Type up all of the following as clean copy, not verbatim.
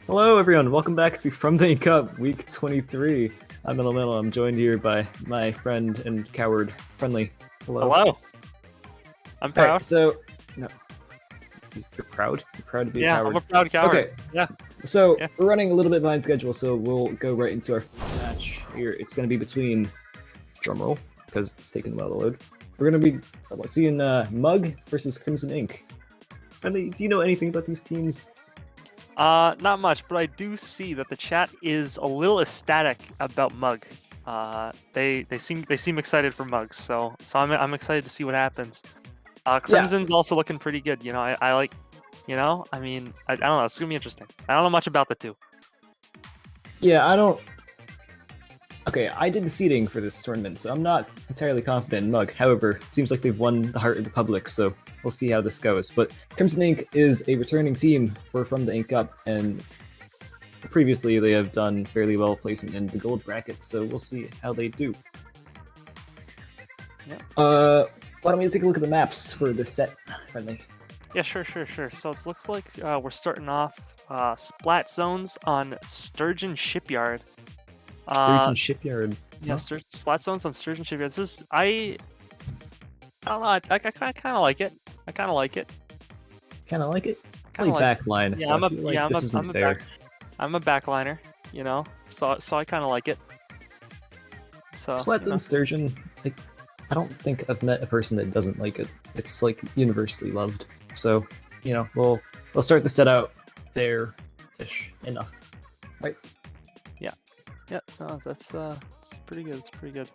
Hello, everyone. Welcome back to From the Cup, Week 23. I'm Elemental. I'm joined here by my friend and coward, Friendly. Hello. Hello. I'm proud. Right, so, no, you're proud. You're proud to be a Yeah, coward. I'm a proud coward. Okay. Yeah. So Yeah. we're running a little bit behind schedule, so we'll go right into our first match here. It's going to be between drumroll because it's taking a while to load. We're going to be seeing Mug versus Crimson Ink. Friendly, do you know anything about these teams? Not much, but I do see that the chat is a little ecstatic about Mug. They seem excited for Mug, so I'm excited to see what happens. Crimson's also looking pretty good. You know, I like, you know, I mean, I don't know. It's gonna be interesting. I don't know much about the two. Yeah, I don't. Okay, I did the seeding for this tournament, so I'm not entirely confident in Mug. However, it seems like they've won the heart of the public, so we'll see how this goes. But Crimson Ink is a returning team From the Ink Cup, and previously they have done fairly well placing in the gold bracket, so we'll see how they do. Yeah. Why don't we take a look at the maps for this set, Friendly? Yeah, sure. So it looks like we're starting off splat zones on Sturgeon Shipyard. Sturgeon Shipyard. Yeah, splat zones on Sturgeon Shipyard. This is I don't know. I kind of like it. I kind of like it. Kind of like it. Kinda Play like backline. Yeah, so I feel like this isn't fair. I'm a backliner. You know, so I kind of like it. So Splat zone Sturgeon. Like, I don't think I've met a person that doesn't like it. It's like universally loved. So, you know, we'll start the set out there-ish enough, right? Yeah, so that's it's pretty good. It's pretty good.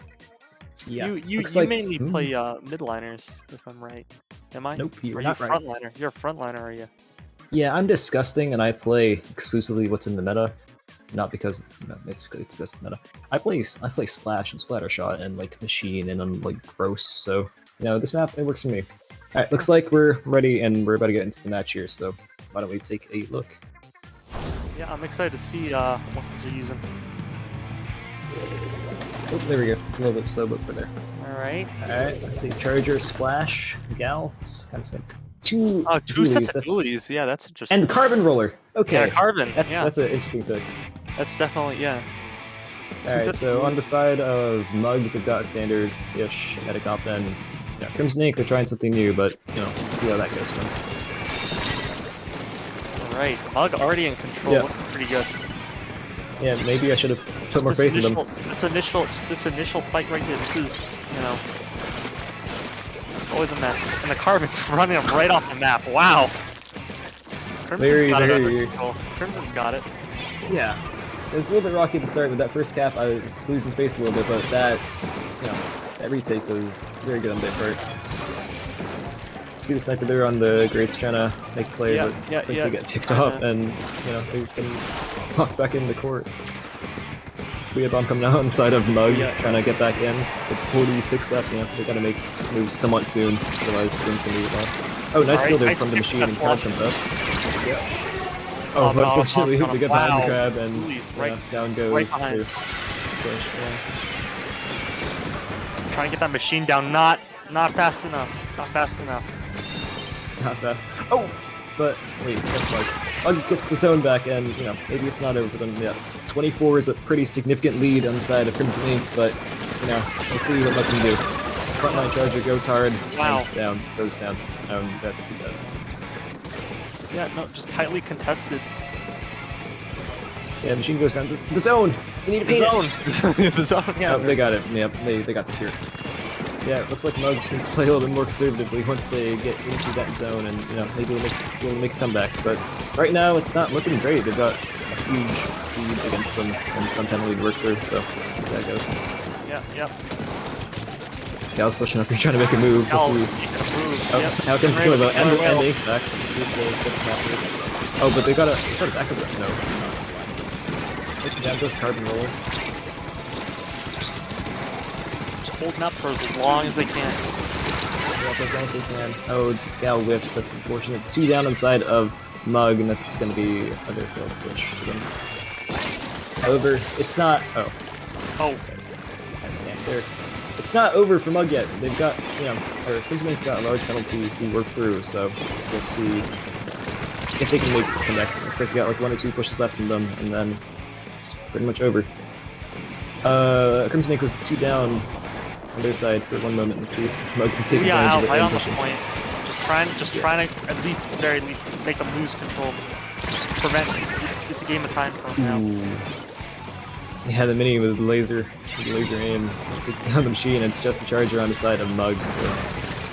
Yeah. You Looks like, mainly play midliners, if I'm right. Am I? Nope, you're Or not you right. frontliner? You're a frontliner, are you? Yeah, I'm disgusting, and I play exclusively what's in the meta. Not because it's best meta. I play Splash and Splatter Shot and like Machine, and I'm like gross. So you know, this map it works for me. All right, looks like we're ready, and we're about to get into the match here. So why don't we take a look? Yeah, I'm excited to see what they're using. Oh, there we go. It's a little bit slow, but we're there. All right. All right. Let's see. Charger, Splash, Gal. It's kind of sick. Two sets of abilities. Yeah, that's interesting. And Carbon Roller. Okay. Yeah, Carbon. That's an interesting pick. That's definitely Alright, so on the side of Mug, they've got a standard-ish medic op then. Yeah, Crimson Ink, they're trying something new, but, you know, see how that goes for them. All right, Mug already in control. Yeah. Looking pretty good. Yeah, maybe I should have put more faith in them. This initial fight right here. This is, you know, it's always a mess. And the Carbon running him right off the map. Wow. Crimson's got it under control. Crimson's got it. Yeah. It was a little bit rocky at the start. With that first cap, I was losing faith a little bit, but that, you know, that retake was very good on their part. See the sniper there on the Greats trying to make a play, but it's like they get picked off, and, you know, they can walk back into the court. We have bomb coming out inside of Mug, trying to get back in. It's 46 left, you know, they gotta make moves somewhat soon, otherwise the game's gonna be lost. Oh, nice skill there from the machine, and crab comes up. Yeah. Oh, but unfortunately, they get behind the crab, and down goes right behind. the push. Yeah. Trying to get that machine down, not fast enough. Not fast enough. Not fast. Oh! But, wait, that's Mug. Mug gets the zone back, and, you know, maybe it's not over for them yet. 24 is a pretty significant lead on the side of Crimson Ink, but, you know, we'll see what Mug can do. Frontline Charger goes hard, down, goes down. That's too bad. Yeah, no, just tightly contested. Yeah, machine goes down to the zone! You need to beat zone! The zone, yeah. Oh, they got it. Yep, they got the spirit. Yeah, it looks like Mug seems to play a little bit more conservatively once they get into that zone, and, you know, maybe they'll make a comeback. But right now, it's not looking great. They've got a huge lead against them, and some penalty to work through, so we'll see how that goes. Yep. Gal's pushing up here, trying to make a move. We'll see. How comes the kill about and Ink back. Let's see if they get the capture. Oh, but they got a back of it. No. Down goes Carbon Roller. Just holding up for as long as they can. Yeah, as long as they can. Oh, Gal whiffs. That's unfortunate. 2 down inside of Mug, and that's going to be another failed push again. However, it's not. Oh. Okay. I stand there. It's not over for Mug yet. They've got, you know, Crimson Ink's got a large penalty to work through, so we'll see if they can make it connect. Looks like we got like 1 or 2 pushes left in them, and then it's pretty much over. Crimson Ink was 2 down on their side for 1 moment. Let's see if Mug can take advantage of it. Right on the point. Just trying to at least, very least, make them lose control. Prevent. It's a game of time for them now. Yeah, the mini with laser aim takes down the machine. And it's just a charger on the side of Mug. So,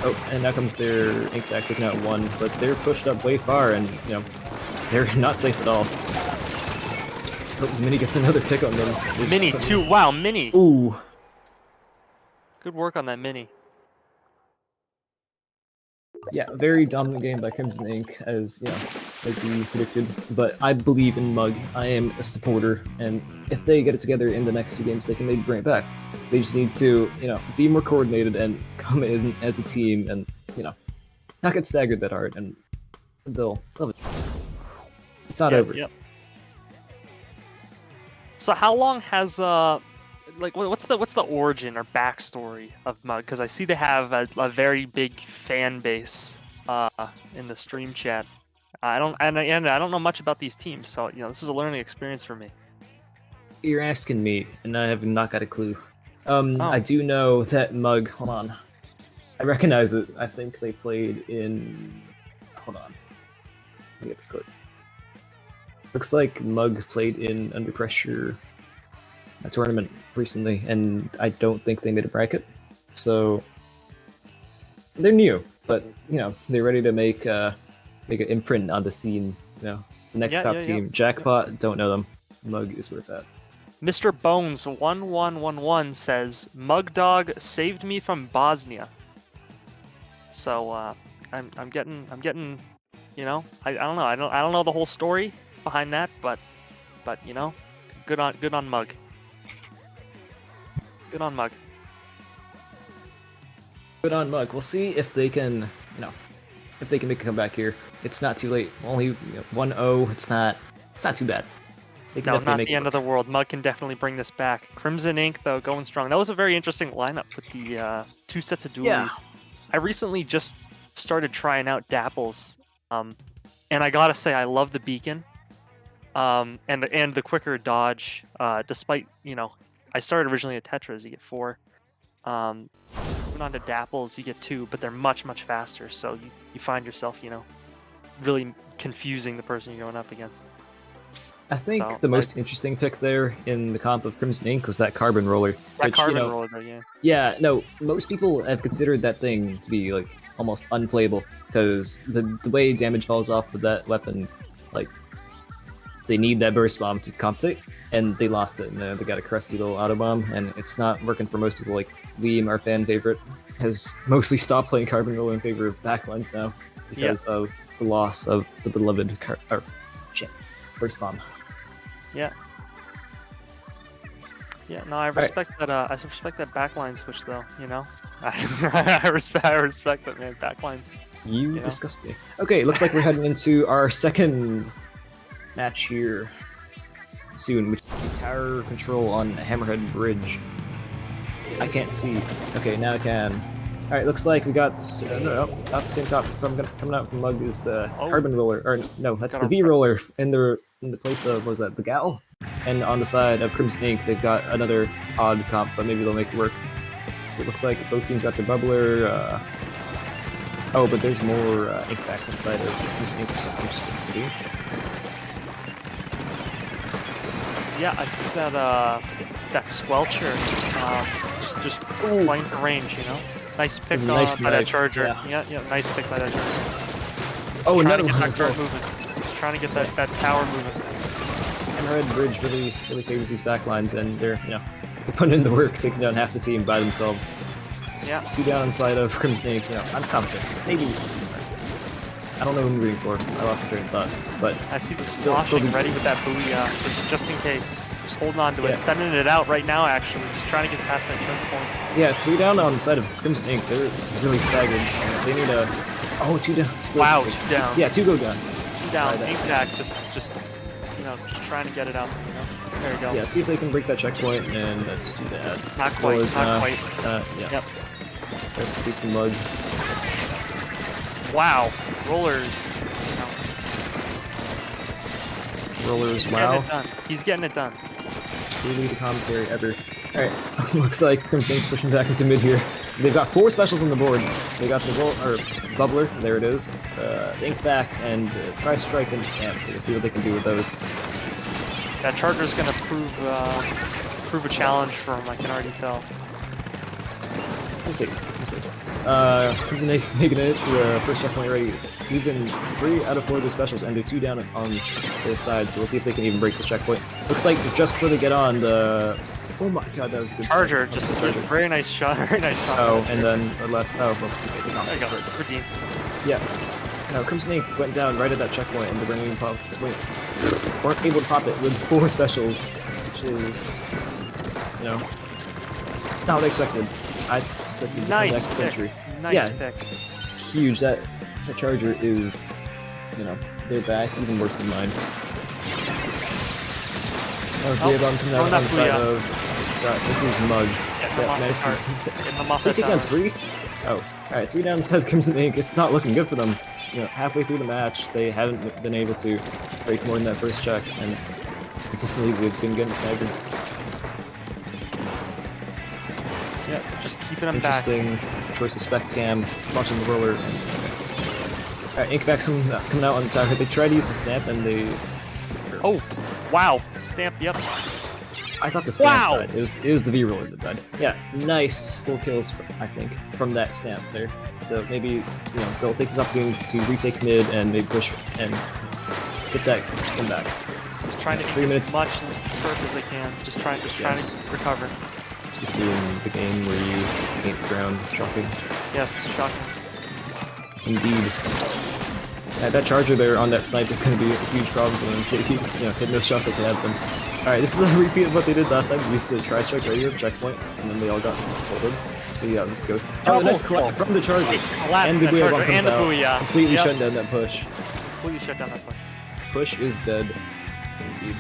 oh, and now comes their Ink back taking out 1, but they're pushed up way far, and you know they're not safe at all. Oh, Mini gets another pick on them. Mini too. Wow, Mini. Ooh. Good work on that Mini. Yeah, very dominant game by Crimson Ink, as you know, as we predicted. But I believe in Mug. I am a supporter, and if they get it together in the next 2 games, they can maybe bring it back. They just need to, you know, be more coordinated and come in as a team, and you know, not get staggered that hard, and they'll love it. It's not over. Yep. So how long has like what's the origin or backstory of Mug? Because I see they have a very big fan base in the stream chat. I don't know much about these teams, so you know this is a learning experience for me. You're asking me, and I have not got a clue. I do know that Mug. Hold on, I recognize it. I think they played in. Hold on, let me get this clip. Looks like Mug played in Under Pressure, a tournament recently, and I don't think they made a bracket. So they're new, but you know they're ready to make an imprint on the scene. You know, the next top team. Jackpot, don't know them. Mug is where it's at. Mr. Bones 1111 says Mug Dog saved me from Bosnia. So I'm getting, you know, I don't know, I don't know the whole story behind that, but you know, good on Mug. Good on Mug. Good on Mug. We'll see if they can, you know, if they can make a comeback here. It's not too late. Only 1-0. It's not too bad. No, not the end of the world. Mug can definitely bring this back. Crimson Ink, though, going strong. That was a very interesting lineup with the 2 sets of dualies. Yeah. I recently just started trying out Dapples, and I gotta say I love the beacon, and the quicker dodge. Despite, you know, I started originally at Tetras, you get 4. Moving on to Dapples, you get 2, but they're much faster. So you find yourself, you know, really confusing the person you're going up against. I think the most interesting pick there in the comp of Crimson Ink was that Carbon Roller. Roller, though, yeah. Yeah, no, most people have considered that thing to be like almost unplayable because the way damage falls off with that weapon, like they need that burst bomb to compensate, and they lost it. And they got a crusty little auto bomb, and it's not working for most people. Like Liam, our fan favorite, has mostly stopped playing Carbon Roller in favor of backlines now because of the loss of the beloved burst bomb. Yeah. Yeah, no, I respect that. I respect that backline switch, though. You know, I respect that, man. Backlines. You disgust me. Okay, looks like we're heading into our second match here soon, which is Tower Control on Hammerhead Bridge. I can't see. Okay, now I can. All right, looks like we got not the same top coming out from Mug is the Carbon Roller, or no, that's the V Roller in the place of, what was that, the Gal? And on the side of Crimson Ink, they've got another odd comp, but maybe they'll make it work. So it looks like both teams got their bubbler. Oh, but there's more ink packs inside of Crimson Ink, which is interesting to see. Yeah, I see that Squelcher just flying for range, you know. Nice pick by that charger. Yeah, nice pick by that charger. Oh, another one. Just trying to get that tower moving. Hammerhead Bridge really favors these backlines, and they're putting in the work, taking down half the team by themselves. Yeah. 2 down inside of Crimson Ink. I'm confident. Maybe. I don't know who I'm rooting for. I lost my train of thought, but I see the sloshing ready with that booyah, just in case. Just holding on to it, sending it out right now. Actually, just trying to get past that choke point. Yeah, 3 down on the side of Crimson Ink. They're really staggered. They need a 2 down. Wow, 2 down. Yeah, 2 go down. 2 down. Ink Jack just trying to get it out. There you go. Yeah, see if they can break that checkpoint, and let's do that. Not quite. Not quite. Yeah. Yep. There's the piece of Mug. Wow, rollers. rollers. He's Wow. getting it done. He's getting it done. Truly the commentary ever. Alright, looks like Crimson Ink's pushing back into mid here. They've got 4 specials on the board. They got the Bubbler, there it is, Ink back, and Tri-Strike and Stamp, so we'll see what they can do with those. That Charger's gonna prove a challenge for him, I can already tell. We'll see. Crimson Ink making it to the first checkpoint already, using 3 out of 4 of their specials, and they're 2 down on their side, so we'll see if they can even break the checkpoint. Looks like just before they get on, the... Oh my god, that was a good Charger, start. just a very nice shot, very nice shot. Oh, and then, or less, oh, well, okay, There you go, redeemed. yeah. Now, Crimson Ink went down right at that checkpoint, and they're weren't able to pop it with 4 specials, which is, you know, not what I expected. I expected Nice next pick. century. Nice Yeah. pick. Huge. That Charger is, you know, they're back, even worse than mine. Oh, Diabon coming out on the side of... this is Mug. Nice. Getting them off They that take down tower. 3? Oh, alright, 3 down the side of Crimson Ink. It's not looking good for them. You know, halfway through the match, they haven't been able to break more than that first check, and consistently they've been getting staggered. Yeah, just keeping them back. Interesting choice of spec cam, launching the roller. Alright, Inkback's coming out on the side. They try to use the stamp, and they... Oh, wow. Stamp, yep. I thought the stamp Wow! died. It was the V-roller that died. Yeah, nice full kills, I think, from that stamp there. So maybe, you know, they'll take this opportunity to retake mid and maybe push and get that comeback. Just trying to 3 ink minutes. as much turf as they can. Just trying Yes. to recover. It's between the game where you paint the ground. Shocking. Yes, shocking. Indeed. Yeah, that Charger there on that snipe is going to be a huge problem for them. They keep, you know, hitting those shots like they had them. Alright, this is a repeat of what they did last time. They used the Tri-Strike right here, checkpoint, and then they all got folded. So yeah, this goes. Oh, the next kill. from the Charger. Nice collapse And the from that Booyah Charger, bomb comes and the out. Booyah. Completely Yep. shutting down that push. Completely shut down that push. Push is dead. Indeed.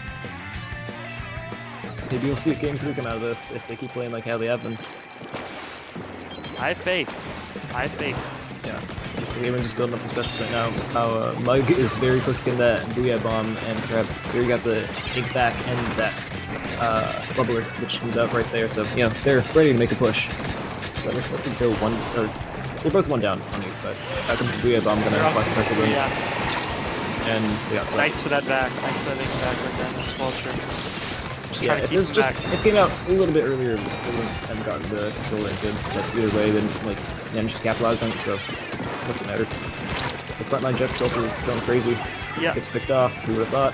Maybe we'll see a game 3 come out of this if they keep playing like how they have been. I have faith. I have faith. Yeah. Everyone just building up the specials right now. Mug is very close to getting that Booyah Bomb, and Crab here you got the Ink back and that Bubbler, which comes out right there, so yeah, they're ready to make a push. So it looks like they're they're both 1 down on the other side. Out comes the Booyah Bomb, gonna apply some pressure to them. Yeah. And they got stuck. Nice for that back. Nice for that Ink back right there. That's well true. Yeah, if it was just it came out a little bit earlier, they wouldn't have gotten the controller and good. But either way, then like managed to capitalize on it. So what's it matter? The frontline jet sculptor is going crazy. Yeah. Gets picked off. Who would have thought?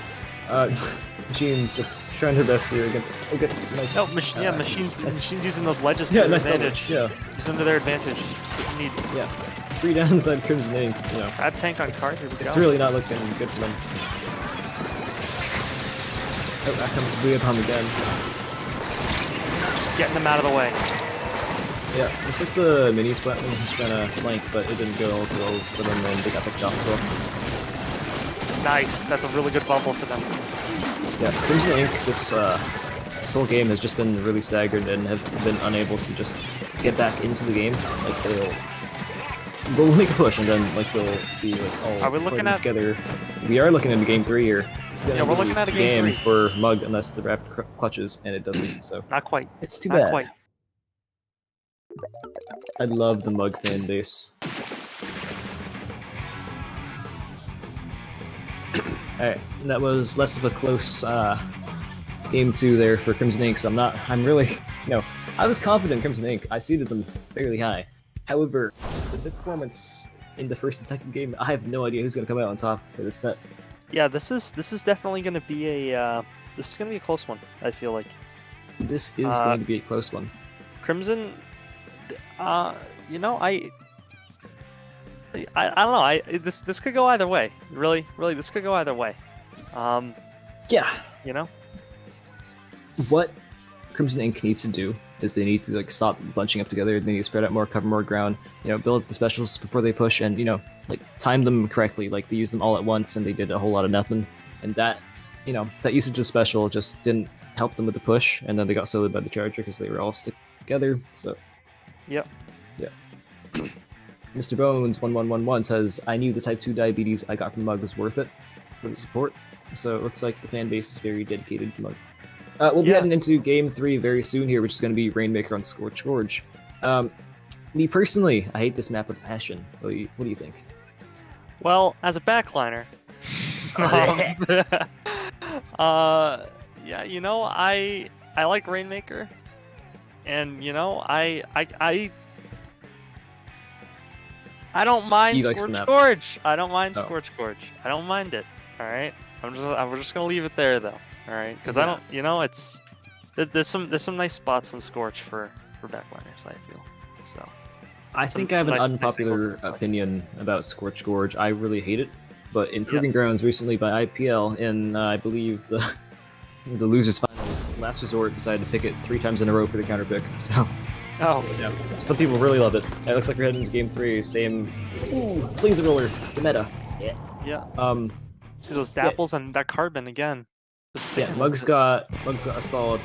Machine's just trying her best here against. Oh, gets nice. No, Machine's using those ledges to Yeah, their nice advantage. Yeah, Use them to their advantage. What you need. yeah. 3 downside Crimson Ink. You know, Grab tank on card. Here we it's go. really not looking good for them. Oh, that comes Booyah Bomb again. Just getting them out of the way. Yeah, looks like the mini splat was just trying to flank, but it didn't go too well for them, and they got picked off as well. Nice. That's a really good bubble for them. Yeah, Crimson Ink, this whole game has just been really staggered and have been unable to just get back into the game. Like, they'll make a push, and then, like, they'll be, like, all Are we looking playing at- together. We are looking at a game 3 here. It's gonna Yeah, we're be looking at a game 3. for Mug unless the rapid clutches, and it doesn't, so Not quite. it's too Not bad. quite. I love the Mug fan base. Alright, that was less of a close game 2 there for Crimson Ink, so I'm really, you know, I was confident in Crimson Ink. I seeded them fairly high. However, with the performance in the first and second game, I have no idea who's going to come out on top for this set. Yeah, this is definitely going to be a close one. I feel like This is going to be a close one. Crimson. You know, I don't know. This could go either way. Really, this could go either way. Yeah. You know. What Crimson Ink needs to do is they need to like stop bunching up together. They need to spread out more, cover more ground. You know, build up the specials before they push, and you know, like time them correctly. Like they used them all at once, and they did a whole lot of nothing. And that, you know, that usage of special just didn't help them with the push. And then they got soloed by the Charger because they were all stick together. So, Yep. yeah. Mr. Bones 1111 says, "I knew the type 2 diabetes I got from Mug was worth it for the support." so it looks like the fan base is very dedicated to Mug. We'll be Yeah. heading into Game 3 very soon here, which is going to be Rainmaker on Scorch Gorge. Me personally, I hate this map with passion. What do you think? Well, as a backliner, yeah, you know, I like Rainmaker, and you know, I don't mind He likes the Scorch map. Gorge. I don't mind Oh. Scorch Gorge. I don't mind it. All right, we're just gonna leave it there though. All right, because I Yeah. don't, you know, it's there's some nice spots on Scorch for backliners. I feel so. I Some- think I have an some nice unpopular angles. opinion about Scorch Gorge. I really hate it, but in Proving Grounds recently by IPL in I believe the losers finals, Last Resort decided to pick it 3 times in a row for the counter pick. So Oh, yeah, some people really love it. It looks like we're heading into Game 3. Same. Ooh, flings a roller. The meta. Yeah. yeah. See those dapples and that carbon again. Just Yeah, sticking Mug's with it. got a solid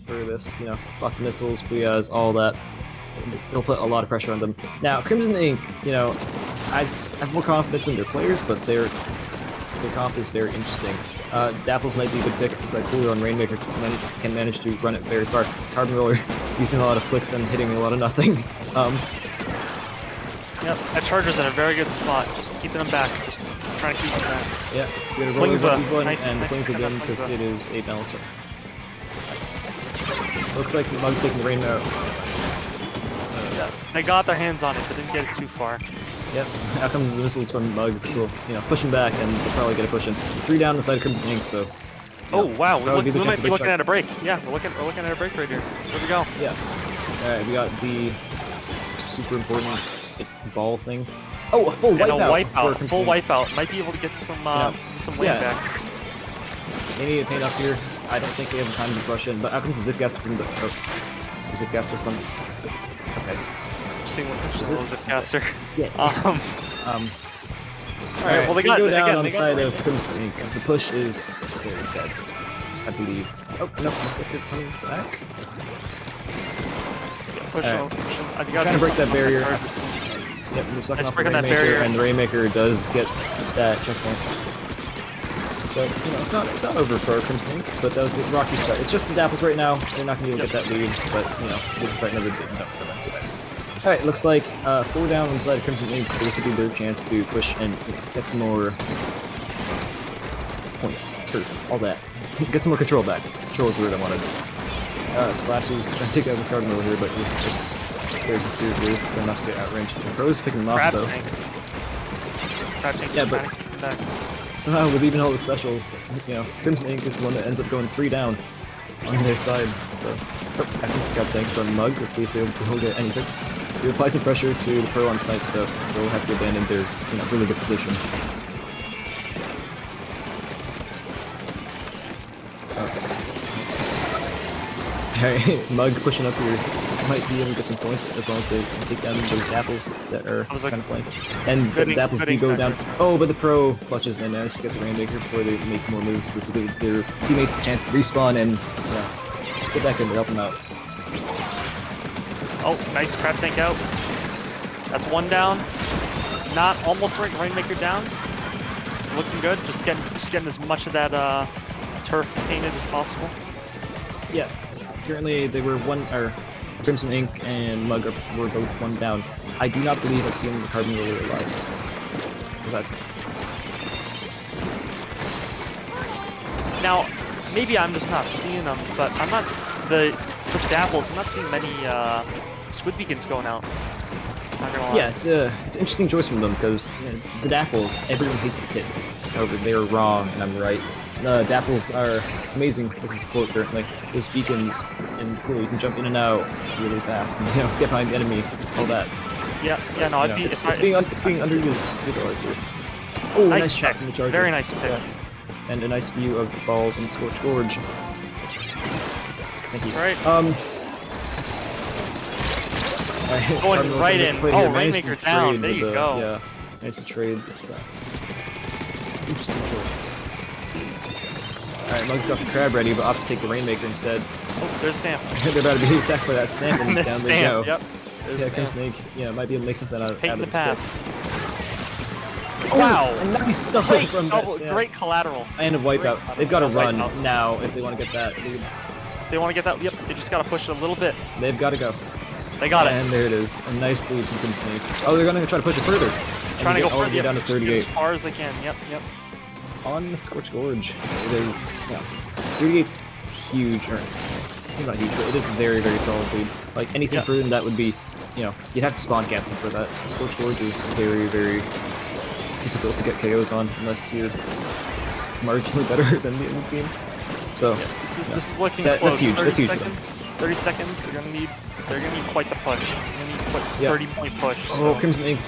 for this. You know, lots of missiles, Booyahs, all that. It'll put a lot of pressure on them. Now, Crimson Ink, you know, I have more confidence in their players, but their comp is very interesting. Dapples might be a good pick because that cooler on Rainmaker can manage to run it very far. Carbon Roller using a lot of flicks and hitting a lot of nothing. Yep, that Charger's in a very good spot. Just keeping them back. Just trying to keep them back. Yeah, we got a roller Flings a button nice- and nice flings pick again up, because flings it is a balancer. Nice. Looks like Mug's taking the rain out. Yeah, they got their hands on it, but didn't get it too far. Yep, out comes the missiles from Mug, this will, you know, push him back and they'll probably get a push in. 3 down on the side of Crimson Ink, so... Oh wow, we probably be the might chance be of a looking shot. at a break. Yeah, we're looking at a break right here. Where we go? Yeah. Alright, we got the super important ball thing. Oh, a full And a wipeout! for wipeout. Crimson Full Ink. wipeout. Might be able to get some lane Yeah. back. They need to paint up here. I don't think they have the time to rush in, but out comes the Zipcaster from the... Oh. The Zipcaster from... Okay. Seeing what the little Zipcaster. Yeah. Alright, well they got go down again, on they the got side the of Crimson Ink. The push is very dead, I believe. Oh, no, looks like they're coming back. push Alright. on, push on. Trying to break that barrier. Yep, we're sucking Nice off the break on that Rainmaker, barrier. and the Rainmaker does get that checkpoint. So, you know, it's not over for Crimson Ink, but that was a rocky start. It's just the Dapples right now. They're not going to be able to get that lead, but, you know, they can fight another big no, Alright, looks like 4 down on the side of Crimson Ink, basically their chance to push and get some more points, turf, all that. Get some more control back. Control is the word I wanted. Splashes, trying to take out this card over here, but he's very sincere here. They're not to get outranged. The Pro's picking them off, Crab though. tank. Crab tank Yeah, is but- trying to keep him back. Somehow, with even all the specials, you know, Crimson Ink is the one that ends up going 3 down on their side. So, I think the Crab Tank from Mug to see if they'll get any picks. They apply some pressure to the Pro on Snipe, so they'll have to abandon their, you know, really good position. Alright, Mug pushing up here might be able to get some points as long as they can take down those Dapples that are I was like, kind of flank. And the good Dapples do ink go down. factor. Oh, but the Pro clutches and managed to get the Rainmaker before they make more moves. This will give their teammates a chance to respawn and get back in to help them out. Oh, nice crab tank out. That's 1 down. Not almost Rainmaker down. Looking good. Just getting as much of that turf painted as possible. Yeah, currently they were Crimson Ink and Mug were both 1 down. I do not believe I've seen the Carbon Roller alive this time. Besides, Now, maybe I'm just not seeing them, but I'm not the Dapples. I'm not seeing many squid beacons going out. Not gonna lie. yeah, it's an interesting choice from them because you know, the Dapples, everyone hates the kit. However, they are wrong, and I'm right. The Dapples are amazing as a support currently. Those beacons, and cool, you can jump in and out really fast, and you know, get behind the enemy, all that. Yeah. No, You know, it's being underutilized here. Oh, nice shot pick. from the Charger. Very nice pick. Yeah. And a nice view of balls on Scorch Gorge. Thank you. Right. Alright, Going Cardinal right comes in. to play Oh, here, managed to Rainmaker down. trade There with you the- go. Yeah, managed to trade this interesting choice. Alright, Mug's got the crab ready, but opts to take the Rainmaker instead. Oh, there's Stamp. They're about to be attacked by that stamp, and There's down they Stamp. go. Yep. There's Yeah, Stamp. Crimson Ink, might be able to make something out of Painting the this path. pick. wow! A nice stop Great, from that double, stand. great collateral. And a wipeout. Great They've got to collateral. run Wipeout. now if they want to get that. They want to get that. Yep, they just got to push it a little bit. They've got to go. They got it. And there it is. A nice lead from Crimson. Oh, they're going to try to push it further. Trying to go further. Get down to Just get 38. as far as they can. Yep, yep. On the Scorch Gorge, it is, yeah, 38's huge, or not huge, but it is very, very solid lead. Like, anything further than that would be, you know, you'd have to spawn camp them for that. The Scorch Gorge is very, very difficult to get KOs on unless you're marginally better than the other team. So, Yeah, this is looking that's close. huge, 30 that's huge. seconds. 30 seconds. They're gonna need quite the push. They're gonna need quite 30-point push. Oh, so. Crimson Ink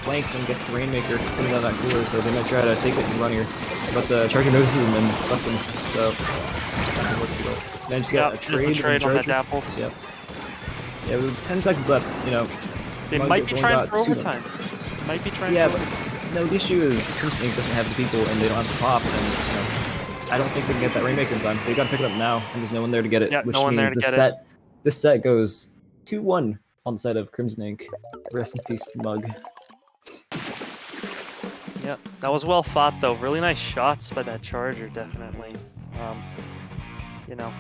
flanks and gets the Rainmaker coming out of that cooler, so they might try to take it and run here. But the Charger notices him and sucks him, so it's kind of works well. Then just got a trade on that Dapples. Yep. Yeah, with 10 seconds left, you know. They Mug might has be only trying got for 2 overtime. Might be trying Yeah, for but overtime. no, the issue is Crimson Ink doesn't have the people and they don't have the pop, and you know, I don't think they can get that Rainmaker in time. They gotta pick it up now, and there's no one there to get it, Yeah, which no one there means to get it. this set goes 2-1 on the side of Crimson Ink. Rest in peace, Mug. Yeah, that was well fought though. Really nice shots by that Charger, definitely. You know,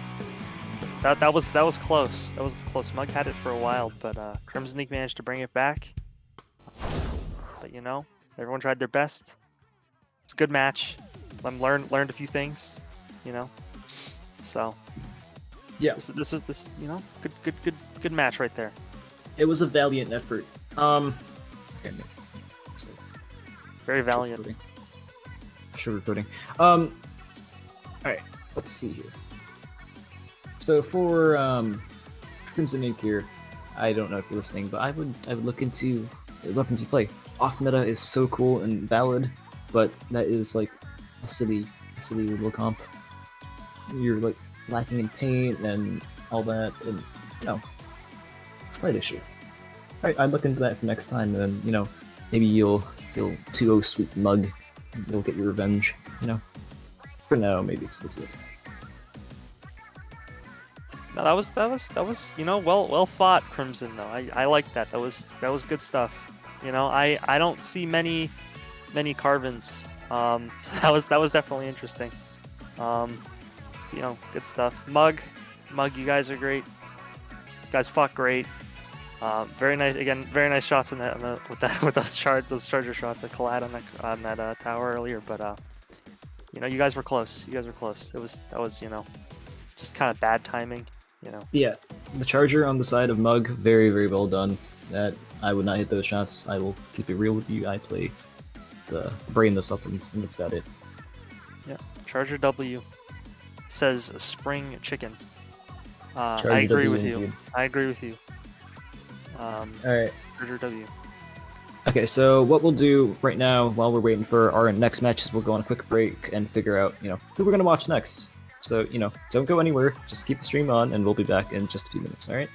that was close. That was close. Mug had it for a while, but Crimson League managed to bring it back. But you know, everyone tried their best. It's a good match. Learned a few things. You know, so Yeah, this is you know good match right there. it was a valiant effort. Okay, Very valiant. Sugarcoating. Alright, let's see here. So for Crimson Ink here, I don't know if you're listening, but I would look into the weapons you play. Off meta is so cool and valid, but that is like a silly little comp. You're like lacking in paint and all that, and you know, slight issue. Alright, I'd look into that for next time, and then you know, maybe you'll 2-0 sweep Mug. You'll get your revenge, you know. For now, maybe it's the 2. No, that was you know well fought, Crimson though. I like that. That was good stuff. You know, I don't see many Carvins. So that was definitely interesting. You know, good stuff. Mug, you guys are great. You guys fought great. Very nice again. Very nice shots with those Charger shots that collide on that tower earlier. But you know, you guys were close. That was you know, just kind of bad timing. You know. Yeah, the Charger on the side of Mug, very, very well done. That I would not hit those shots. I will keep it real with you. I play the brainless weapons, and that's about it. Yeah, Charger W says spring chicken. Charger I agree W with you. indeed. I agree with you. All right. Charger W. Okay, so what we'll do right now, while we're waiting for our next matches, we'll go on a quick break and figure out, you know, who we're gonna watch next. So, you know, don't go anywhere. Just keep the stream on, and we'll be back in just a few minutes. All right.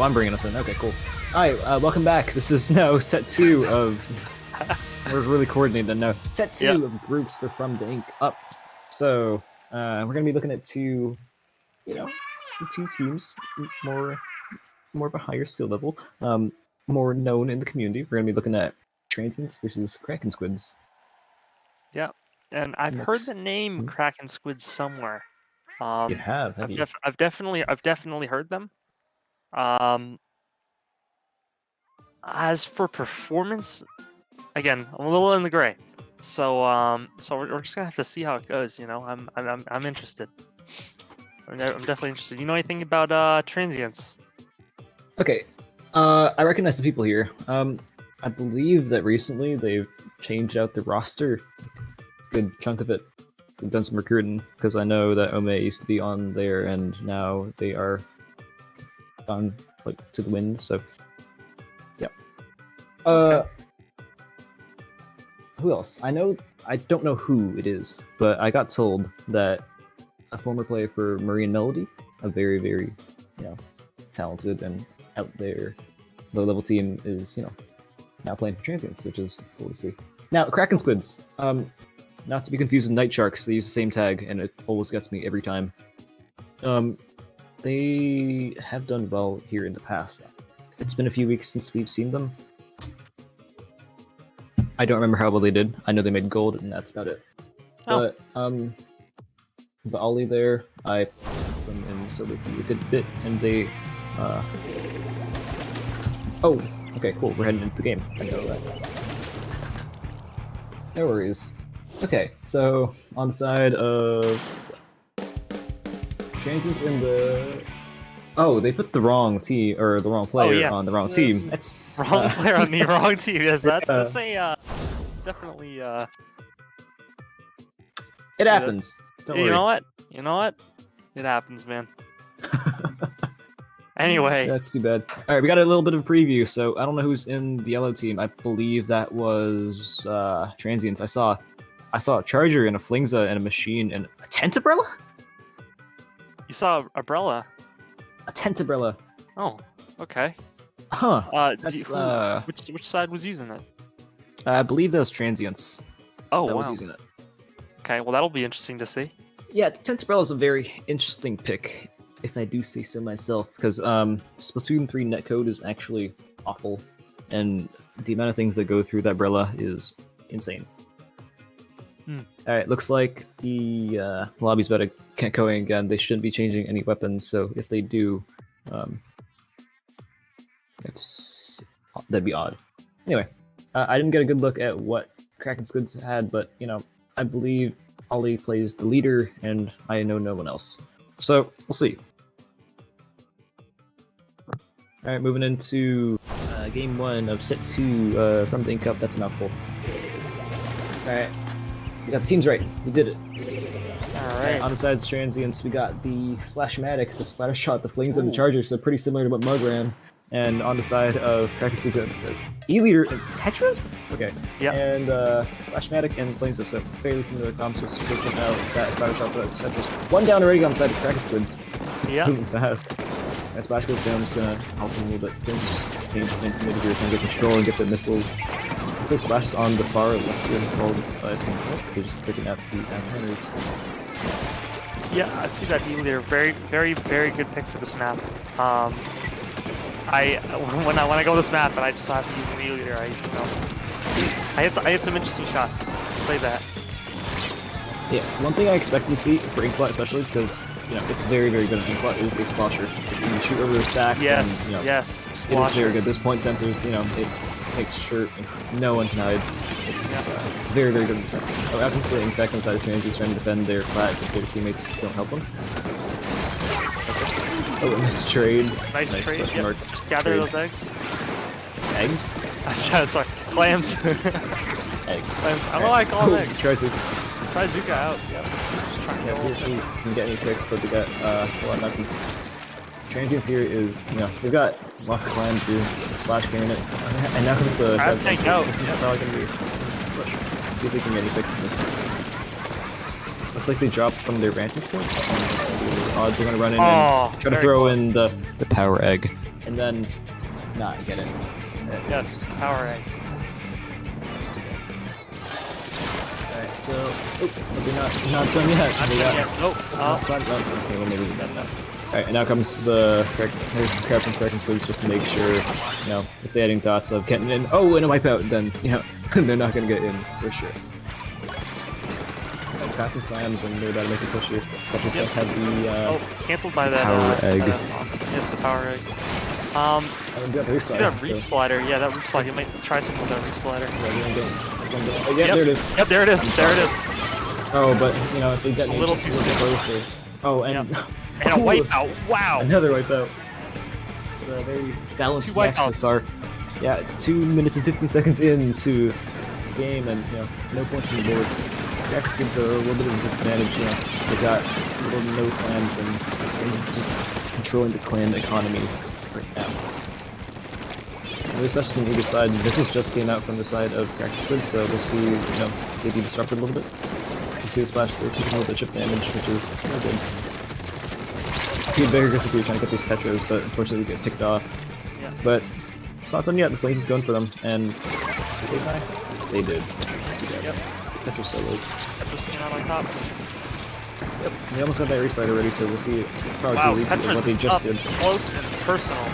Well, I'm bringing us in. Okay, cool. Alright, welcome back. This is now set 2 of... We're really coordinated now. Set 2 of groups for From the Ink Up. So, we're going to be looking at two teams, more of a higher skill level, more known in the community. We're going to be looking at Transients versus Kraken Squids. Yeah, and I've heard the name Kraken Squids somewhere. You have you? I've definitely heard them. As for performance, again, I'm a little in the gray. So we're just gonna have to see how it goes. You know, I'm interested. I'm definitely interested. You know anything about Transients? Okay, I recognize the people here. I believe that recently they've changed out the roster. Good chunk of it. We've done some recruiting because I know that Ome used to be on there, and now they are gone like to the wind. So, yeah. Okay. Who else? I don't know who it is, but I got told that a former player for Marine Melody, a very, very, talented and out there low-level team, is now playing for Transients, which is cool to see. Now, Kraken Squids. Not to be confused with Night Sharks, they use the same tag, and it always gets me every time. They have done well here in the past. It's been a few weeks since we've seen them. I don't remember how well they did. I know they made gold, and that's about it. Oh. But Ollie there, I passed them in solo queue a good bit, and they, Oh, okay, cool, we're heading into the game. I know that. No worries. Okay, so on the side of Transients in the... Oh, they put the wrong team, or the wrong player on the wrong team. That's wrong player on the wrong team. Yes, that's a definitely It happens. Don't worry. You know what? It happens, man. Anyway. That's too bad. Alright, we got a little bit of a preview, so I don't know who's in the yellow team. I believe that was Transients. I saw a Charger and a Flingza and a Machine and a Tent Umbrella? You saw Umbrella? A Tent Umbrella. Oh, okay. Huh. Which side was using it? I believe that was Transients. Oh, that wow. was using it. Okay, well that'll be interesting to see. Yeah, Tent Umbrella is a very interesting pick, if I do say so myself, because Splatoon 3 netcode is actually awful, and the amount of things that go through that umbrella is insane. Alright, looks like the lobby's about to get going again. They shouldn't be changing any weapons, so if they do, that'd be odd. Anyway, I didn't get a good look at what Kraken Squids had, but, I believe Ollie plays the leader, and I know no one else. So, we'll see. Alright, moving into game 1 of set 2 from the Ink Cup. That's a mouthful. Alright, we got the teams right. We did it. Alright. On the sides of Transients, we got the Splashmatic, the Splatter Shot, the Flings, and the Charger, so pretty similar to what Mug ran. And on the side of Kraken Squids, E-Leader and Tetras? Okay. Yeah. And Splashmatic and Flings, so fairly similar comps, so switching out that Splatter Shot for Tetras. One down already on the side of Kraken Squids. Yeah. Moving fast. As Splash goes down, I'm just gonna help him a little bit. Flings just change into mid here, trying to get control and get the missiles. Looks like Splash is on the far left here, followed by some plus. They're just picking up the counters. Yeah, I see that E-Leader. Very, very, very good pick for this map. When I go this map and I just have to use an E-Leader, I hit some interesting shots. I'll say that. Yeah, one thing I expect to see for Inkblot, especially because it's very, very good at Inkblot, is the Splasher. You can shoot over the stacks. Yes, and, yes. It is very good. Those point sensors, it makes sure no one can hide. It's very, very good in this map. Oh, obviously, the Ink back on the side of Transients trying to defend their flag if their teammates don't help them. Oh, nice trade. Nice trade. Yep. Just gather those eggs. Eggs? Sorry, clams. Eggs. Clams. I don't know why I call them eggs. Try Zuka out. Yep. Yeah, see if she can get any picks, but they got a lot nothing. Transients here is, they've got lots of clams here. The Splash carrying it. And now comes the Crab tank out. This is probably going to be a push. Let's see if they can get any picks with this. Looks like they dropped from their vantage point. Odds are going to run in and try to throw in the power egg. and then not get it. Yes, power egg. Let's do that. Alright, so they're not done yet. Not They done got- yet. Nope. Okay, well maybe they're done now. Alright, and now comes the crab from Kraken's Woods just to make sure, you know, if they had any thoughts of getting in. Oh, and a wipeout, then, you know, they're not gonna get in for sure. Passing clams and they're about to make a push here. But just Yep. have the Cancelled by that power egg. Yes, the power egg. and got the See that reach slider? Yeah, that reach slider. You might try something with that reach slider. Oh, yeah, there it is. Yep, there it is. There it is. Oh, but you know, if they get a little just a too little bit soon. closer. Oh, and And a wipeout. Wow. another wipeout. It's a very balanced Two match so wipeouts. far. Yeah, 2 minutes and 15 seconds into the game, and you know, no points on the board. Jackets gives a little bit of a disadvantage. You know, they got little no clams, and it's just controlling the clan economy right now. Especially on either side. This has just came out from the side of Cactus Squid, so we'll see, you know, maybe disrupted a little bit. You can see the splash there, taking a little bit of chip damage, which is really good. Be very aggressive if you're trying to get those tetras, but unfortunately we get picked off. Yeah. But it's not done yet, the Flames is going for them, and did they die? They did. Let's do that. Yep. Tetra solo. Petra's coming out on top. Yep. They almost got that restart already, so we'll see probably Wow, see what Petra's they is just up did. close and personal.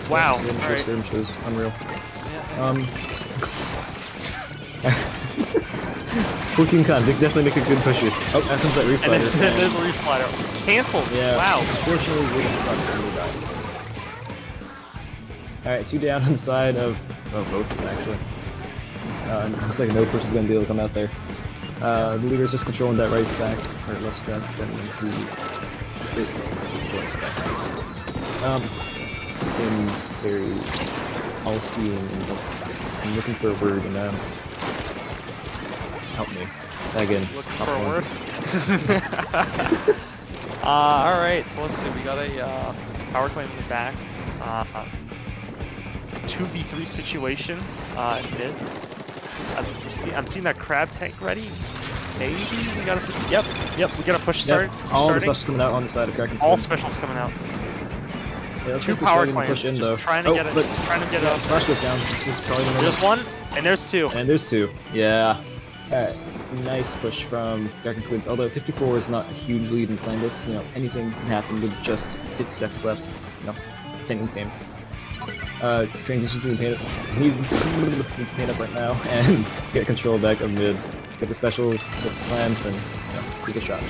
Wow. Yeah, All right. skirmishes, unreal. Yeah. 14 cons, they can definitely make a good push here. Oh, that comes that And reslider. there's the reach slider. Cancelled. Yeah. Wow. Unfortunately, we didn't suck when we died. Alright, 2 down on the side of... Oh, both of them, actually. Looks like no person's gonna be able to come out there. The leader's just controlling that right stack, or left stack, then the right stack. Been very all-seeing and I'm looking for a word, and help me. Tag in. Looking Top for a one. word. Alright, so let's see. We got a power claim in the back. 2v3 situation in mid. I'm seeing that crab tank ready. Maybe we gotta. Yep, we got a push start. Yep, all the specials coming out on the side of Kraken's All Woods. specials coming out. Yeah, looks Two like they're power starting to claims. push in, Just though. trying to Oh, get it. but Trying to get it. splash goes down. This is probably the There's one, and there's two. And there's 2. Yeah. Alright. Nice push from Kraken's Woods. Although 54 is not a huge lead in Clan Blitz, you know, anything can happen with just 50 seconds left. You know, it's anyone's game. Transitions to the paint up. Needs to paint up right now and get control back of mid. Get the specials, get the clams, and you know, take a shot.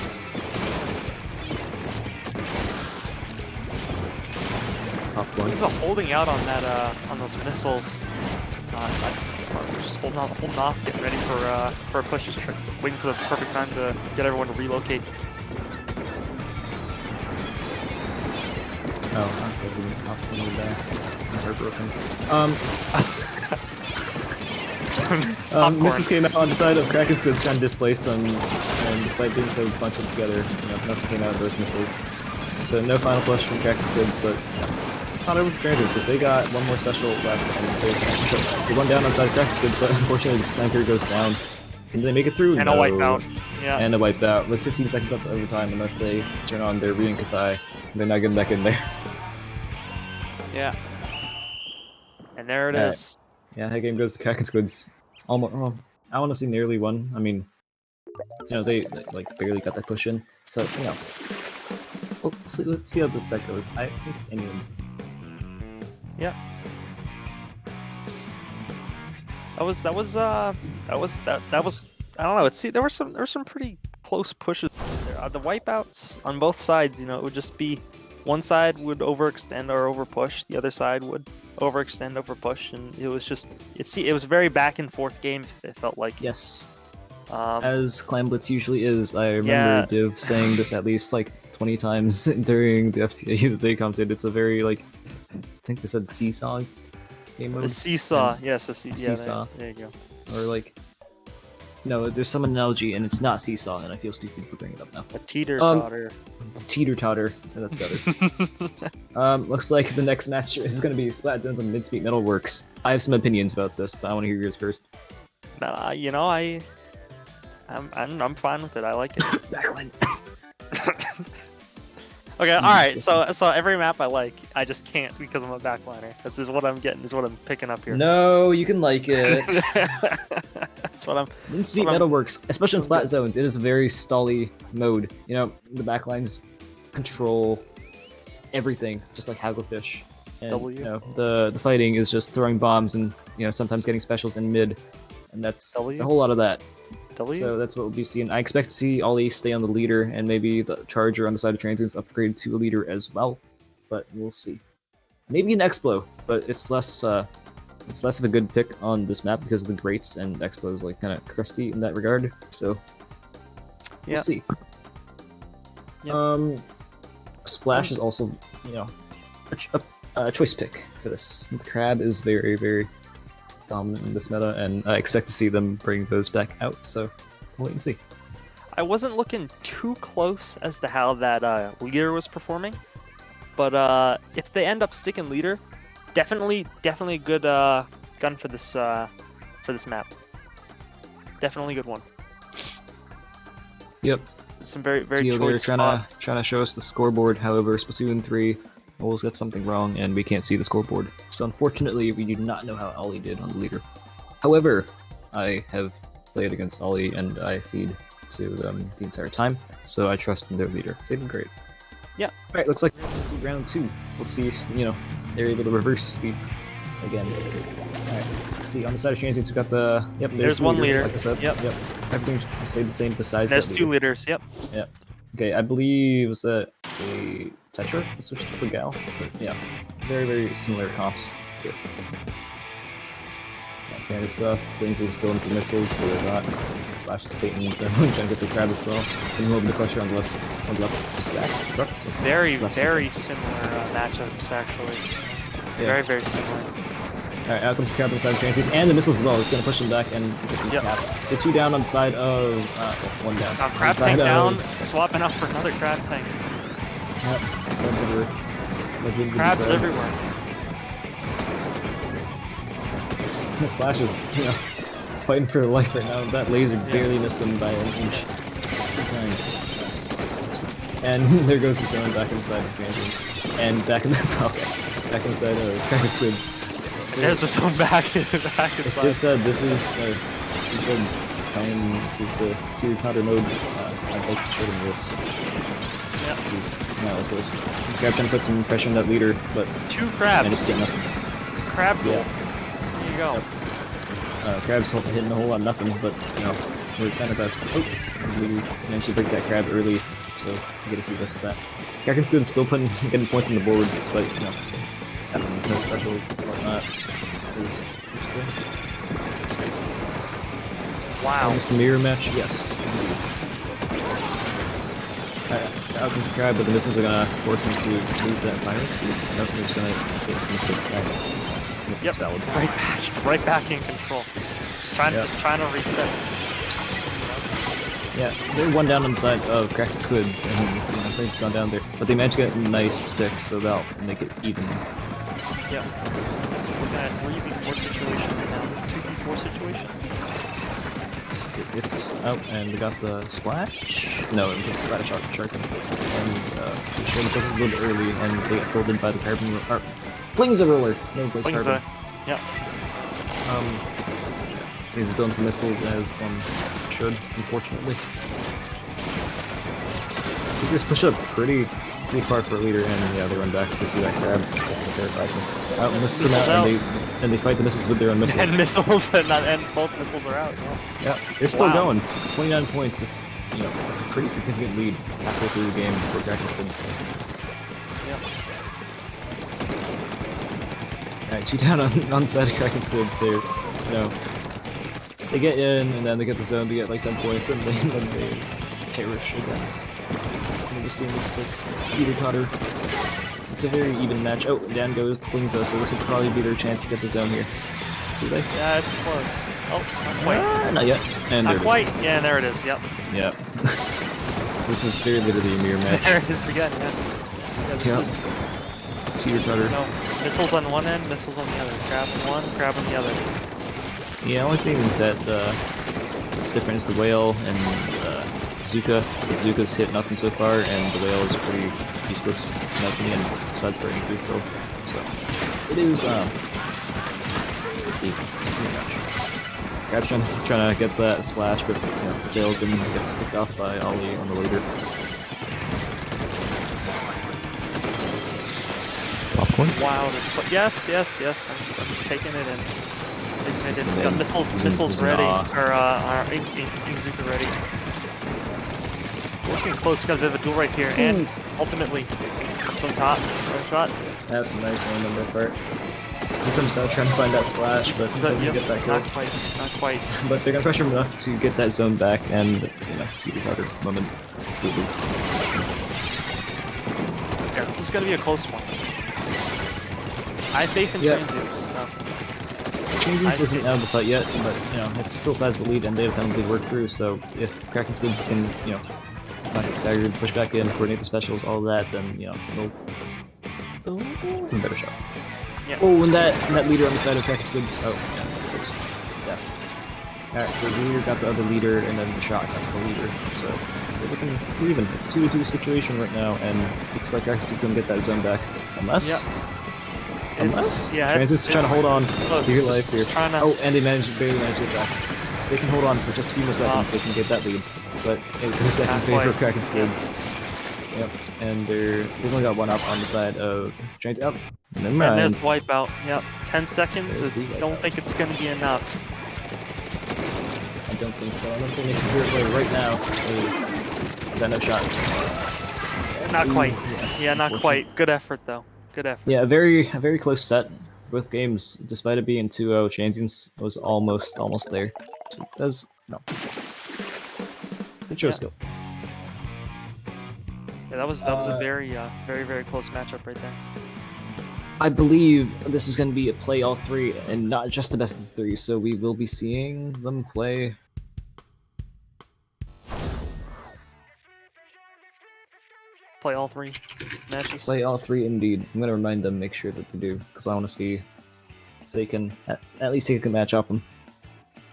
Top one. He's holding out on that on those missiles. Just holding off, getting ready for a push. Just waiting for the perfect time to get everyone to relocate. Oh, okay, we didn't off the back. My heart broken. Misses came out on the side of Kraken's Goods trying to displace them, and despite being so bunched up together, you know, nothing came out of those missiles. So no final push from Kraken's Goods, but it's not over for granted because they got one more special left, and they won down on the side of Kraken's Goods, but unfortunately the flanker goes down. Can they make it through? And no. a wipeout. Yeah. And a wipeout with 15 seconds left of overtime unless they turn on their Reinkathai. They're not getting back in there. Yeah. And there it Alright. is. Yeah, that game goes to Kraken's Goods. Almost, well, I want to see nearly won. I mean, you know, they like barely got that push in. So, you know, well, let's see how this set goes. I think it's anyone's. Yeah. That was I don't know. There were some pretty close pushes. The wipeouts on both sides, you know, it would just be one side would overextend or overpush, the other side would overextend, overpush, and it was just it was a very back and forth game. It felt like. Yes. Um, As Clan Blitz usually is. I remember Yeah. Div saying this at least like 20 times during the FTA that they commented. It's a very like, I think they said seesaw game mode. a seesaw, and- yes, a seesaw. seesaw. There you go. Or like, no, there's some analogy and it's not seesaw, and I feel stupid for bringing it up now. A teeter-totter. It's teeter-totter. Yeah, that's better. Looks like the next match is going to be Splatzones and Midspeak Metalworks. I have some opinions about this, but I want to hear yours first. You know, I'm fine with it. I like it. Backline. Okay, alright, so every map I like, I just can't because I'm a backliner. This is what I'm getting, is what I'm picking up here. No, you can like it. That's what I'm... Deep Metal works, especially in splat zones. It is a very stally mode. You know, the backlines control everything, just like Hagglefish. And, you know, the fighting is just throwing bombs and, you know, sometimes getting specials in mid. And it's a whole lot of that. So that's what we'll be seeing. I expect to see Ollie stay on the leader and maybe the Charger on the side of Transients upgrade to a leader as well. But we'll see. Maybe an Explo, but it's less of a good pick on this map because of the Greats, and Explo is like kind of crusty in that regard. So we'll see. Yep. Splash is also, you know, a choice pick for this. The Crab is very, very dominant in this meta, and I expect to see them bring those back out, so we'll wait and see. I wasn't looking too close as to how that leader was performing, but if they end up sticking leader, definitely a good gun for this map. Definitely a good one. Yep. Some very choice spots. Trying to show us the scoreboard. However, Splatoon 3 always got something wrong, and we can't see the scoreboard. So unfortunately, we do not know how Ollie did on the leader. However, I have played against Ollie, and I feed to them the entire time, so I trust in their leader. They did great. Yeah. All right, looks like round 2. Let's see if, you know, they're able to reverse sweep again. All right, let's see. On the side of Transients, we've got the... Yep, there's one leader. Like I said. Yep. Everything stayed the same besides there's that two leaders, yep. Yep. Okay, I believe was that a Tetra that switched to Gal. But yeah, very, very similar comps here. Yeah, standard stuff. Things is building for missiles, so they're not. Splash is Peyton, so I'm trying to get the Crab as well. And moving the pressure on the left stack. Very similar matchups, actually. Yeah. Very similar. Alright, out comes the Crab on the side of Transients, and the missiles as well. It's going to push them back and get the cap. The 2 down on the side of... one down. Crab tank down, swapping up for another Crab tank. Yep, Crabs everywhere. Crabs everywhere. The Splash is, you know, fighting for life right now. That laser barely missed them by an inch. Nice. And there goes the zone back inside the Transients. And back in the back inside of Cracked Squids. There's the zone back inside. They said this is, he said, this is the tier counter mode. I'd like to show them this. Yep. This is, no, it's worse. Crab trying to put some pressure on that leader, but... 2 crabs. And it's getting nothing. It's crab goal. Yeah. There you go. Yep. Crab's hitting a whole lot of nothing, but, you know, we're kind of best. Oh! We managed to break that crab early, so we get to see this of that. Cracked Squid is still getting points on the board, despite, you know, having no specials and whatnot. Wow. Almost a mirror match? Yes. Out comes the Crab, but the missiles are gonna force him to lose that fire speed. Nope, they're just gonna get the missile back. Yep. Valid. Right back in control. Just trying to reset. Yeah, they're 1 down on the side of Cracked Squids, and things gone down there. But they managed to get a nice pick, so they'll make it even. Yeah. We're at 3v4 situation right now. 2v4 situation. It's out, and we got the Splash? No, it was the Splash Shark. And they showed themselves a little bit early, and they got folded by the Carbon... Flings a roller! No place Carbon. Yeah. He's going for missiles as one should, unfortunately. They just push up pretty far for a leader, and yeah, they run back to see that Crab. That terrifies me. Out, missiles out, and they fight the missiles with their own missiles. And missiles, and both missiles are out. Yeah, they're still going. 29 points. It's, you know, a pretty significant lead halfway through the game for Cracked Squids. Yep. Alright, 2 down on side of Cracked Squids there. You know, they get in, and then they get the zone to get like 10 points, and then they perish again. We're just seeing this like teeter-totter. It's a very even match. Oh, down goes the Flingza, so this will probably be their chance to get the zone here. Do they? Yeah, it's close. Oh, not quite. Not yet. And not quite. Yeah, there it is. Yep. Yep. This is very literally a mirror match. There it is again. Yeah. This is teeter-totter. No, missiles on one end, missiles on the other. Crab on one, crab on the other. Yeah, only thing that that's different is the whale and Bazooka. The Bazooka's hit nothing so far, and the whale is pretty useless, in my opinion, besides for any kill. So, it is, let's see, pretty much. Crab's trying to get that splash, but, fails and gets picked off by Ollie on the leader. Popcorn? Wow, yes. I'm just taking it in. Taking it in. Got missiles ready, or Inkzuka ready. Working close, got a bit of a duel right here, and ultimately comes on top. Shot. That's some nice aim on their part. Zukum's now trying to find that splash, but doesn't get that kill. Not quite. But they're gonna pressure him enough to get that zone back and, see the harder moment. Truly. Yeah, this is gonna be a close one. I have faith in Transients. Transients isn't out of the fight yet, but it's still sizable lead, and they've done good work through. So if Kraken Squids can, not get staggered, push back in, coordinate the specials, all of that, then they'll have a better shot. Yeah. Oh, and that leader on the side of Kraken Squids. Oh, yeah. Alright, so the leader got the other leader, and then the shot got the leader. So they're looking even. It's 2-2 situation right now, and looks like Kraken Squids gonna get that zone back, unless. It's trying to hold on close. to your life here. To... And they barely managed to get back. They can hold on for just a few more seconds. They can get that lead, but it comes back in favor of Kraken Squids. Yep, and they've only got one up on the side of Giant. Up. Never mind. And there's the wipeout. Yep, 10 seconds. I don't think it's gonna be enough. I don't think so. Unless they make a clear play right now. Got no shot. Not quite. Yes, Yeah, not quite. Good effort though. Good effort. Yeah, a very close set. Both games, despite it being 2-0, Transients was almost there. So that was it shows skill. Yeah, that was a very close matchup right there. I believe this is going to be a play all three, and not just the best of three. So we will be seeing them play. Play all three matches. Play all three, indeed. I'm gonna remind them, make sure that they do, because I want to see if they can at least take a match off them.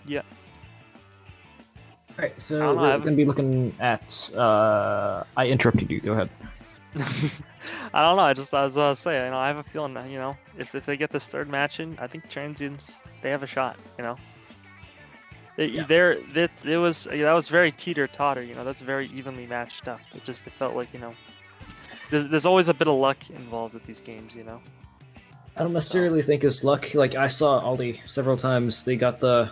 Yeah. Alright, so we're gonna be looking at. I interrupted you. Go ahead. I don't know. I was gonna say. I have a feeling that if they get this third match in, I think Transients they have a shot. That was very teeter-totter. That's very evenly matched up. It felt like there's always a bit of luck involved with these games, I don't necessarily think it's luck. Like, I saw Aldi several times. They got the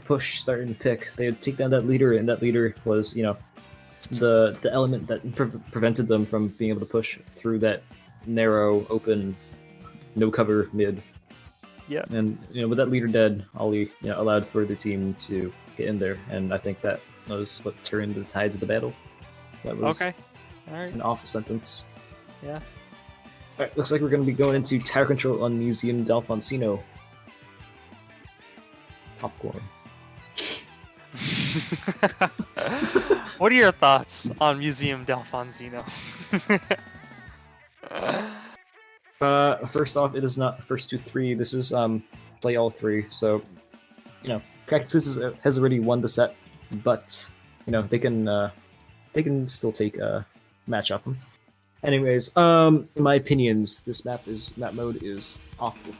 push starting to pick. They would take down that leader, and that leader was, the element that prevented them from being able to push through that narrow, open, no cover mid. Yeah. And with that leader dead, Ollie allowed for the team to get in there, and I think that was what turned the tides of the battle. That was okay. All right. An awful sentence. Yeah. Alright, looks like we're going to be going into tower control on Museum D'Alfonsino. Popcorn. What are your thoughts on Museum D'Alfonsino? First off, it is not first to three. This is play all three. So, Kraken Squids has already won the set, but they can still take a match off them. Anyways, in my opinions, this map mode is awful.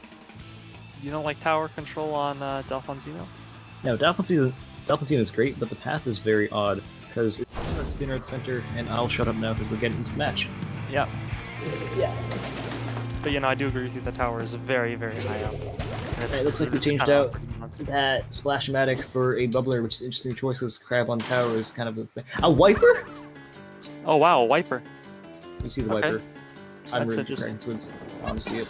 You don't like tower control on D'Alfonsino? No, D'Alfonsino is great, but the path is very odd because it's a spinner at center, and I'll shut up now because we're getting into the match. Yeah. Yeah. But I do agree with you. The tower is very, very high up. It looks like we changed out that Splash-O-Matic for a bubbler, which is an interesting choice because Crab on tower is kind of a thing. A wiper? Oh wow, a wiper. You see the wiper. I'm really Kraken Squids. I want to see it.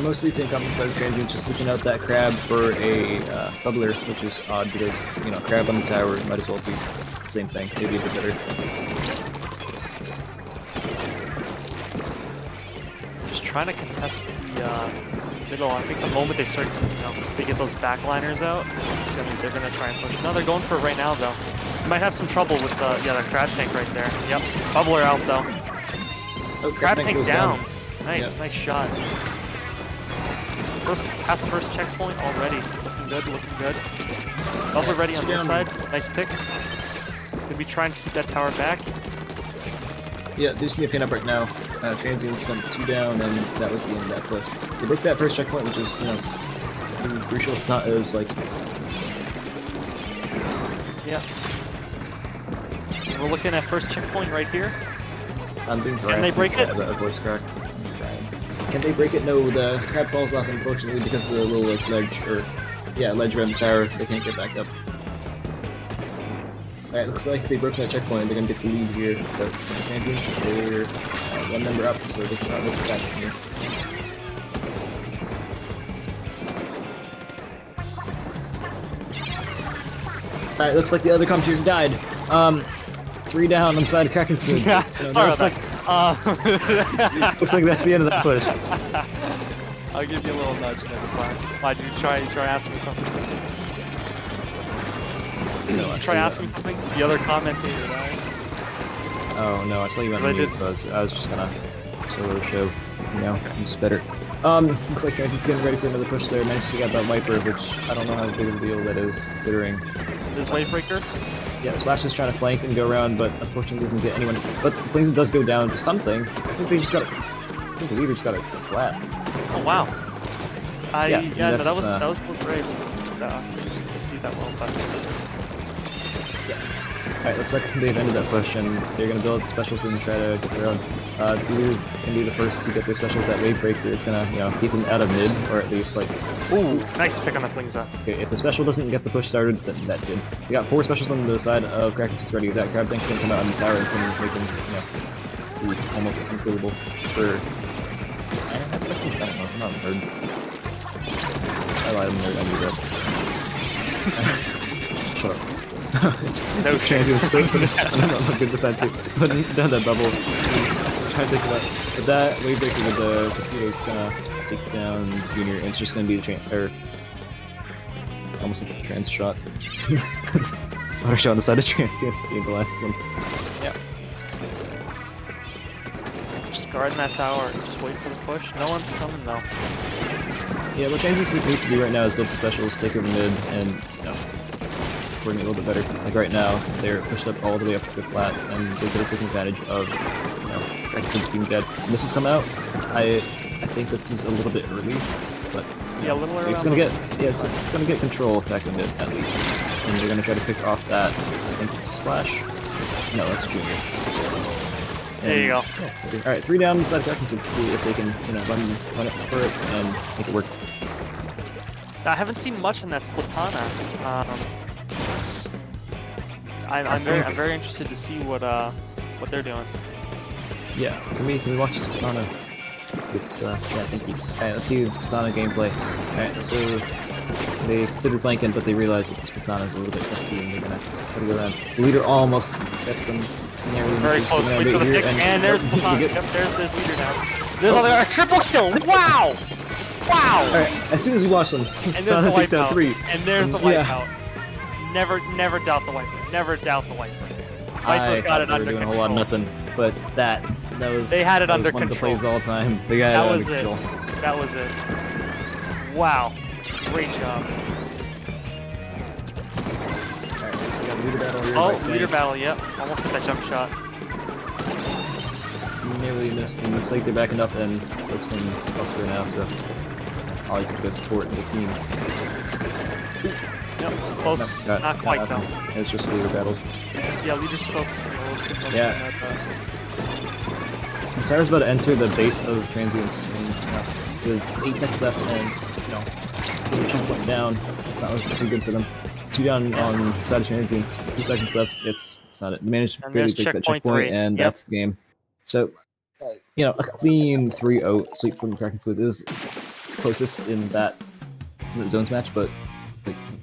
Most of these incumbents are Transients just switching out that Crab for a bubbler, which is odd because, Crab on the tower might as well be the same thing, maybe a bit better. Just trying to contest the middle. I think the moment they start, they get those backliners out, they're gonna try and push. No, they're going for it right now though. You might have some trouble with the crab tank right there. Yep, bubbler out though. Oh, crab tank down. Nice, yep. Nice shot. Past the first checkpoint already. Looking good. Bubbler ready on this side. Nice pick. Did we try and keep that tower back? Yeah, they just need to pin up right now. Transients went 2 down, and that was the end of that push. They broke that first checkpoint, which is, you know, I'm pretty sure it's not as, like... Yeah. We're looking at first checkpoint right here. I'm being harassed. Can they break it? About a voice crack. Can they break it? No, the crab falls off, unfortunately, because of the little, like, ledge, or... Yeah, ledge around the tower. They can't get back up. Alright, looks like they broke that checkpoint. They're gonna get the lead here. But the Transients, they're 1 member up, so they can probably get back from here. Alright, looks like the other commentator died. 3 down on the side of Kraken's Goods. Yeah, sorry about that. Looks like that's the end of that push. I'll give you a little nudge next time. Why, did you try asking me something? No, Try asking me something? The other commentator died. Oh no, I saw you went on mute, so I was just gonna solo show, you know, I'm just better. Looks like Transient's getting ready for another push there. Managed to get that Viper, which I don't know how big of a deal that is, considering. This Wavebreaker? Yeah, Splash is trying to flank and go around, but unfortunately doesn't get anyone. But the Plains does go down to something. I think they just got I think the leader just got it flat. Oh wow. Yeah, no, that was great. Didn't see that well, but Alright, looks like they've ended that push, and they're gonna build specials and try to get their own. The leader can be the first to get their special with that wave breaker. It's gonna, you know, keep them out of mid, or at least like. Ooh, nice pick on the Flingza. Okay, if the special doesn't get the push started, then that did. We got 4 specials on the side of Kraken's ready. That crab thing's gonna come out on the tower and suddenly make them, you know, be almost unclearable for 9.5 seconds. I don't know. I'm not a nerd. I lied, I'm a nerd. I knew that. Shut up. No Transient's still I'm not good with that too. Putting down that bubble. Trying to think about it. But that wave breaker with the torpedo is gonna take down Junior, and it's just gonna be the almost like a trans shot. Spotter shot on the side of Transient being the last one. Yeah. Just guarding that tower and just wait for the push. No one's coming though. Yeah, what Transient needs to do right now is build the specials, take over mid, and, you know, coordinate a little bit better. Like right now, they're pushed up all the way up to the flat, and they're good at taking advantage of, you know, Kraken's being dead. When this has come out, I think this is a little bit early, but yeah, a little early. it's gonna get it's gonna get control back in mid at least, and they're gonna try to pick off that. I think it's Splash. No, that's Junior. There you go. All right, 3 down inside of Kraken to see if they can, you know, run it for it and make it work. I haven't seen much in that Splatana. I'm very interested to see what they're doing. Yeah, can we watch Splatana? It's yeah, thank you. Alright, let's see the Splatana gameplay. Alright, so they considered flanking, but they realized that the Splatana is a little bit rusty, and they're gonna try to go around. The leader almost gets them. Very close. Waits for the pick, and there's Splatana. Yep, there's leader now. There's all the triple kill. Wow! Wow! Alright, as soon as you watch them, and there's the wipeout. 3. And there's the wipeout. Never doubt the wiper. Never doubt the wiper. Viper's got it under control. A whole lot of nothing, but that was. They had it under one control. Of the plays all the time. They got that it was under it. control. That was it. Wow, great job. Alright, we got leader battle here. Oh, leader battle. Yep, almost got that jump shot. Nearly missed. And looks like they're backing up and focusing elsewhere now. So always a good support in the team. Yep, close. No, not quite though. It's just leader battles. Yeah, leader's focusing a little bit. Yeah. Tyr's about to enter the base of Transients, and with 8 seconds left, and with the checkpoint down, it's not looking too good for them. 2 down on the side of Transients, 2 seconds left. It's not it. They managed to really break that checkpoint, and that's the game. So, a clean 3-0 sweep from Kraken's Goods is closest in that zones match, but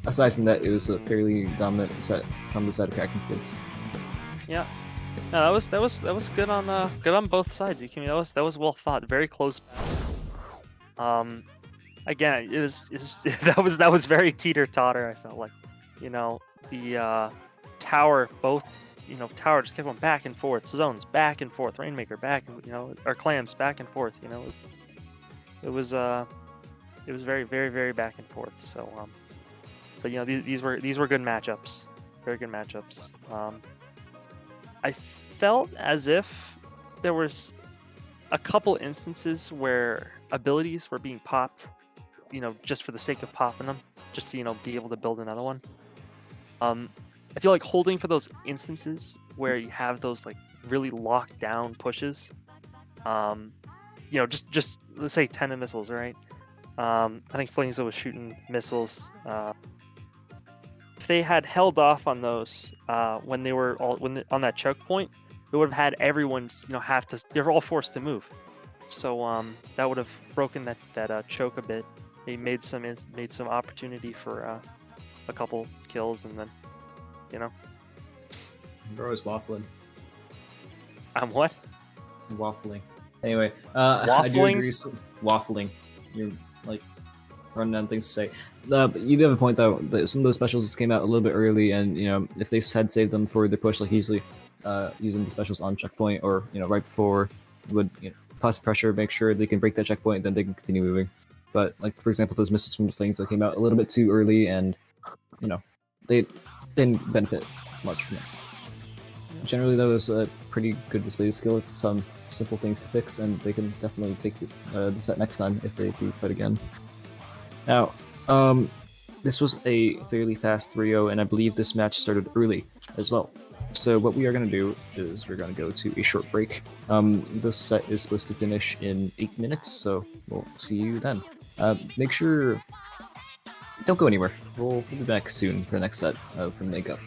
aside from that, it was a fairly dominant set from the side of Kraken's Goods. Yeah. No, that was good on both sides. That was well fought, very close battle. Again, it was that was very teeter-totter. I felt like, the tower, both tower just kept going back and forth, zones back and forth, Rainmaker back and our clams back and forth. It was very, very, very back and forth. So these were good matchups, very good matchups. I felt as if there was a couple instances where abilities were being popped, just for the sake of popping them, just to, be able to build another one. I feel like holding for those instances where you have those like really locked down pushes. Just let's say 10 of missiles, right? I think Flingzo was shooting missiles. If they had held off on those when they were on that choke point, it would have had everyone's have to. They're all forced to move. So that would have broken that choke a bit. They made some opportunity for a couple kills, and then Bro is waffling. I'm what? Waffling. Anyway, I do Waffling? agree. Waffling. You're like running down things to say. But you do have a point though. That some of those specials came out a little bit early, and if they had saved them for the push, like usually using the specials on checkpoint or right before, would pass pressure, make sure they can break that checkpoint, then they can continue moving. But like for example, those missiles from the Flings that came out a little bit too early, and they didn't benefit much from it. Generally, though, it's a pretty good display skill. It's some simple things to fix, and they can definitely take the set next time if they do fight again. Now, this was a fairly fast 3-0, and I believe this match started early as well. So what we are going to do is we're going to go to a short break. This set is supposed to finish in 8 minutes, so we'll see you then. Make sure... Don't go anywhere. We'll be back soon for the next set from Makeup.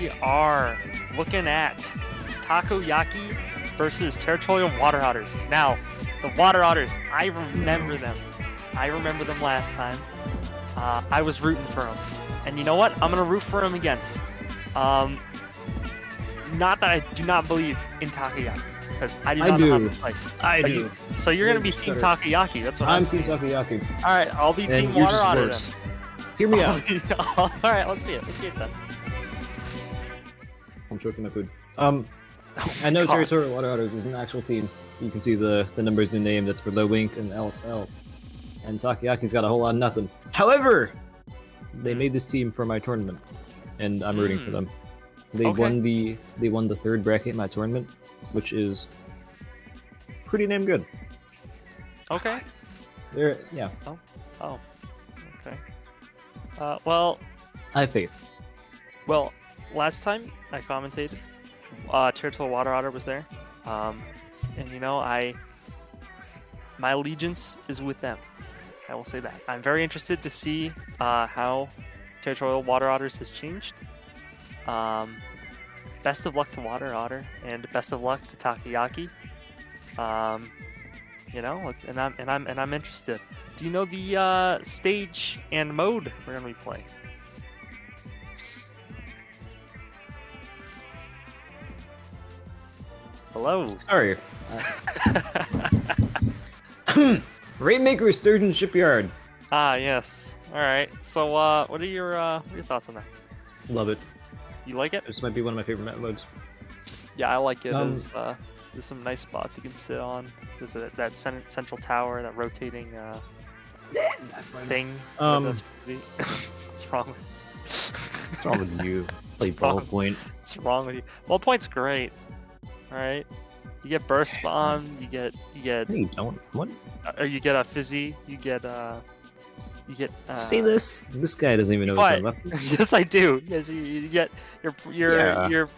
we are looking at Takoyaki versus Territorial Water Otters. Now, the Water Otters, I remember them. I remember them last time. I was rooting for them. And you know what? I'm going to root for them again. Not that I do not believe in Takoyaki, because I do not know how to play. I But do. So you're going to be Team Takoyaki. That's what I'm Team Takoyaki. Alright, I'll be And Team you're Water just Otter worse. then. Hear me out. Alright, let's see it. Let's see it then. I'm choking my food. I know God. Territorial Water Otters is an actual team. You can see the numbers in the name. That's for Low Wink and LSL. And Takoyaki's got a whole lot of nothing. However, they made this team for my tournament, and I'm rooting for them. They won the third bracket in my tournament, which is pretty damn good. Okay. They're yeah. Oh. Okay. Well, I have faith. Well, last time I commentated, Territorial Water Otter was there, and you know, my allegiance is with them. I will say that. I'm very interested to see how Territorial Water Otters has changed. Best of luck to Water Otter, and best of luck to Takoyaki. You know, I'm interested. Do you know the stage and mode we're gonna be playing? Hello. Sorry. Rainmaker Sturgeon Shipyard. Ah, yes. All right. So, what are your thoughts on that? Love it. You like it? This might be one of my favorite map modes. Yeah, I like it. There's some nice spots you can sit on. There's that central tower, that rotating thing. That's supposed to be. What's wrong? What's wrong with you? Play ballpoint. What's wrong with you? Ballpoint's great. All right. You get burst bomb. You get. No, you don't. What? Or you get a fizzy. You get. See this? This guy doesn't even know his own What? weapon. Yes, I do. Yes, you get your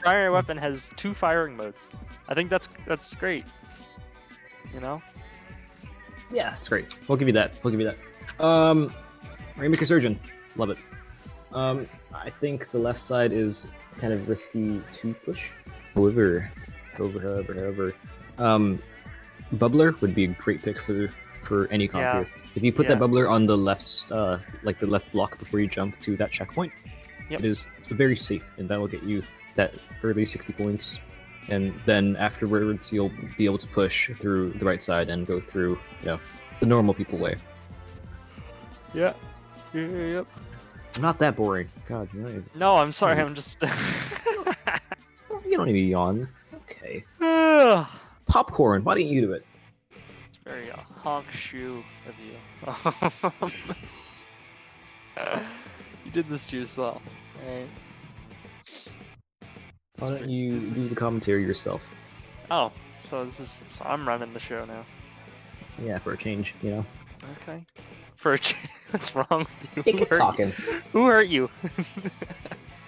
primary weapon has 2 firing modes. I think that's great. You know. Yeah, it's great. We'll give you that. We'll give you that. Rainmaker Surgeon. Love it. I think the left side is kind of risky to push. However, Bubbler would be a great pick for any comp here. If you put that Bubbler on the left, like the left block before you jump to that checkpoint, it is very safe, and that will get you that early 60 points. And then afterwards, you'll be able to push through the right side and go through, the normal people way. Yeah. Yep. I'm not that boring. God, you're not even... No, I'm sorry. I'm just. You don't need to yawn. Okay. Popcorn. Why didn't you do it? It's very honk shoe of you. You did this to yourself, right? Why don't you do the commentary yourself? Oh, so I'm running the show now. Yeah, for a change, Okay. For a what's wrong with you? Get talking. Who hurt you?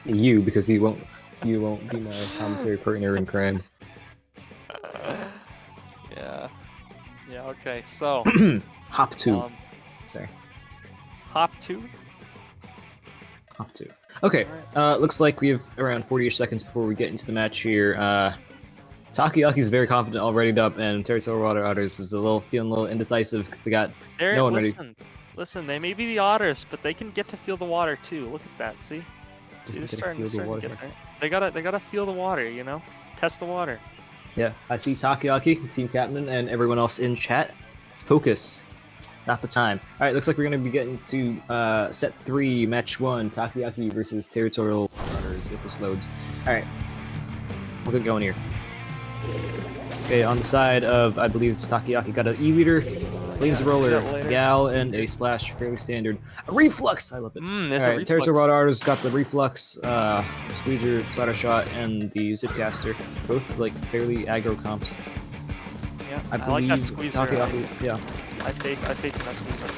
You, because you won't be my commentary partner in crime. Yeah. Yeah. Okay. So. Hop 2. Sorry. Hop 2. Hop 2. Okay. Looks like we have around 40-ish seconds before we get into the match here. Takoyaki's very confident, all readied up, and Territorial Water Otters is feeling a little indecisive. They got no one ready. Listen, they may be the otters, but they can get to feel the water too. Look at that. See, they're starting to get there. They gotta feel the water. Test the water. Yeah, I see Takoyaki, team captain, and everyone else in chat. Focus. Not the time. All right, looks like we're gonna be getting to set 3, match 1, Takoyaki versus Territorial Otters if this loads. All right, we'll get going here. Okay, on the side of, I believe it's Takoyaki, got an E-leader, Flames Roller, Gal, and a Splash, fairly standard. A Reflux! I love it. Alright, Territorial Otters got the Reflux, Squeezer, Splatter Shot, and the Zipcaster. Both, fairly aggro comps. Yeah, I like that believe Squeezer. Takoyaki's, yeah. I think that Squeezer.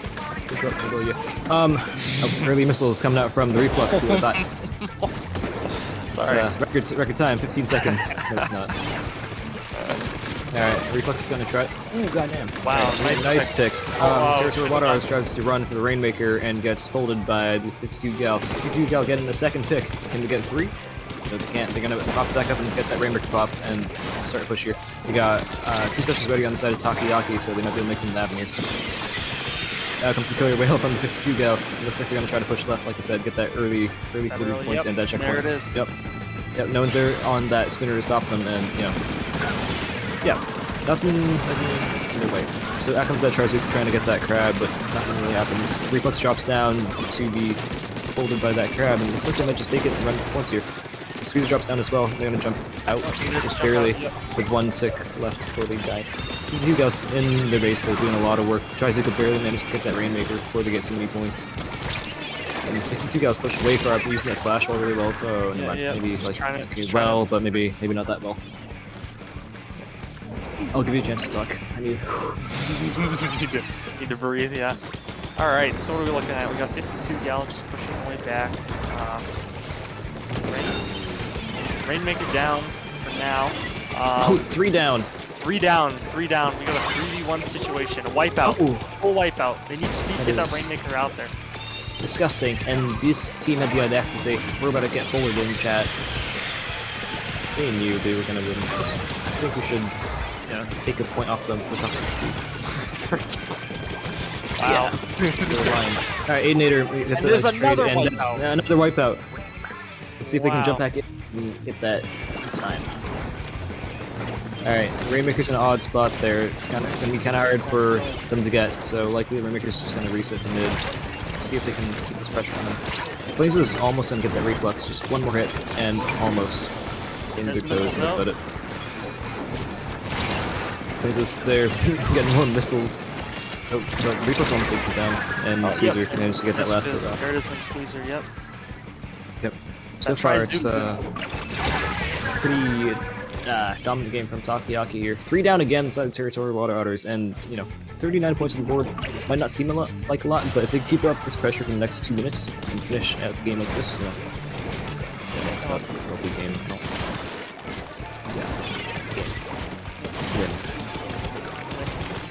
Early missiles coming out from the Reflux, who I thought. Sorry. Record time, 15 seconds. No, it's not. Alright, Reflux is gonna try. Ooh, goddamn. Wow, nice pick. Territorial Water Otters nice. tries to run for the Rainmaker and gets folded by the 52 Gal. 52 Gal getting the second pick. Can we get 3? So they can't. They're gonna pop back up and get that Rainbreaker pop and start a push here. They got 2 specials ready on the side of Takoyaki, so they might be able to make something happen here. Comes the Killer Whale from the 52 gal. It looks like they're gonna try to push left, like I said, get that early points yep, and that checkpoint. there it is. Yep, no one's there on that spinner to stop them, and you know, yeah, nothing either way. So out comes that Trizuka trying to get that crab, but nothing really happens. Reflex drops down to be folded by that crab, and it looks like they might just take it and run once here. The Squeeze drops down as well. They're gonna jump out just barely with 1 tick left before they die. These guys in their base, they're doing a lot of work. Trizuka barely managed to get that Rainmaker before they get too many points. And 52 guys push way far up, using that splash wall really well. So maybe like well, but maybe not that well. I'll give you a chance to talk. I need need to breathe, yeah. Alright, so what are we looking at? We got 52 gal just pushing the way back. Rainmaker down for now. 3 down. 3 down. We got a 3v1 situation. A wipeout. Full wipeout. They just need to get that Rainmaker out there. Disgusting. And this team had the audacity to say, we're about to get forward in chat. They knew they were going to win this. I think we should take a point off them for toxicity. Wow. Alright, Aidenator gets a nice trade, and another wipeout. Let's see if they can jump back in and get that time. Alright, Rainmaker's in an odd spot there. It's gonna be kind of hard for them to get, so likely Rainmaker's just gonna reset to mid. See if they can keep this pressure on them. Blaze's almost gonna get that reflex, just 1 more hit, and almost in good pose, but it. Blaze's there, getting more missiles. Oh, but reflex almost takes him down, and Squeezer managed to get that last hit off. There it is on Squeezer, yep. So far, it's pretty dominant game from Takoyaki here. 3 down again inside the territorial water otters, and 39 points on the board might not seem like a lot, but if they keep up this pressure for the next 2 minutes and finish out the game like this, healthy game.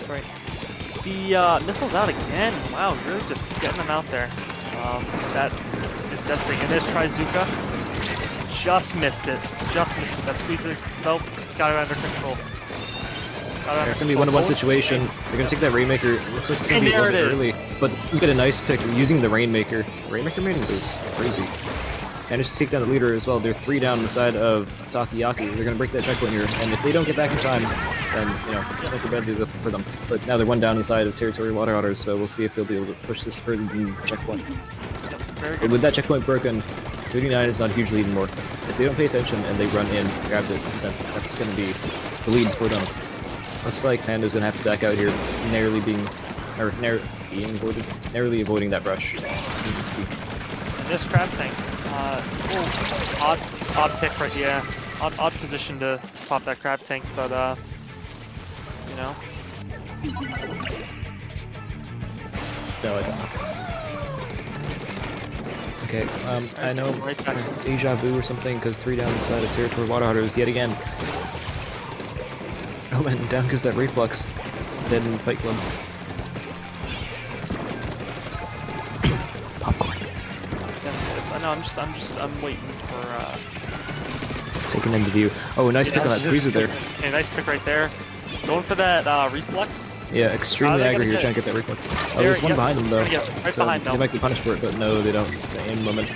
Right. The missiles out again. Wow, you're just getting them out there. That is devastating. And there's Trizuka. Just missed it. That Squeezer, nope, got it under control. It's gonna be 1-on-1 situation. They're gonna take that Rainmaker. It looks like it's gonna be a little bit early, but you get a nice pick using the Rainmaker. Rainmaker main is crazy. Managed to take down the leader as well. They're 3 down on the side of Takoyaki. They're gonna break that checkpoint here, and if they don't get back in time, then it's like a bad news for them. But now they're 1 down inside of territorial water otters, so we'll see if they'll be able to push this further than the checkpoint. But with that checkpoint broken, 39 is not a huge lead anymore. If they don't pay attention and they run in, grab it, then that's going to be the lead for them. Looks like Panda's going to have to back out here, narrowly avoiding that brush. This crab tank, odd pick right here. Odd position to pop that crab tank, but No, I don't. Okay, I know deja vu or something, because 3 down inside of territorial water otters yet again. Oh man, down goes that reflex. Dead in Fight Club. Popcorn. Yes, I know. I'm waiting for. Taking into view. Oh, nice pick on that Squeezer there. Okay, nice pick right there. Going for that reflex. Yeah, extremely aggro here, trying to get that reflex. Oh, there's one behind them though. Right behind them. They might be punished for it, but no, they don't. The aim moment.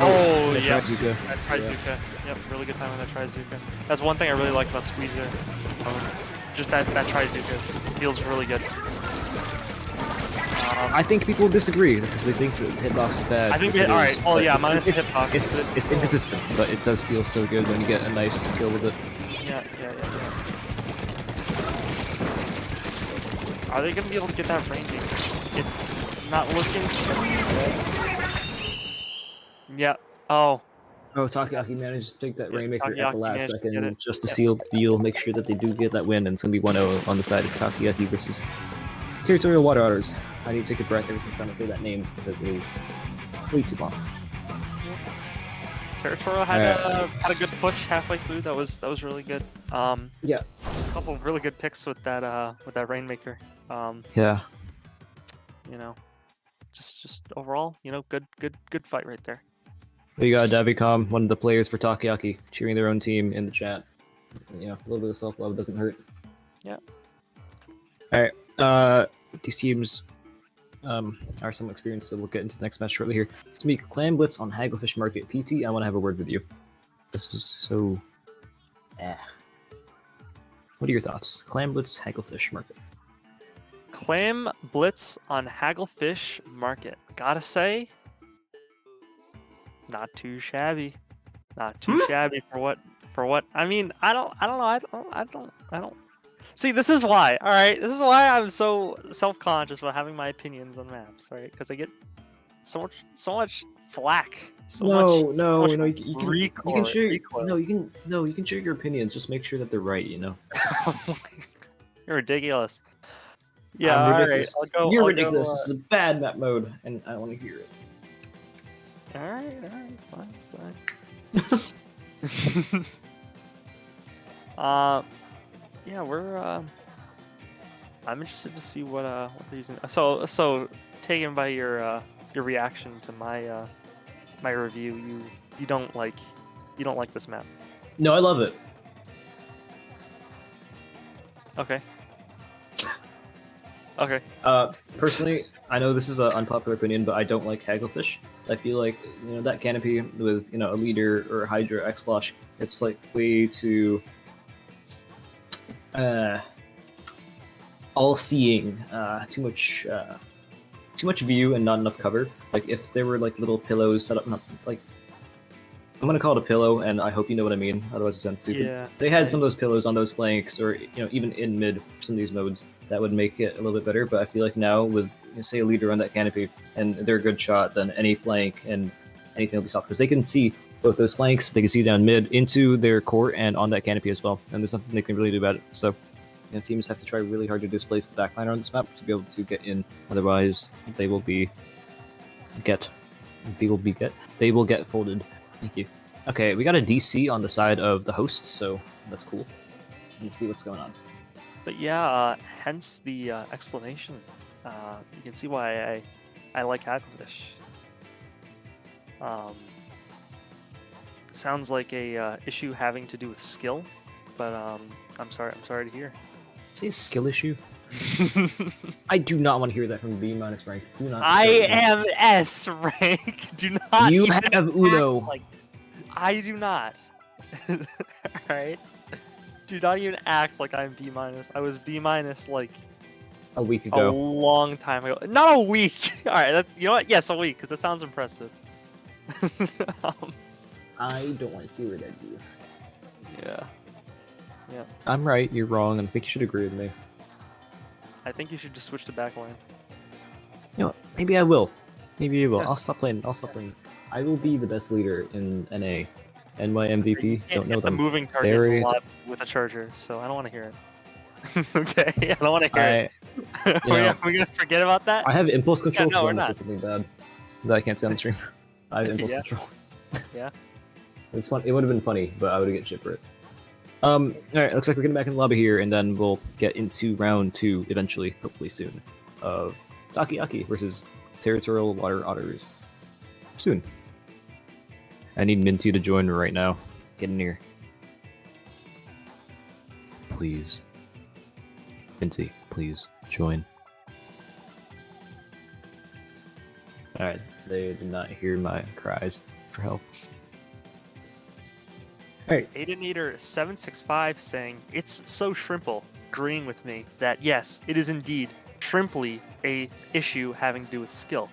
Oh, yeah. Trizuka. That Trizuka. Yep, really good time on that Trizuka. That's one thing I really like about Squeezer. Just that Trizuka just feels really good. I think people disagree because they think that hitbox is bad. I think alright. Oh yeah, minus the hitbox. It's inconsistent, but it does feel so good when you get a nice skill with it. Yeah. Are they gonna be able to get that ranging? It's not looking. Yeah. Oh. Oh, Takoyaki managed to take that Rainmaker at the last second just to seal the deal, make sure that they do get that win, and it's gonna be 1-0 on the side of Takoyaki versus Territorial Water Otters. I need to take a breath every time I'm trying to say that name because it is way too long. Territorial had a good push halfway through. That was really good. Yeah. A couple of really good picks with that Rainmaker. Yeah. Just overall, good fight right there. We got Davicom, one of the players for Takoyaki, cheering their own team in the chat. You know, a little bit of self-love doesn't hurt. Yeah. Alright, these teams are somewhat experienced, so we'll get into the next match shortly here. It's me, Clam Blitz on Hagglefish Market. PT, I want to have a word with you. This is so... What are your thoughts? Clam Blitz, Hagglefish Market. Clam Blitz on Hagglefish Market. Gotta say, not too shabby. Not too shabby for what. I mean, I don't know. I don't. See, this is why. All right, this is why I'm so self-conscious about having my opinions on maps. Right, because I get so much flack. No, you can share. recoil. You can share your opinions. Just make sure that they're right. You know. You're ridiculous. Yeah, I'm all ridiculous. right. You're ridiculous. This is a bad map mode, and I want to hear it. All right, fine. Yeah, I'm interested to see what they're using. So taken by your reaction to my my review, you don't like this map. No, I love it. Okay. Okay. Personally, I know this is an unpopular opinion, but I don't like Hagglefish. I feel like that canopy with a leader or a Hydra X-Splash, it's like way too all-seeing, too much view and not enough cover. Like if there were like little pillows set up, like I'm gonna call it a pillow, and I hope you know what I mean. Otherwise, it sounds stupid. Yeah. If they had some of those pillows on those flanks, or even in mid for some of these modes, that would make it a little bit better. But I feel like now with say a leader on that canopy, and they're a good shot, then any flank and anything will be stopped because they can see both those flanks. They can see down mid into their core and on that canopy as well, and there's nothing they can really do about it. So teams have to try really hard to displace the backliner on this map to be able to get in. Otherwise, they will get folded. Thank you. Okay, we got a DC on the side of the host, so that's cool. Let's see what's going on. But yeah, hence the explanation. You can see why I like Hagglefish. Sounds like a issue having to do with skill, but I'm sorry to hear. Say a skill issue. I do not want to hear that from B- rank. Do not. I am S rank. Do not. You have Uno. Like, I do not. Alright? Do not even act like I'm B-. I was B- like a week a ago. long time ago. Not a week! Alright, you know what? Yes, a week, because that sounds impressive. I don't want to hear it, I do. Yeah. Yeah. I'm right, you're wrong, and I think you should agree with me. I think you should just switch to backline. You know what? Maybe I will. Maybe I will. Yeah. I'll stop playing. I will be the best leader in NA. And my MVP, don't know the them. moving target Very a lot with a charger, so I don't want to hear it. Okay, I don't want to hear it. We're gonna forget about that? I have impulse control no, we're because not. something bad that I can't say on the stream. I have impulse Yeah. control. Yeah. It's fun. It would have been funny, but I would have get shit for it. Alright, looks like we're getting back in the lobby here, and then we'll get into round 2 eventually, hopefully soon, of Takoyaki versus Territorial Water Otters. Soon. I need Minty to join right now. Get in here. Please. Minty, please join. Alright, they did not hear my cries for help. Alright. Aiden Eater 765 saying, "It's so shrimple," agreeing with me that yes, it is indeed shrimply a issue having to do with skill.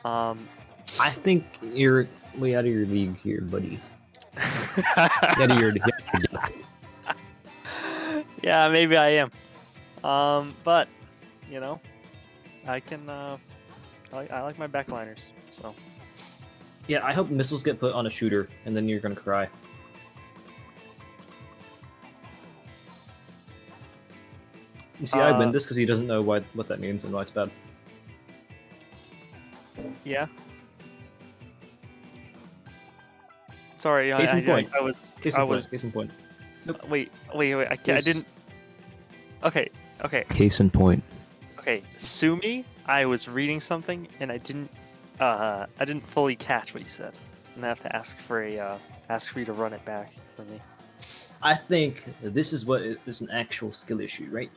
I think you're way out of your league here, buddy. Out of your depth. Yeah, maybe I am. But I can. I like my backliners. So Yeah, I hope missiles get put on a shooter, and then you're gonna cry. You see, I win this because he doesn't know what that means and why it's bad. yeah. Sorry, Case in point. Case I in point. Nope. Wait. I didn't. Okay. Case in point. Okay. Sue me. I was reading something and I didn't fully catch what you said. gonna have to ask for you to run it back for me. I think this is what is an actual skill issue, right?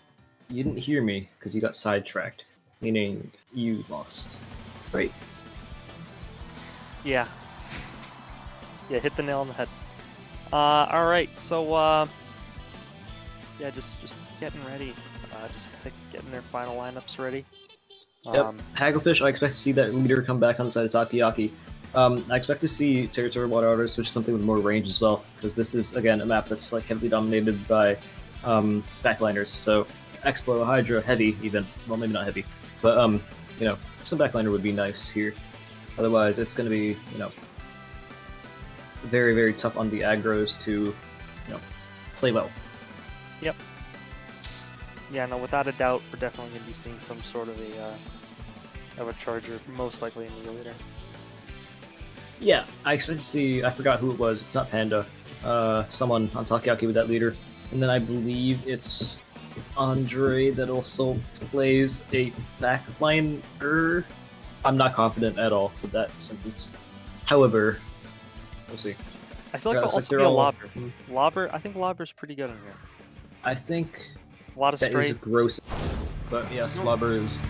You didn't hear me because you got sidetracked, meaning you lost, right? Yeah. Yeah, hit the nail on the head. All right, so yeah, just getting ready. Getting their final lineups ready. Yep. Hagglefish, I expect to see that leader come back on the side of Takoyaki. I expect to see Territory Water Otters, which is something with more range as well, because this is, again, a map that's like heavily dominated by backliners. So Explo, Hydra, heavy even. Well, maybe not heavy, but you know, some backliner would be nice here. Otherwise, it's going to be, you know, very, very tough on the aggros to, you know, play well. Yep. Yeah, no, without a doubt, we're definitely going to be seeing some sort of a charger, most likely in the leader. Yeah, I expect to see, I forgot who it was, it's not Panda, someone on Takoyaki with that leader. And then I believe it's Andre that also plays a backliner. I'm not confident at all with that sentence. However, we'll see. I feel like it'll also be a lobber. Lobber, I think lobber's pretty good in here. I think a lot of that straight. is gross, but yeah, slobber is.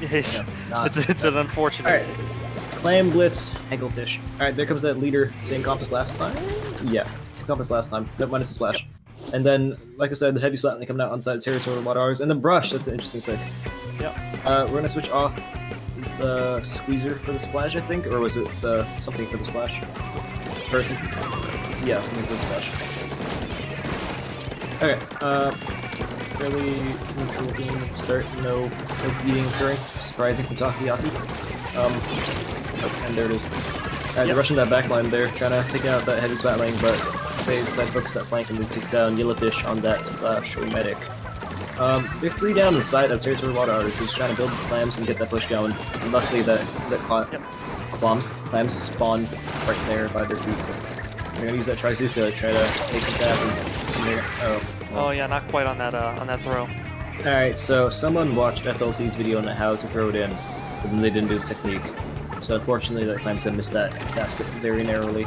It's, not, it's an unfortunate. All right. Clam Blitz, Hagglefish. Alright, there comes that leader, same comp as last time? Yeah, same comp as last time, but minus the splash. Yep. And then, like I said, the heavy splat coming out on side of Territory Water Otters, and the brush, that's an interesting thing. Yep. We're gonna switch off the squeezer for the splash, I think, or was it something for the splash? Person? Yeah, something for the splash. Okay, fairly neutral game at the start, no beating occurring, surprising from Takoyaki. And there it is. They're rushing that back line there, trying to take out that heavy splat lane, but they decide to focus that flank and they take down Yellowfish on that show medic. They're 3 down inside of Territory Water Otters, who's trying to build the clams and get that push going. And luckily that clams spawned right there by their feet. They're gonna use that Trizuka to try to make some happen. Oh yeah, not quite on that throw. Alright, so someone watched FLC's video on how to throw it in, but then they didn't do the technique. So unfortunately, that Clemson missed that basket very narrowly.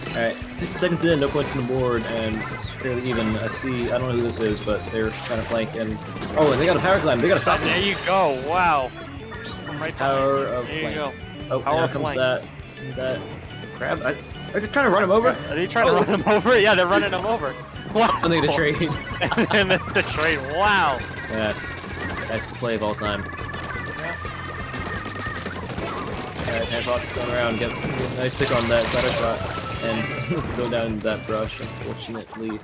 Alright, 50 seconds in, no points on the board, and it's fairly even. I don't know who this is, but they're trying to flank, and oh, and they got a power climb, they got a stop. There you go, wow. Right power of there flank. You go. Oh, power now comes that crab. Are they trying to run him over? Are they trying to run him over? Yeah, they're running him over. Wow. I think the trade. And the trade, wow. That's the play of all time. Alright, Handbox going around, get a nice pick on that cutter shot, and let's go down that brush, unfortunately.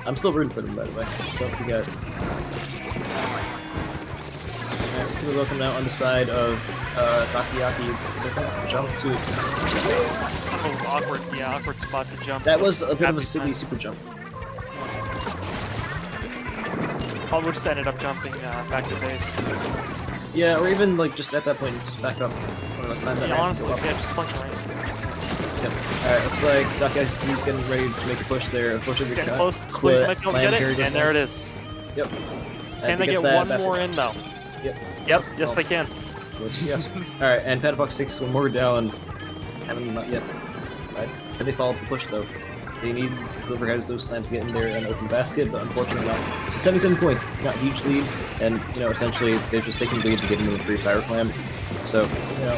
I'm still rooting for them, by the way, don't forget. Alright, we're looking out on the side of Takoyaki. They're gonna jump to... Oh, awkward spot to jump. That was a bit of a silly super jump. Probably just ended up jumping back to base. Yeah, or even like just at that point, just back up. Or like climb that ramp. Honestly, yeah, just plunk right. Yep. Alright, looks like Takoyaki's getting ready to make a push there. Unfortunately, getting close. Squeeze might be able to get it, and there it is. Yep. Can they get one more in though? Yep. Yep. Yes, they can. Yes. Alright, and Petafox takes one more down. Haven't not yet. Right. Can they follow up the push though? They need whoever has those slams to get in there and open basket, but unfortunately not. So 77 points, it's not a huge lead, and you know, essentially they're just taking the lead to get into the free power clam. So, you know,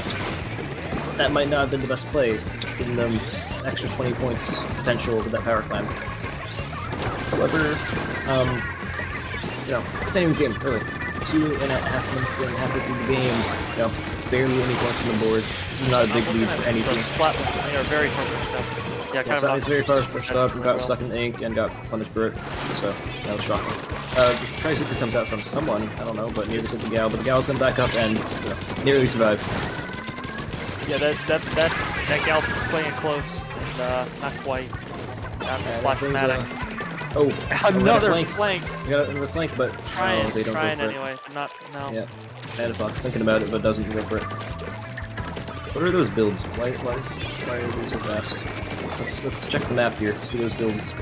that might not have been the best play, giving them an extra 20 points potential with that power clam. However, you know, it's anyone's game, really. 2.5 minutes in, halfway through the game, you know, barely any points on the board. This is not a big lead for any team. They are very hard. Yeah, kind of. It's very far pushed up, got stuck in the ink, and got punished for it. So, that was shocking. The Trizuka comes out from someone, I don't know, but near the Gal, but the Gal's gonna back up and nearly survive. Yeah, that Gal's playing close, and not quite. Got the spot dramatic. Another flank! We got another flank, but they don't go for anyway. No. Yeah, Petafox thinking about it, but doesn't go for it. What are those builds? Why are they so fast? Let's check the map here, see those builds.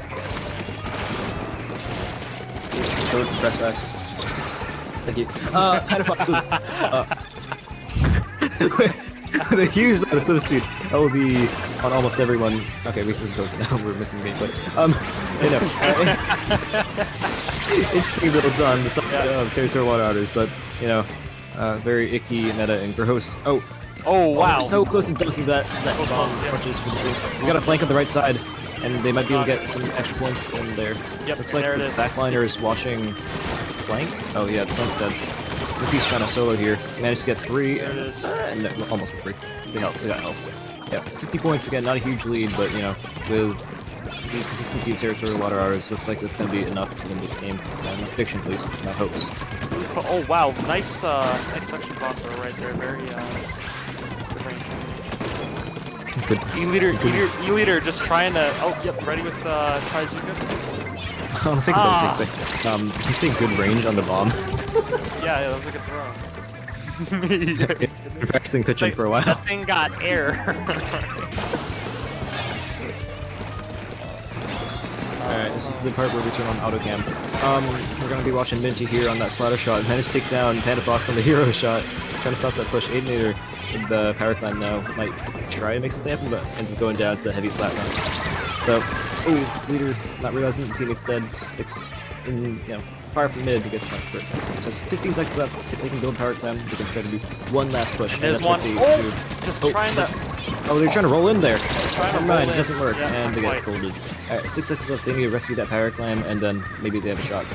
Here's the code for press X. Thank you. Petafox with a huge amount of swim speed. LD on almost everyone. Okay, we can close it now. We're missing gameplay. You know, interesting builds on the side of Territorial Water Otters, but you know, very icky, meta, and gross. Oh, wow. we're so close to dunking that bomb punches for the team. We got a flank on the right side, and they might be able to get some extra points in there. Yep, looks like there it the is. backliner is watching flank. Oh yeah, the flank's dead. Ricky's trying to solo here. Managed to get 3. There it is. No, almost 3. They got help. Yeah, 50 points again, not a huge lead, but you know, with the consistency of Territorial Water Hours, looks like it's going to be enough to win this game. My prediction, please. My hopes. Oh wow, nice nice suction bomb throw right there. Very good range. E-leader just trying to. Oh yep, ready with Trizuka. I'm taking the thing. He's saying good range on the bomb. Yeah, that was a good throw. You're practicing pitching for a while. That thing got air. Alright, this is the part where we turn on auto cam. We're gonna be watching Minty here on that splatter shot. Managed to take down Panda Fox on the hero shot. Trying to stop that push. Aidinator in the power climb now might try to make something happen, but ends up going down to the heavy splat round. So, leader not realizing that the teammate's dead, sticks in, you know, fire from mid to get smacked for it. So 15 seconds left. If they can build power climb, they can try to do one last push. And there's one. Just trying to. Oh, they're trying to roll in there. Trying to Never mind, roll it doesn't work, Yeah, and they get quite. folded. Alright, 6 seconds left. They need to rescue that power climb, and then maybe they have a shot.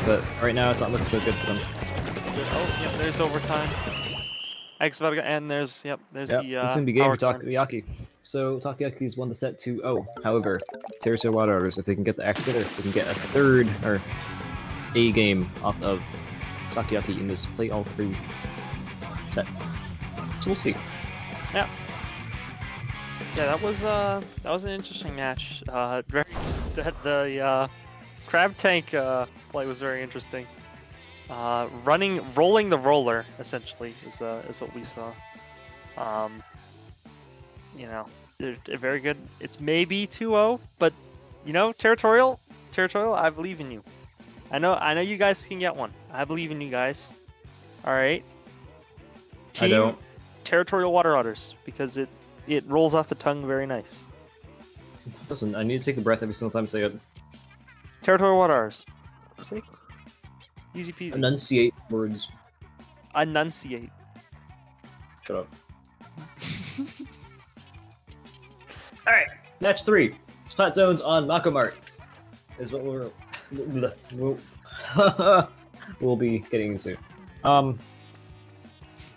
But right now, it's not looking so good for them. Oh, yep, there's overtime. X about to go, and there's the It's gonna be game power for climb. Takoyaki. So Takoyaki's won the set 2-0. However, Territorial Water Otters, if they can get the act together, they can get a third or a game off of Takoyaki in this play all 3 set. So we'll see. Yeah. Yeah, that was an interesting match. The crab tank play was very interesting. Rolling the roller essentially is what we saw. You know, they're very good. It's maybe 2-0, but you know, Territorial, I believe in you. I know you guys can get one. I believe in you guys. All right. I don't. Territorial Water Otters, because it rolls off the tongue very nice. Listen, I need to take a breath every single time I say it. Territorial Water Otters. See? Easy peasy. Enunciate words. Enunciate. Shut up. Alright, match 3. Splat zones on Mako Mart is what we'll be getting into.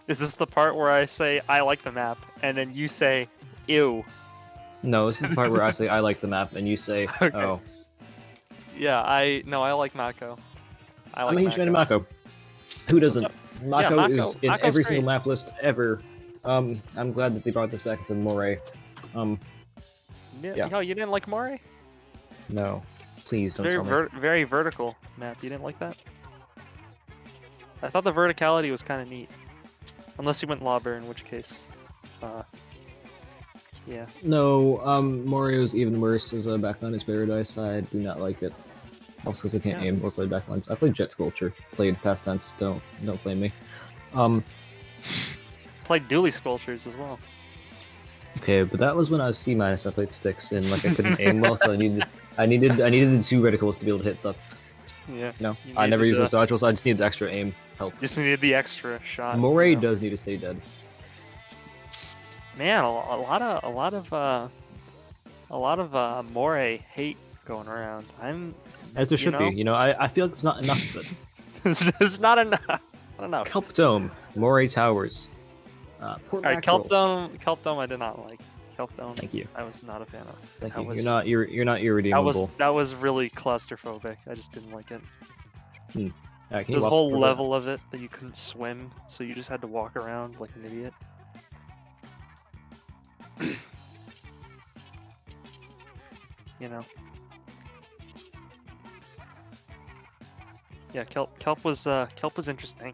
Is this the part where I say I like the map, and then you say, ew? No, this is the part where I say I like the map, and you say, Okay. oh. Yeah, I like Mako. I'm a huge fan of Mako. Who doesn't? Mako Mako. is in Mako's every great. single map list ever. I'm glad that they brought this back into Moray. Yeah. Yo, you didn't like Moray? No. Please don't tell me. Very vertical map. You didn't like that? I thought the verticality was kind of neat. Unless you went Lobber, in which case, yeah. No, Mario's even worse as a backline is Paradise. I do not like it. Also because I can't aim or play backlines. I played Jet Sculpture. Played past tense. Don't blame me. Played Dually Sculptures as well. Okay, but that was when I was C-. I played sticks and like I couldn't aim well, so I needed the 2 reticles to be able to hit stuff. Yeah. No, I never used those dodgeballs. I just needed the extra aim help. Just needed the extra shot. Moray you know? does need to stay dead. Man, a lot of Moray hate going around. As there should be. You know, I feel like there's not enough of it. It's not enough. Not enough. Kelp Dome, Moray Towers, Port Alright, Mackerel. Kelp Dome I did not like. Kelp Dome. Thank you. I was not a fan of. Thank That you. was- You're not irredeemable. That was really claustrophobic. I just didn't like it. Can you There's a walk whole further? level of it that you couldn't swim, so you just had to walk around like an idiot. You know. Yeah, kelp was interesting.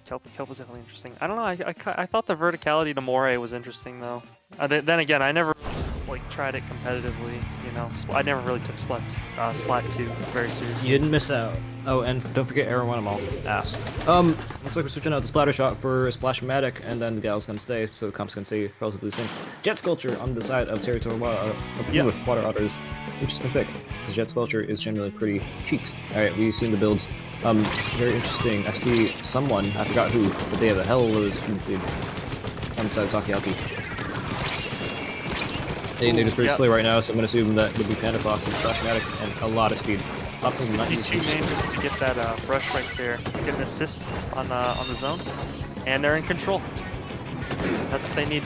Kelp was definitely interesting. I don't know. I thought the verticality to Moray was interesting though. Then again, I never like tried it competitively. You know, I never really took Splat 2 very seriously. You didn't miss out. Oh, and don't forget Arrow Animal. Ass. Looks like we're switching out the Splatter Shot for Splash-O-Matic, and then the gal's gonna stay, so the comp's gonna stay relatively the same. Jet Sculpture on the side of Territorial Water Otters. Interesting pick, because Jet Sculpture is generally pretty cheeks. Alright, we've seen the builds. Very interesting. I see someone, I forgot who, but they have a hell of a food feed on the side of Takoyaki. They're just pretty slow right now, so I'm gonna assume that would be Panda Fox and Splash-O-Matic, and a lot of speed. Need two mains to get that brush right there, get an assist on the zone, and they're in control. That's what they need.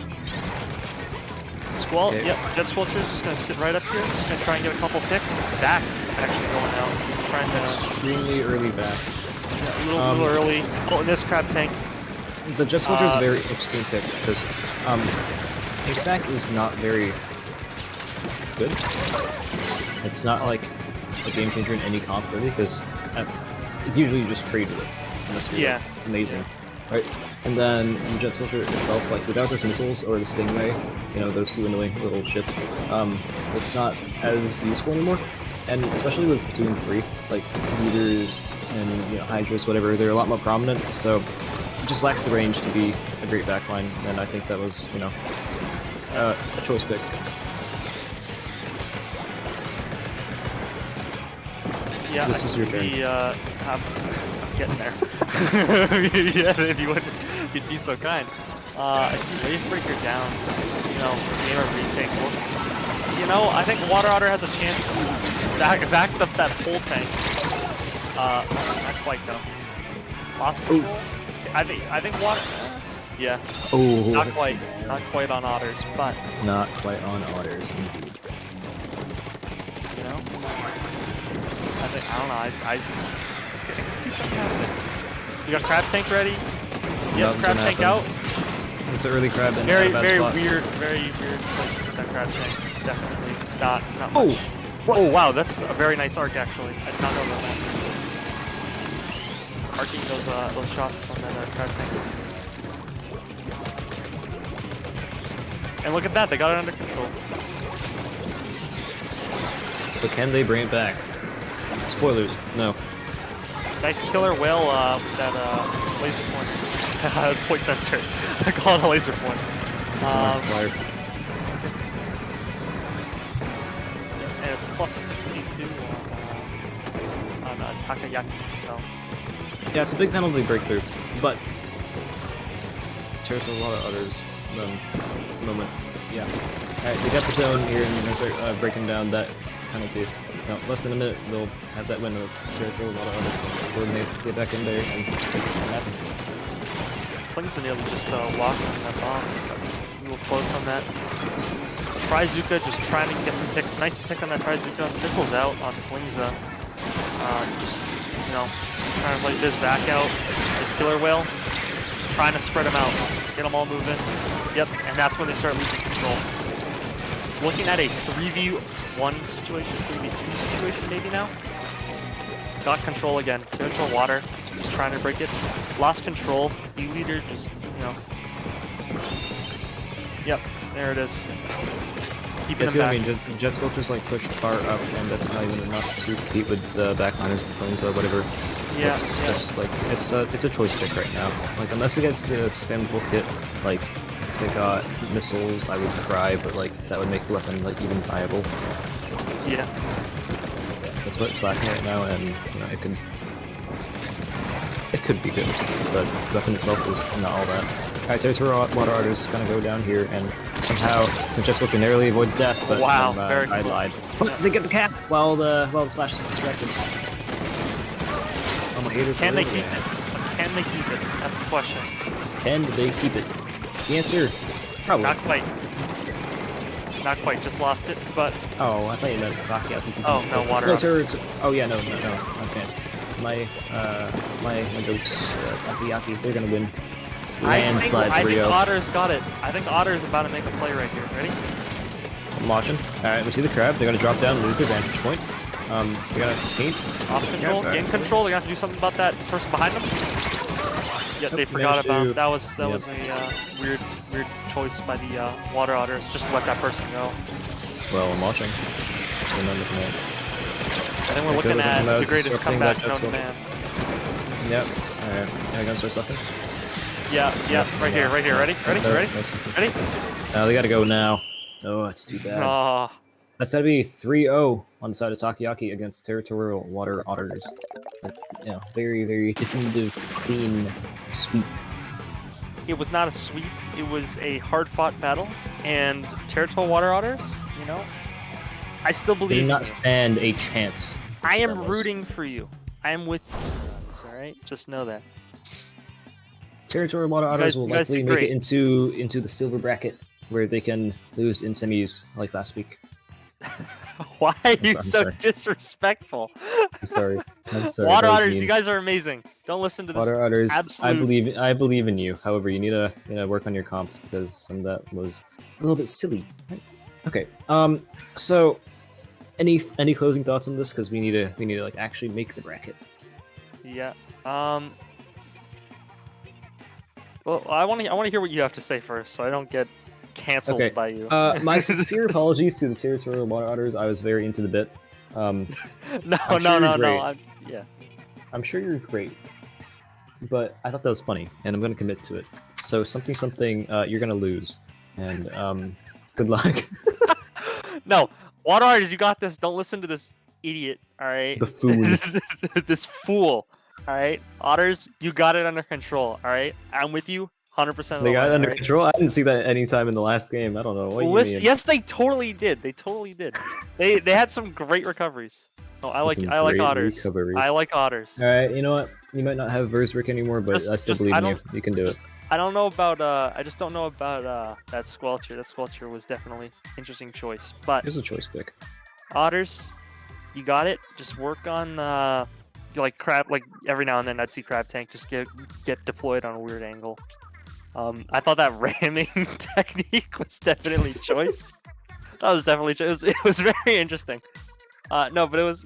Squall, okay. Yep, Jet Squelcher's just gonna sit right up here, just gonna try and get a couple picks. Back, actually going out. He's trying to... Extremely early back. Yeah, a little early. Oh, and this Crab Tank. The Jet Squelcher is a very interesting pick, because Tank back is not very good. It's not like a game changer in any comp really, because usually you just trade with it. Unless you're like, amazing. Right? And then the Jet Sculpture itself, like without those missiles or the Stingray, you know, those two annoying little shits, it's not as useful anymore. And especially with Splatoon 3, like Leaders and, you know, Hydras, whatever, they're a lot more prominent, so it just lacks the range to be a great backline, and I think that was, you know, a choice pick. Yeah, this is your turn. I'm getting there. Yeah, if you would, you'd be so kind. I see Wave Breaker down. Just, you know, gamer retake. Well, you know, I think Water Otter has a chance to back up that whole tank. Not quite though. Lost control. I think Water. Yeah. Oh. Not quite on Otters, but. Not quite on Otters, indeed. You know. I don't know, I can see something happening. You got Crab Tank ready? Yep, Crab Tank out. It's an early Crab and very spot. weird place to put that Crab Tank. Definitely not Oh! Much. Oh wow, that's a very nice arc actually. I did not know about that. Arcing those shots on that Crab Tank. And look at that, they got it under control. But can they bring it back? Spoilers, no. Nice killer whale with that laser point. Point sensor. I call it a laser point. And it's plus 62 on Takoyaki, so. Yeah, it's a big penalty breakthrough, but there's a lot of others moment. Yeah. Alright, they got the zone here and they're gonna start breaking down that penalty. No, less than a minute, they'll have that win with Jericho, a lot of others. When they get back in there and make something happen. Flingza nearly just walked on that bomb. A little close on that. Tryzuka just trying to get some picks. Nice pick on that Tryzuka. Missiles out on Flingza. Just, you know, trying to play this back out. This killer whale. Just trying to spread them out. Get them all moving. Yep, and that's when they start losing control. Looking at a 3v1 situation, 3v2 situation maybe now. Got control again. Control water. Just trying to break it. Lost control. E-leader just, you know. Yep, there it is. Keeping them back. I mean, Jet Sculpture's like pushed far up, and that's not even enough to compete with the backliners and things or whatever. Yeah, it's just like it's a choice pick right now. Like unless it gets the spammable kit, like if they got missiles, I would cry, but like that would make the weapon like even viable. Yeah. That's what it's lacking right now, and you know it could be good, but the weapon itself is not all that. Alright, Territorial Water Otter is gonna go down here, and somehow the Jet Sculpture narrowly avoids death, but wow, I lied. But they get the cap while the splash is distracted. Oh my haters. Can they keep it? Can they keep it? That's the question. Can they keep it? The answer, probably. Not quite. Not quite, just lost it, but... Oh, I thought you meant Takoyaki. Oh, no, water. Oh yeah, no, chance. My goats, Takoyaki, they're gonna win. Landslide 3-0. I think Otter's got it. I think Otter's about to make a play right here. Ready? I'm watching. Alright, we see the crab. They're gonna drop down and lose their vantage point. They gotta paint. Off control, gain control. They're gonna have to do something about that person behind them. Yeah, they forgot about that. Was a weird choice by the water otters. Just let that person go. Well, I'm watching. So I'm looking at. I think we're looking at the greatest comeback known to man. Yep. Alright. Am I gonna start sucking? Yeah, right here. Ready? Ready? They gotta go now. Oh, it's too bad. Oh. That's gotta be 3-0 on the side of Takoyaki against Territorial Water Otters. But, you know, very, very definitive, clean sweep. It was not a sweep. It was a hard-fought battle, and Territorial Water Otters, you know, I still believe. They did not stand a chance. I am rooting for you. I am with you. All right, just know that. Territorial Water Otters will likely make it into the silver bracket, where they can lose in semis like last week. Why are you so disrespectful? I'm sorry. Water Otters, you guys are amazing. Don't listen to this. Water Otters, absolute... I believe in you. However, you need to work on your comps because some of that was a little bit silly. Right? Okay. So any closing thoughts on this? Because we need to like actually make the bracket. Yeah. Well, I want to hear what you have to say first, so I don't get canceled by you. My sincere apologies to the Territorial Water Otters. I was very into the bit. No. Yeah. I'm sure you're great, but I thought that was funny, and I'm gonna commit to it. So something, you're gonna lose, and good luck. No, Water Otters, you got this. Don't listen to this idiot. All right. The fool. This fool. All right, Otters, you got it under control. All right, I'm with you, 100%. They got it under control. I didn't see that any time in the last game. I don't know. What you mean? Yes, they totally did. They totally did. they had some great recoveries. Oh, I like Otters. Recoveries. I like Otters. All right, you know what? You might not have Versrick anymore, but I still believe in you. You can do it. I don't know about. I just don't know about that Squelcher. That Squelcher was definitely an interesting choice. But it was a choice pick. Otters, you got it. Just work on. Like crab, like every now and then I'd see Crab Tank just get deployed on a weird angle. I thought that ramming technique was definitely choice. That was definitely choice. It was very interesting. No, but it was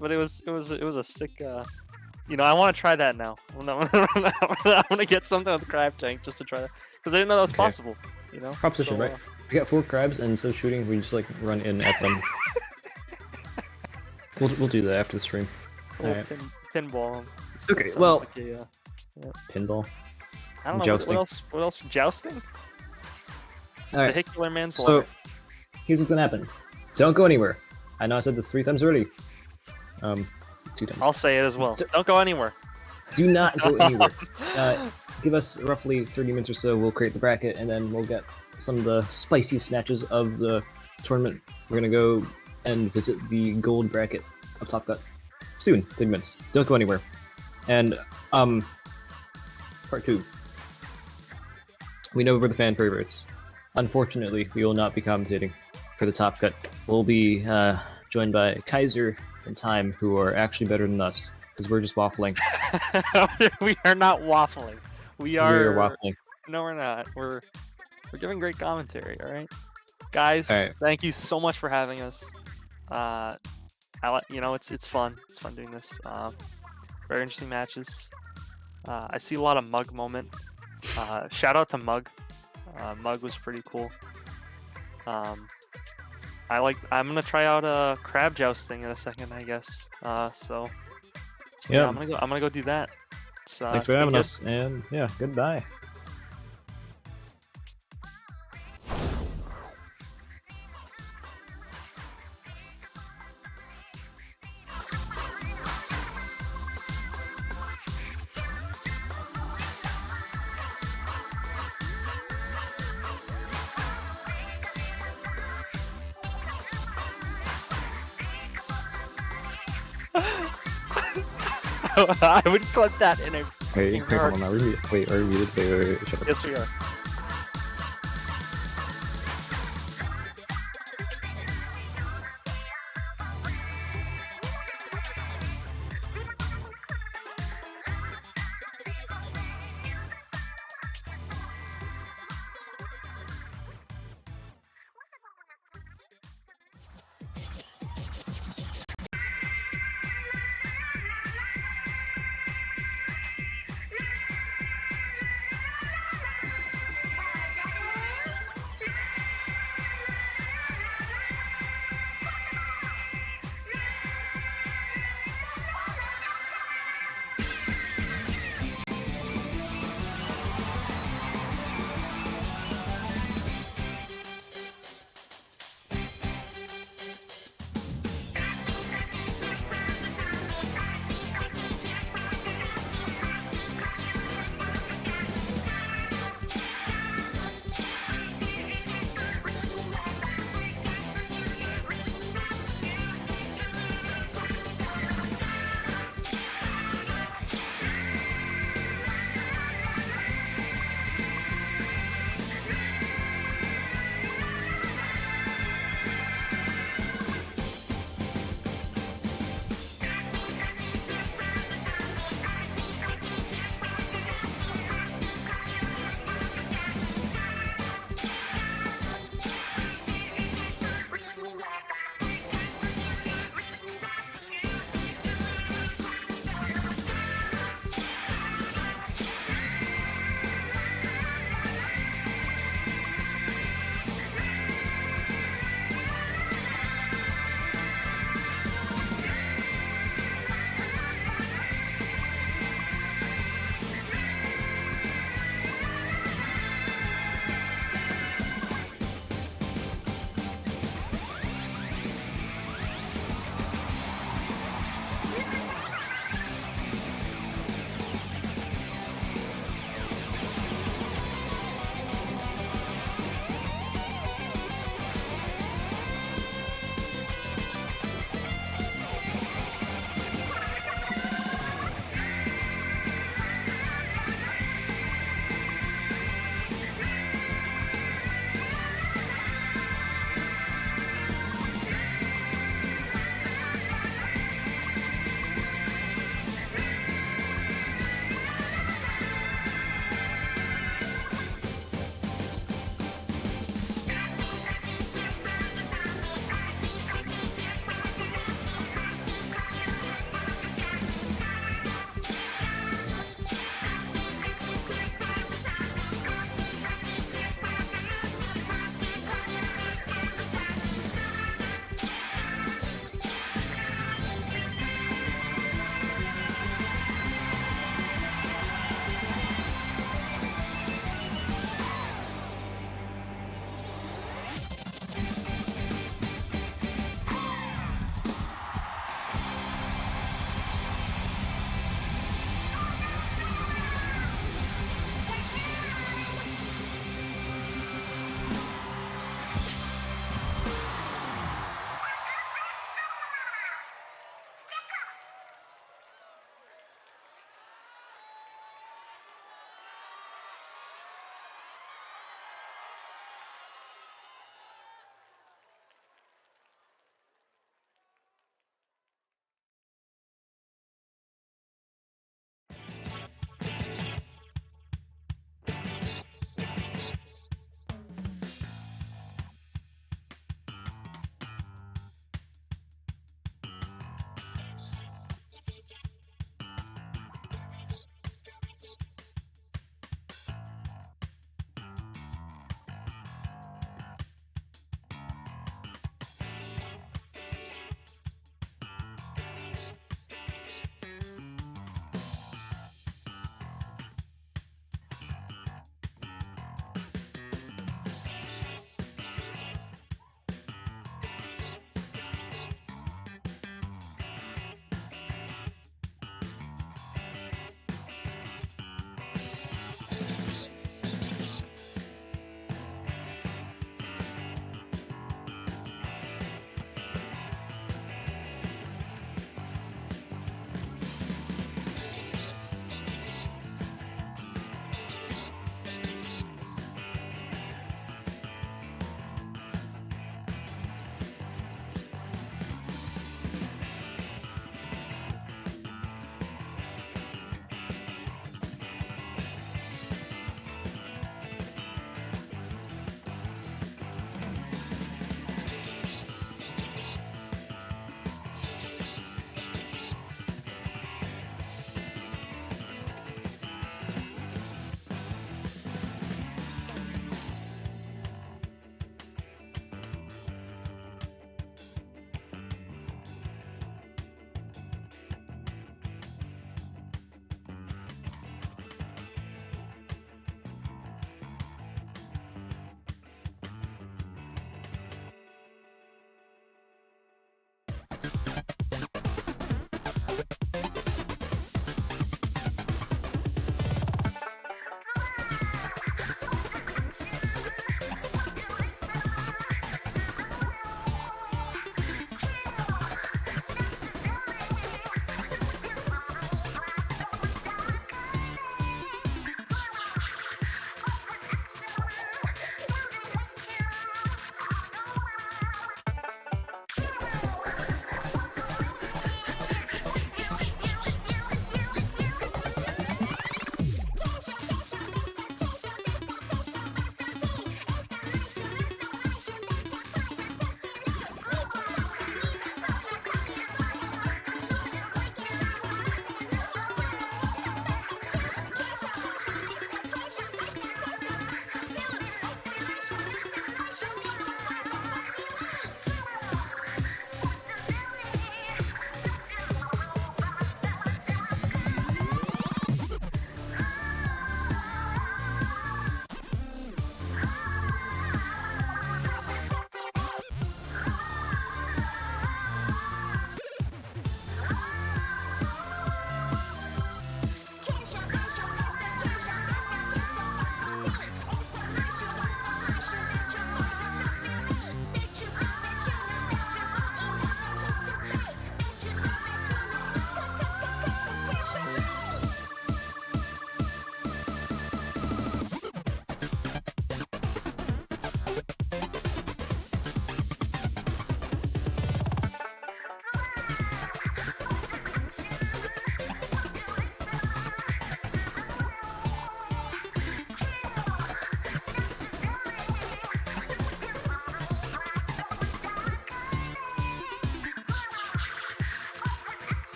a sick. You know, I want to try that now. I want to get something with Crab Tank just to try that because I didn't know that was possible. You know, proposition, right? We got 4 crabs, and instead of shooting, we just like run in at them. We'll do that after the stream. Right. Pinball. Okay, well, like a, pinball. I don't know jousting. What else? Jousting. All right. Vehicular manslaughter. So here's what's gonna happen. Don't go anywhere. I know I said this 3 times already. 2 times. I'll say it as well. Don't go anywhere. Do not go anywhere. Give us roughly 30 minutes or so. We'll create the bracket, and then we'll get some of the spiciest matches of the tournament. We're gonna go and visit the gold bracket of Top Cut. Soon, 30 minutes. Don't go anywhere. And, part 2. We know we're the fan favorites. Unfortunately, we will not be commentating for the Top Cut. We'll be, joined by Kaiser and Time, who are actually better than us, because we're just waffling. We are not waffling. We are waffling. No, we're not. We're giving great commentary, alright? Guys, Thank you so much for having us. You know, it's fun. It's fun doing this. Very interesting matches. I see a lot of Mug moment. Shout out to Mug. Mug was pretty cool. I'm gonna try out crab jousting in a second, I guess. So yeah, I'm gonna go do that. Thanks for having us, and yeah, goodbye. I would clip that in a. Wait, hold on. Are we muted? Wait, shut up. Yes, we are.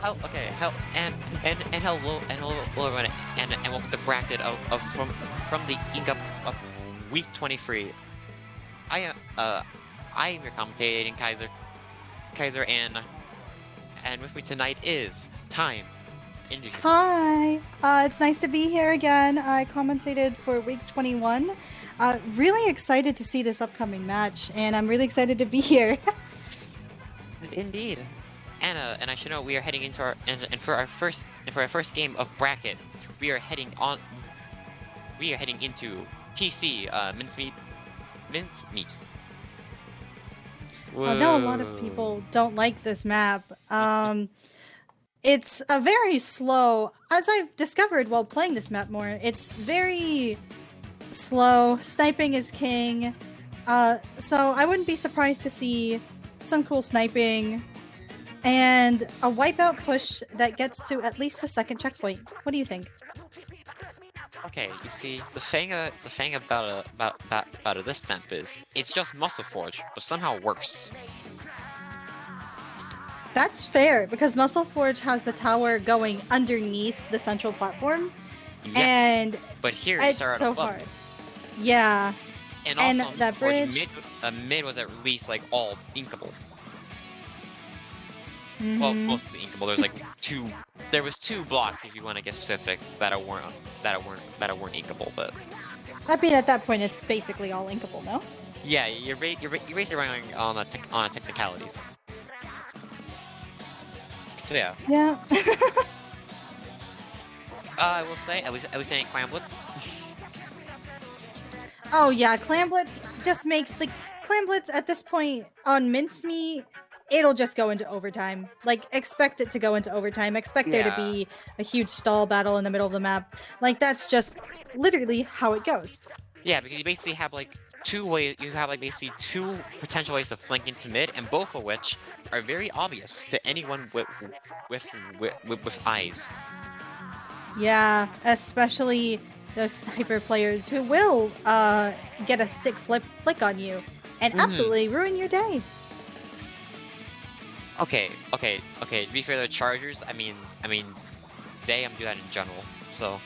okay, hello everyone, and welcome to the bracket of from the Inc. of week 23. I am your commentating Kaiser, and with me tonight is Time. Introduce yourself. Hi, it's nice to be here again. I commentated for week 21. Really excited to see this upcoming match, and I'm really excited to be here. Indeed. And I should know we are heading into our for our first game of bracket, we are heading into PC mincemeat. I know a lot of people don't like this map. It's a very slow, as I've discovered while playing this map more, it's very slow. Sniping is king. So I wouldn't be surprised to see some cool sniping and a wipeout push that gets to at least the second checkpoint. What do you think? Okay, you see, the thing about this map is it's just Muscle Forge, but somehow worse. That's fair, because Muscle Forge has the tower going underneath the central platform, Yeah, and but here you it's start so above hard. it. Yeah, And and also, that Muscle Forge, bridge. mid was at least like all inkable. Well, Mhm. mostly inkable. There's like there was two blocks if you want to get specific that weren't inkable, but I mean, at that point, it's basically all inkable, no? yeah, you're basically running on a technicalities. So yeah, Yeah. I will say at least saying Clam Blitz. Oh yeah, Clam Blitz just makes like Clam Blitz at this point on Mincemeat. It'll just go into overtime. Like, expect it to go into overtime. Expect there to Yeah. be a huge stall battle in the middle of the map. Like, that's just literally how it goes. Yeah, because you basically have like two ways. You have like basically two potential ways to flank into mid, and both of which are very obvious to anyone with eyes. Yeah, especially those sniper players who will get a sick flick on you and Mhm. absolutely ruin your day. Okay. To be fair, the Chargers. I mean, they do that in general. So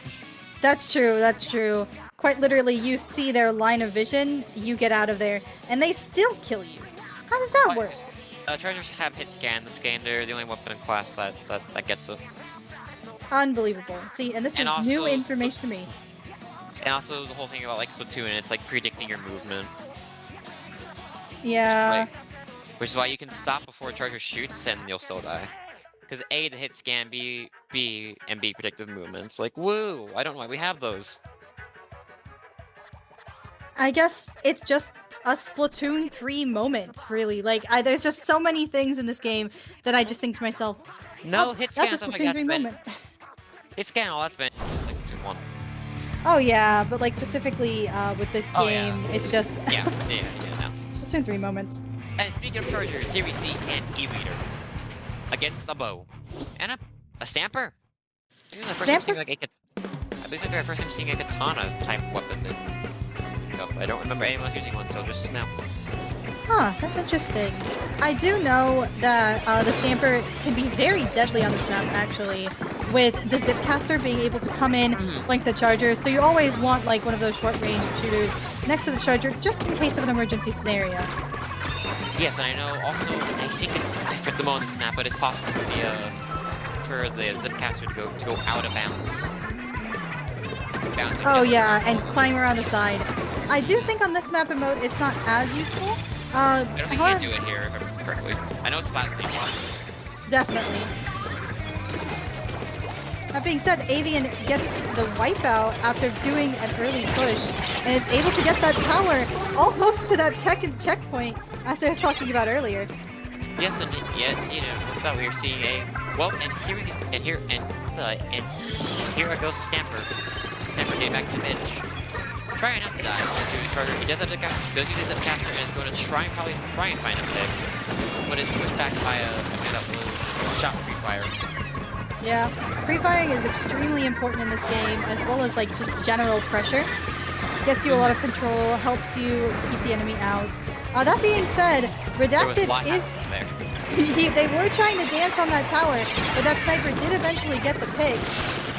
That's true. Quite literally, you see their line of vision, you get out of there, and they still kill you. How does that work? Chargers have hit scan this game. They're the only weapon in class that gets it. Unbelievable. See, and this And is new also- information to me. And also the whole thing about like Splatoon, and it's like predicting your movement. Yeah. Which is why you can stop before a Charger shoots and you'll still die. Because A, the hit scan, B predictive movements. Like, woo! I don't know why we have those. I guess it's just a Splatoon 3 moment, really. Like, there's just so many things in this game that I just think to myself, No, oh, hit scan that's a stuff like Splatoon that's 3 been... moment. Hit scan, all that's been like Splatoon 1. Oh yeah, but like specifically with this Oh, yeah. game, it's just Yeah, no. Splatoon 3 moments. And speaking of Chargers, here we see an E-leader. Against a bow. And a Stamper. This is the first time seeing, like, I believe it's the first time seeing a katana type weapon. I don't remember anyone else using one until just now. Huh, that's interesting. I do know that the Stamper can be very deadly on this map, actually, with the Zipcaster being able to come in, flank the Charger, so you always want, like, one of those short-range shooters next to the Charger, just in case of an emergency scenario. Yes, and I know also, I think it's different the moment map, but it's possible for the Zipcaster to go out of bounds. Oh yeah, and climb around the side. I do think on this map and mode it's not as useful. I don't think you can do it here, if I remember correctly. I know it's flatly blocked. Definitely. That being said, Avian gets the wipeout after doing an early push and is able to get that tower almost to that second checkpoint, as I was talking about earlier. Yes, and yet, with that we are seeing here it goes to Stamper. Stamper getting back to the bench. Trying not to die to the Charger. He does use his Zipcaster and is going to try and find a pick, but it's pushed back by that was shot free fire. Yeah, free firing is extremely important in this game, as well as like just general pressure. Gets you a lot of control, helps you keep the enemy out. That being said, There was a Redacted lot is happening there. They were trying to dance on that tower, but that sniper did eventually get the pick.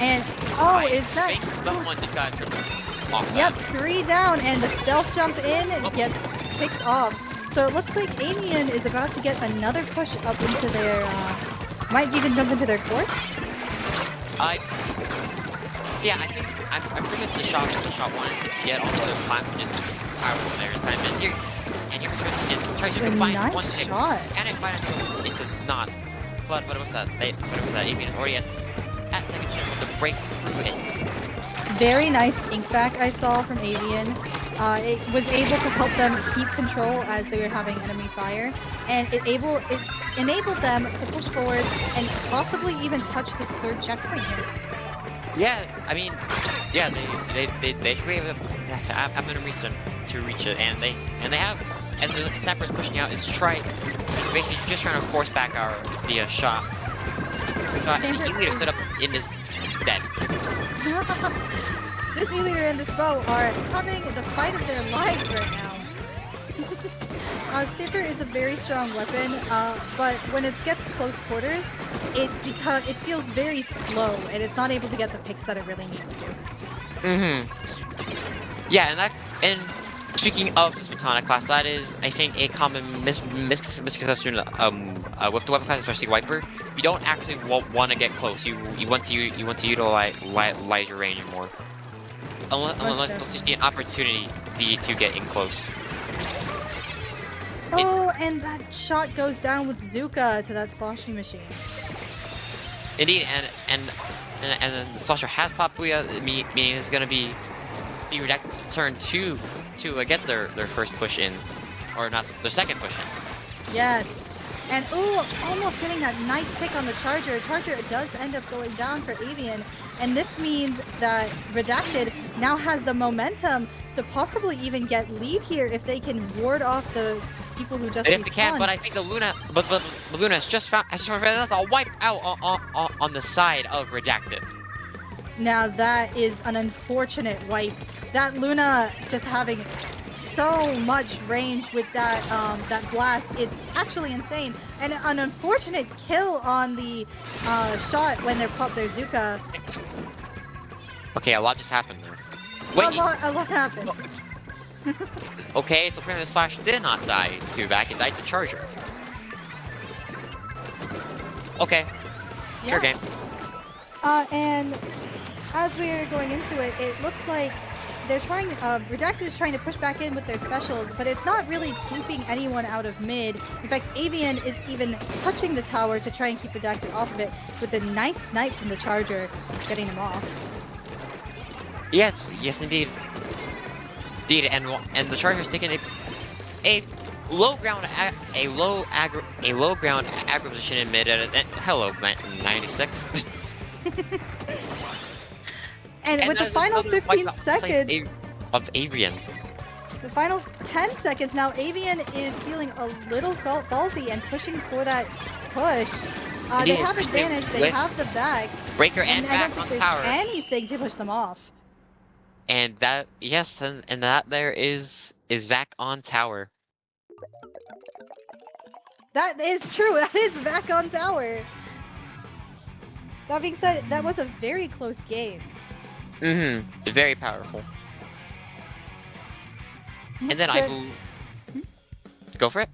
And oh, is that? I think someone just got off Yep, that. 3 down, and the stealth jump in gets picked off. So it looks like Avian is about to get another push up into their, might even jump into their court. Yeah, I think I'm pretty sure the shot wanted to get all the other class just powerful there time. And here tries to combine Nice one pick. shot. And it does not. But what was that? Avian is already at second chance to break through it. Very nice ink back I saw from Avian. It was able to help them keep control as they were having enemy fire, and it enabled them to push forward and possibly even touch this 3rd checkpoint here. Yeah, I mean, yeah, they should be able to have an reason to reach it, and they have. And the sniper's pushing out is basically just trying to force back the shot. And the E-leader set up in his dead. This E-leader and this bow are having the fight of their lives right now. Stiffer is a very strong weapon, but when it gets close quarters, it feels very slow, and it's not able to get the picks that it really needs to. Yeah, and speaking of this Katana class, that is, I think, a common misconception with the weapon class, especially Wiper. You don't actually want to get close. You want to utilize your range more. Unless you see an opportunity to get in close. Oh, and that shot goes down with Zuka to that sloshing machine. Indeed, and then the Slasher has popped Booyah, meaning it's gonna be Redacted's turn to get their first push in, or not, their second push in. Yes. And ooh, almost getting that nice pick on the Charger. Charger does end up going down for Avian, and this means that Redacted now has the momentum to possibly even get lead here if they can ward off the people who just If they can, respawned. but I think the Luna has just found that's a wipe out on the side of Redacted. Now that is an unfortunate wipe. That Luna just having so much range with that that blast, it's actually insane. And an unfortunate kill on the shot when they pop their Zuka. Okay, a lot just happened there. Wait, A lot happened. okay, so apparently this Flash did not die to back, it died to Charger. Okay, sure game. And as we are going into it, it looks like they're trying, Redacted is trying to push back in with their specials, but it's not really keeping anyone out of mid. In fact, Avian is even touching the tower to try and keep Redacted off of it with a nice snipe from the Charger, getting him off. Yes, indeed. Indeed, and the Charger's taking a low ground aggro position in mid. Hello, 96. And with the final 15 seconds of Avian. The final 10 seconds now, Avian is feeling a little ballsy and pushing for that push. They have advantage, they have the back. Breaker and I don't back on think tower. there's anything to push them off. And that, yes, and that there is back on tower. That is true, that is back on tower. That being said, that was a very close game. Very powerful. And then go for it.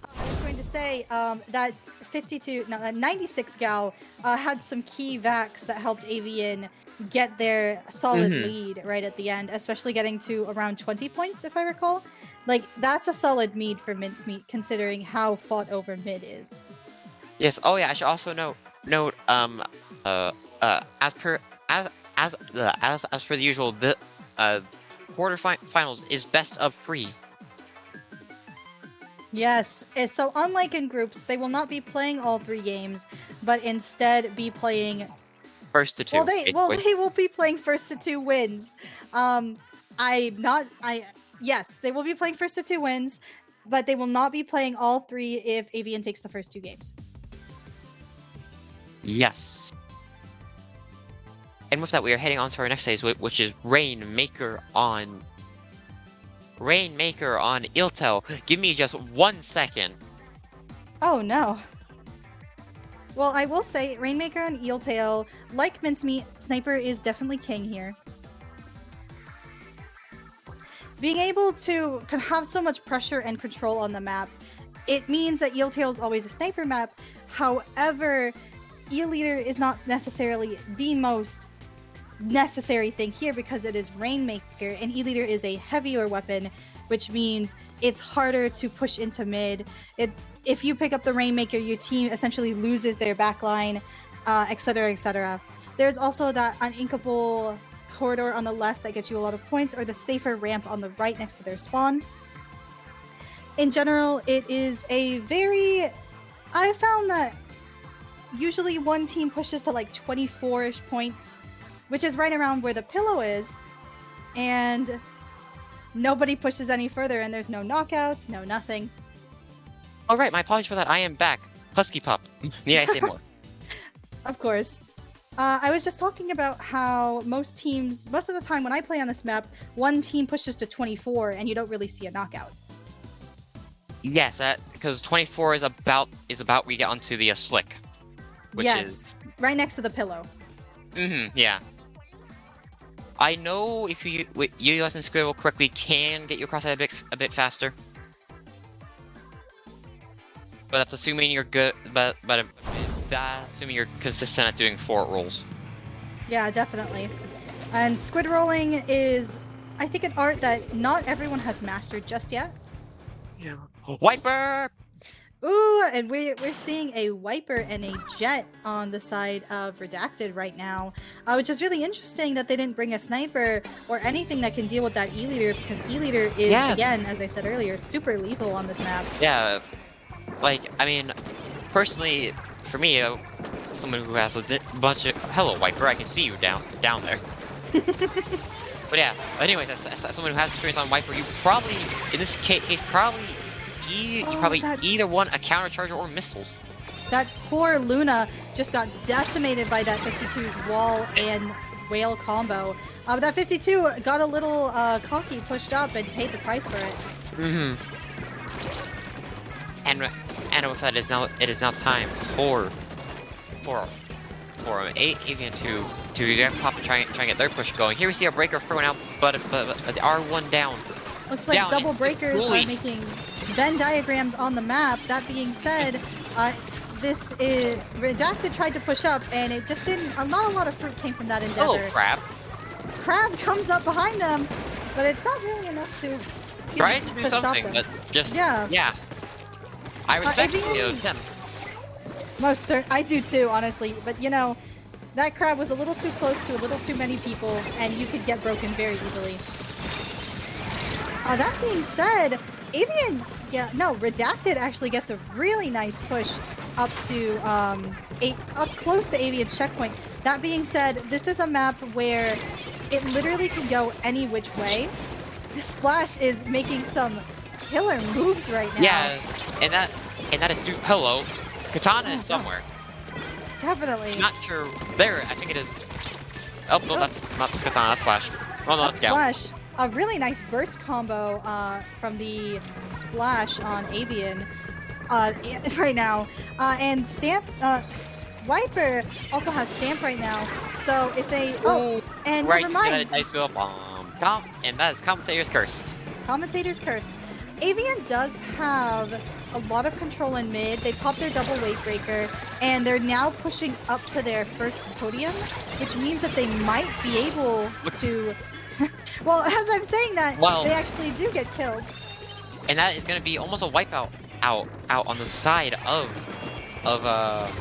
I was going to say that 96 Gal had some key vacs that helped Avian get their solid lead right at the end, especially getting to around 20 points, if I recall. Like, that's a solid mead for Mincemeat, considering how fought over mid is. Yes. Oh yeah. I should also note as per the usual, the quarterfinals is best of 3. Yes, so unlike in groups, they will not be playing all 3 games, but instead be playing first to 2. They will be playing first to 2 wins. Yes, they will be playing first to 2 wins, but they will not be playing all 3 if Avian takes the first 2 games. Yes. And with that, we are heading on to our next stage, which is Rainmaker on Iltel. Give me just 1 second. Oh no. Well, I will say, Rainmaker and Eeltail, like Mincemeat, Sniper is definitely king here. Being able to have so much pressure and control on the map, it means that Eeltail is always a sniper map. However, Eel Eater is not necessarily the most necessary thing here because it is Rainmaker, and Eel Eater is a heavier weapon, which means it's harder to push into mid. If you pick up the Rainmaker, your team essentially loses their backline, etc., etc. There's also that uninkable corridor on the left that gets you a lot of points, or the safer ramp on the right next to their spawn. In general, it is a very... I found that usually one team pushes to like 24-ish points, which is right around where the pillow is, and nobody pushes any further, and there's no knockouts, no nothing. All right, my apologies for that. I am back. Husky Pup. Need I say more? Of course. I was just talking about how most of the time when I play on this map, one team pushes to 24 and you don't really see a knockout. Yes, because 24 is about where we get onto the slick. Which yes, right next to the pillow. Yeah. I know if you use and Squirrel correctly can get you across that a bit faster. But that's assuming you're good. But that's assuming you're consistent at doing fort rolls. Yeah, definitely. And squid rolling is, I think, an art that not everyone has mastered just yet. Yeah. Wiper. Ooh, and we're seeing a Wiper and a Jet on the side of Redacted right now, which is really interesting that they didn't bring a Sniper or anything that can deal with that E-Leader, because E-Leader is, again, as I said earlier, super lethal on this map. Yeah, like, I mean, personally, for me, someone who has a bunch of... Hello, Wiper, I can see you down there. But yeah, anyways, as someone who has experience on Wiper, you probably, in this case, either want a countercharger or missiles. That poor Luna just got decimated by that 52's wall and whale combo. But that 52 got a little cocky, pushed up, and paid the price for it. And with that, it is now time for Avian to get pop and try and get their push going. Here we see a breaker throwing out, but the R1 down. Looks like double breakers are making Venn diagrams on the map. That being said, this is Redacted tried to push up, and it just didn't. Not a lot of fruit came from that endeavor. Oh, Crab! Crab comes up behind them, but it's not really enough to try to do something, but just yeah. I respect them. Most certain, I do too, honestly. But you know, that crab was a little too close to a little too many people, and you could get broken very easily. That being said, Avian, Redacted actually gets a really nice push up to up close to Avian's checkpoint. That being said, this is a map where it literally can go any which way. The Splash is making some killer moves right now. Yeah, and that is hello. Katana is somewhere. Definitely. I'm not sure. There, I think it is. Oh no, that's not Katana. That's Splash. Oh no, that's Splash. A really nice burst combo from the Splash on Avian right now. And Stamp, Wiper also has Stamp right now. So if they, and right, never mind. And that is Commentator's Curse. Commentator's Curse. Avian does have a lot of control in mid. They popped their double weight breaker, and they're now pushing up to their first podium, which means that they might be able to... Well, as I'm saying that, they actually do get killed. And that is going to be almost a wipeout out on the side of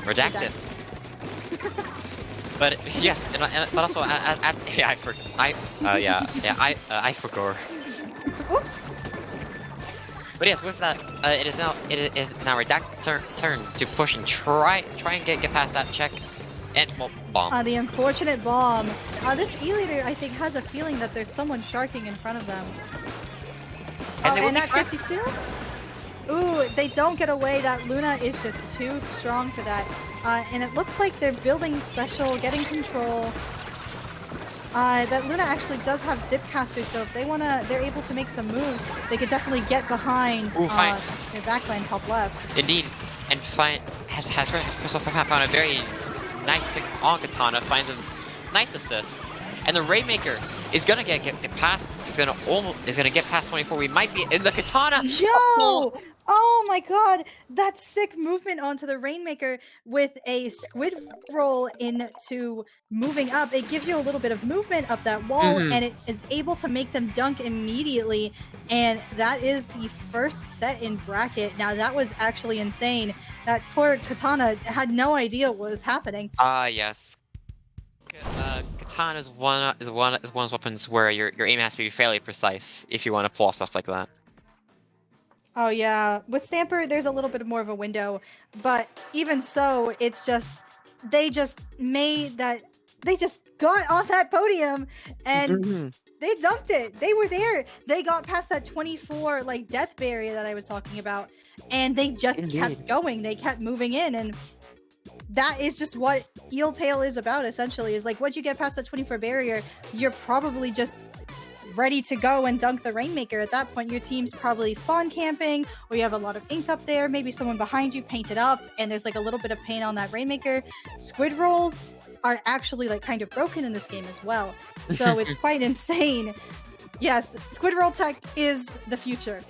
Redacted. But yes, but also I forgot. But yes, with that, it is now Redacted's turn to push and try and get past that check. And bomb. The unfortunate bomb. This E-Leader, I think, has a feeling that there's someone sharking in front of them. And that 52? Ooh, they don't get away. That Luna is just too strong for that. And it looks like they're building special, getting control. That Luna actually does have Zipcaster, so if they're able to make some moves, they could definitely get behind their backline top left. Indeed. and found a very nice pick on Katana, finds a nice assist, and the Rainmaker is gonna get past. Is gonna get past 24. We might be in the Katana. Yo! Oh my god, that's sick movement onto the Rainmaker with a squid roll into moving up. It gives you a little bit of movement up that wall, and it is able to make them dunk immediately. And that is the first set in bracket. Now that was actually insane. That poor Katana had no idea what was happening. Yes. Katana is one of those weapons where your aim has to be fairly precise if you want to pull off stuff like that. Oh yeah, with Stamper, there's a little bit more of a window, but even so, it's just they just got on that podium and they dunked it. They were there. They got past that 24 like death barrier that I was talking about, and they just kept going. They kept moving in, and that is just what Eel Tail is about. Essentially, is like once you get past the 24 barrier, you're probably just ready to go and dunk the Rainmaker. At that point, your team's probably spawn camping, or you have a lot of ink up there, maybe someone behind you painted up, and there's like a little bit of paint on that Rainmaker. Squid rolls are actually like kind of broken in this game as well, so it's quite insane. Yes, squid roll tech is the future.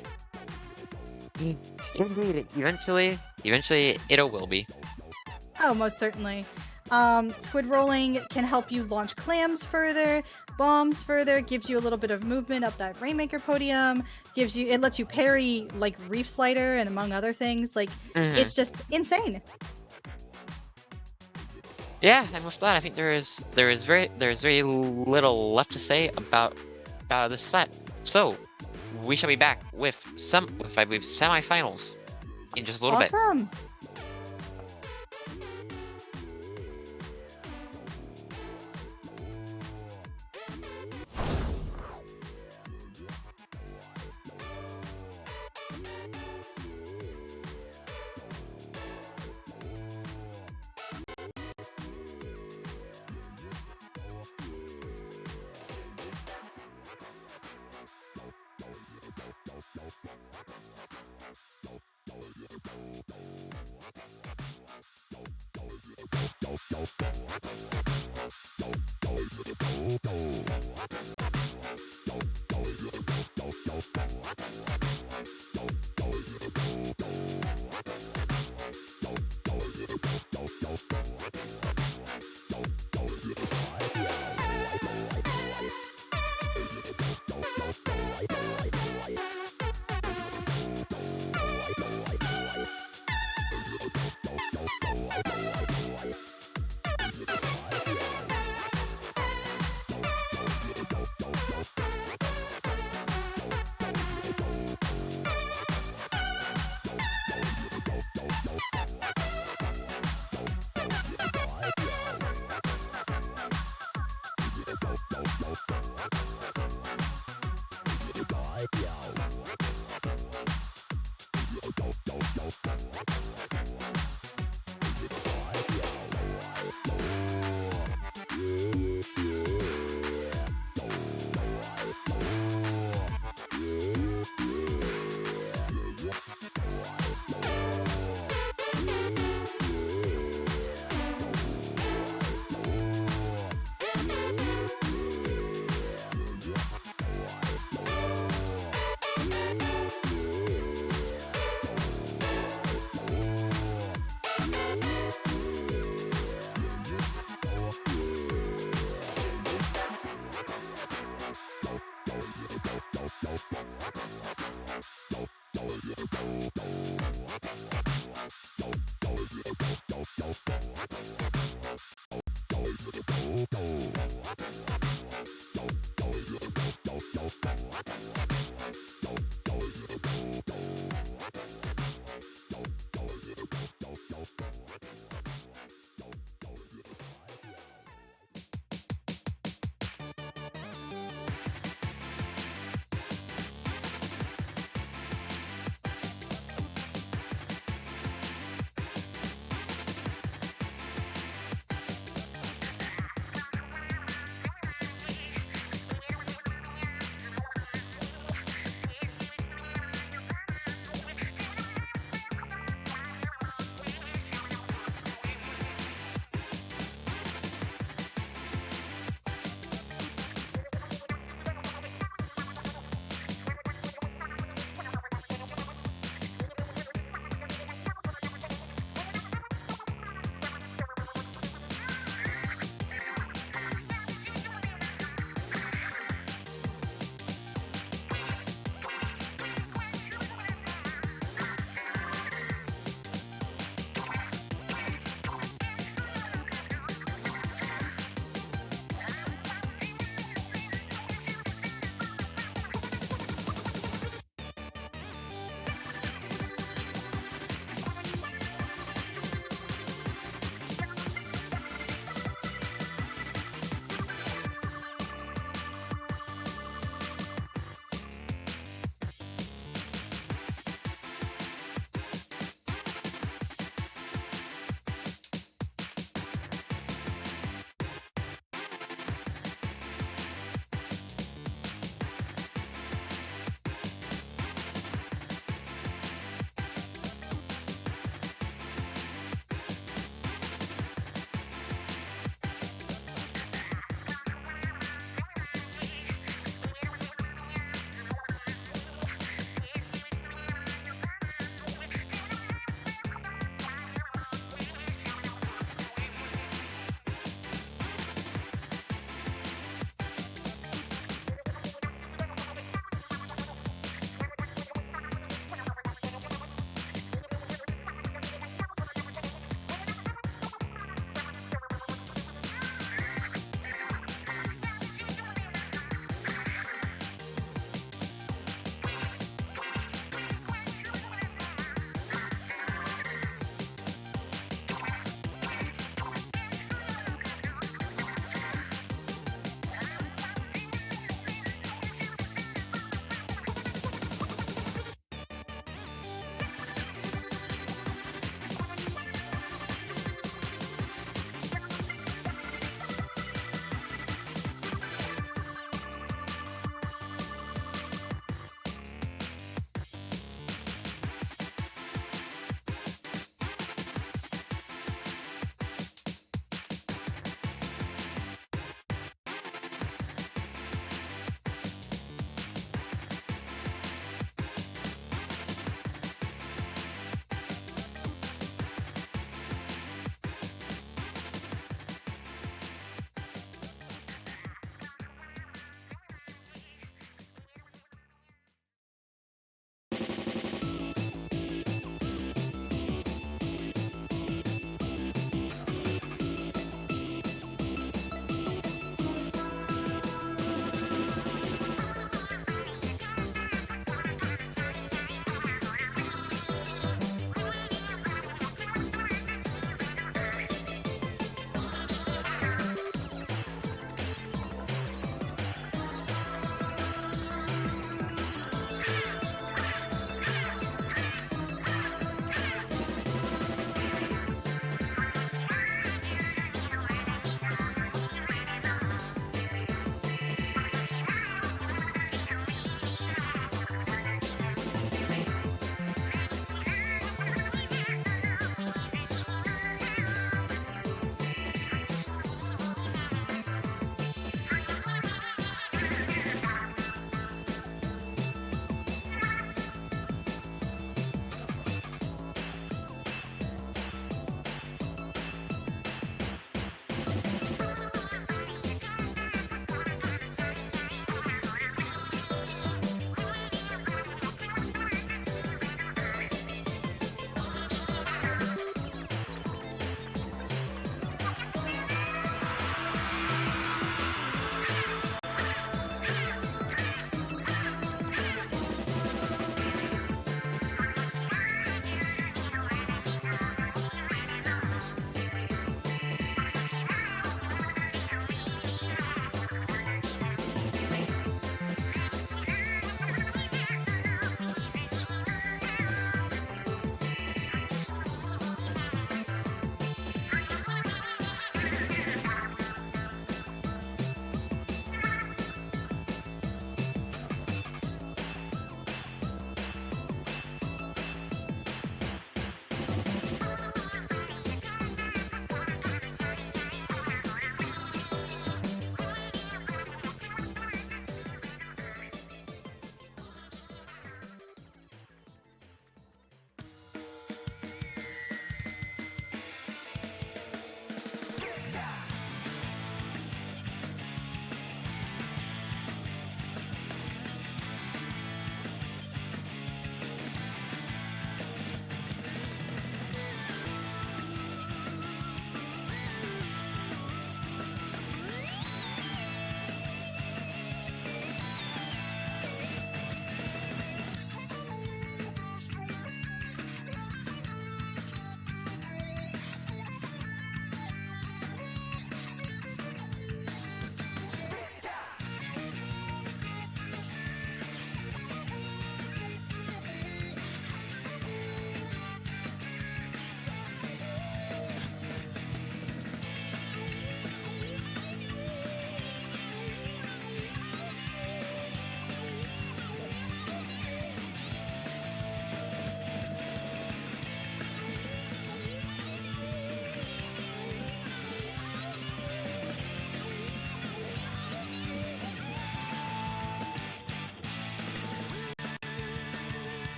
Indeed, eventually it will be. Oh, most certainly. Squid rolling can help you launch clams further, bombs further, gives you a little bit of movement up that Rainmaker podium, it lets you parry like Reef Slider and among other things. Like it's just insane. Yeah, and with that, I think there is very little left to say about this set. So we shall be back with I believe semifinals in just a little bit. Awesome.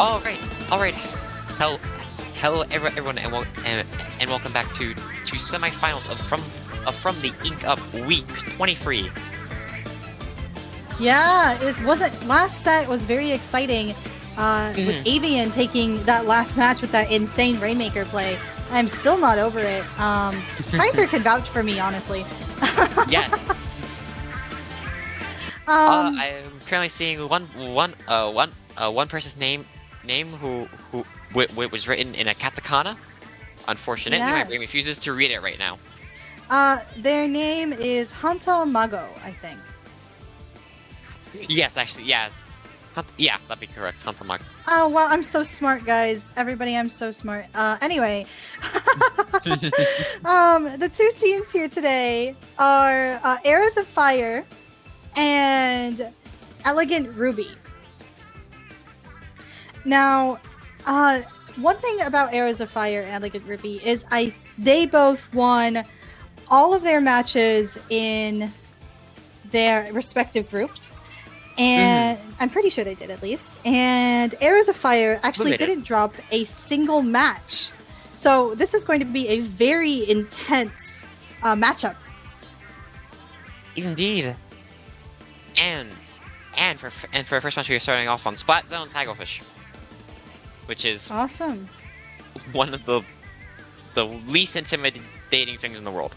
All right. Hello, everyone, and welcome back to semifinals from the Ink Up Week 23. Yeah, it wasn't. Last set was very exciting. With Avian taking that last match with that insane Rainmaker play. I'm still not over it. Kaiser can vouch for me, honestly. Yes. I'm currently seeing one person's name who was written in a katakana. Unfortunately, my brain refuses to read it right now. Their name is Hanta Mago, I think. Yes, actually, yeah. Yeah, that'd be correct. Hanta Mago. Oh, wow, I'm so smart, guys. Everybody, I'm so smart. Anyway. The two teams here today are Arrows of Fire and Elegant Ruby. Now, one thing about Arrows of Fire and Elegant Ruby is they both won all of their matches in their respective groups. And I'm pretty sure they did, at least. And Arrows of Fire actually didn't drop a single match. So this is going to be a very intense matchup. Indeed. And for our first match, we are starting off on Splat Zone's Hagglefish, which is awesome. One of the least intimidating things in the world.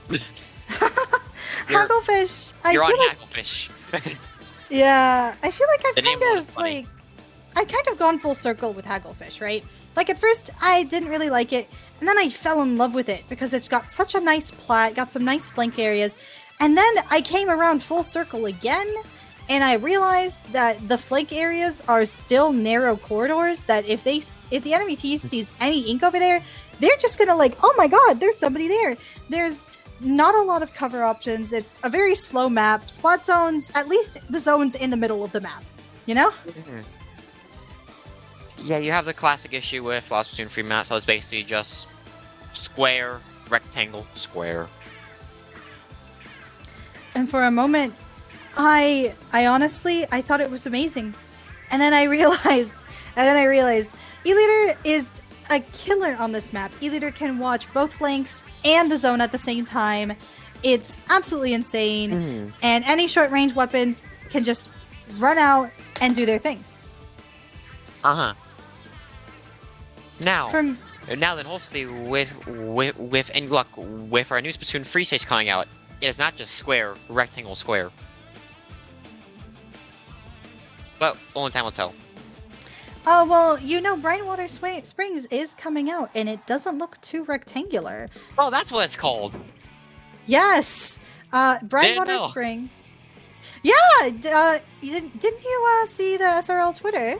Hagglefish. You're on Hagglefish. Yeah, I feel like I've kind of gone full circle with Hagglefish, right? Like at first I didn't really like it, and then I fell in love with it because it's got such a nice plat, got some nice flank areas, and then I came around full circle again, and I realized that the flank areas are still narrow corridors that if the enemy team sees any ink over there, they're just gonna like, oh my god, there's somebody there. There's not a lot of cover options. It's a very slow map. Spot zones, at least the zones in the middle of the map, you know? Yeah, you have the classic issue with Lost Platoon free maps, so it's basically just square, rectangle, square. And for a moment, I honestly, I thought it was amazing. And then I realized, E-Leader is a killer on this map. E-Leader can watch both flanks and the zone at the same time. It's absolutely insane. And any short-range weapons can just run out and do their thing. Now then, hopefully, with any luck, with our new Splatoon free stage coming out, it is not just square, rectangle, square. But only time will tell. Oh, well, you know, Brightwater Springs is coming out, and it doesn't look too rectangular. Oh, that's what it's called. Yes! Brightwater Springs. Yeah! Didn't you see the SRL Twitter?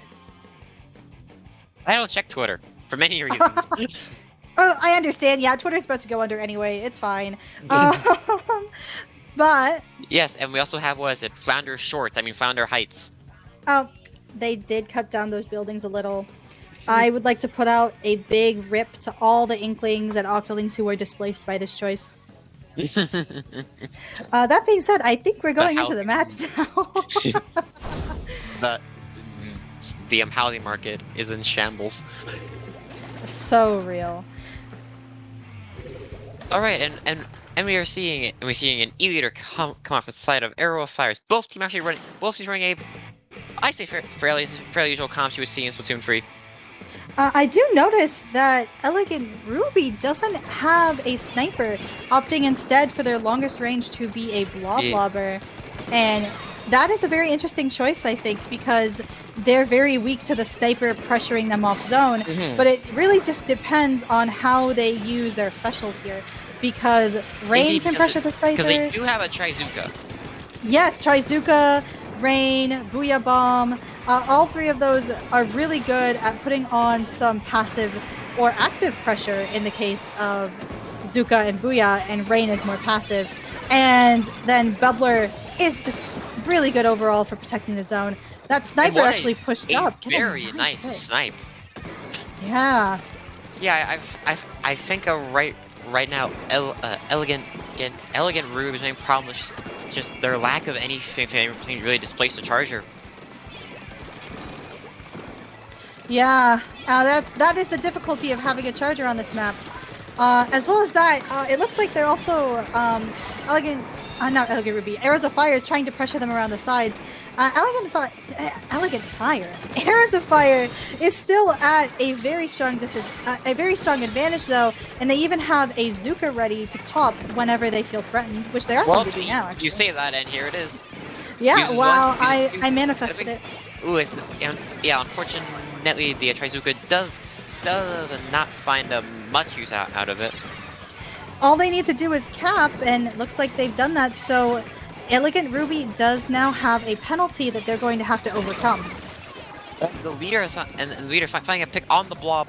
I don't check Twitter, for many reasons. Oh, I understand. Yeah, Twitter's about to go under anyway. It's fine. But... Yes, and we also have, what is it, Flounder Heights. Oh, they did cut down those buildings a little. I would like to put out a big rip to all the Inklings and Octolings who were displaced by this choice. That being said, I think we're going into the match now. The housing market is in shambles. So real. All right, and we're seeing an E-Leader come off the side of Arrow of Fires. Both teams running a, I say fairly usual comps you would see in Splatoon 3. I do notice that Elegant Ruby doesn't have a sniper, opting instead for their longest range to be a blobber. And that is a very interesting choice, I think, because they're very weak to the sniper pressuring them off zone. But it really just depends on how they use their specials here. Because Rain can pressure the sniper. Because they do have a Trizuka. Yes, Trizuka, Rain, Booyah Bomb. All three of those are really good at putting on some passive or active pressure in the case of Zuka and Booyah, and Rain is more passive. And then Bubbler is just really good overall for protecting the zone. That sniper actually pushed up. Very nice snipe. Yeah. Yeah, I think right now, Elegant Ruby's main problem is just their lack of anything to really displace the charger. Yeah, that is the difficulty of having a charger on this map. As well as that, it looks like they're also not Elegant Ruby. Arrows of Fire is trying to pressure them around the sides. Elegant Fire. Arrows of Fire is still at a very strong advantage though, and they even have a Zuka ready to pop whenever they feel threatened, which they are going to do now. Actually, you say that, and here it is. Yeah, wow! I manifested it. Ooh, yeah. Unfortunately, the Trizuka does not find much use out of it. All they need to do is cap, and it looks like they've done that. So, Elegant Ruby does now have a penalty that they're going to have to overcome. The leader finding a pick on the blob,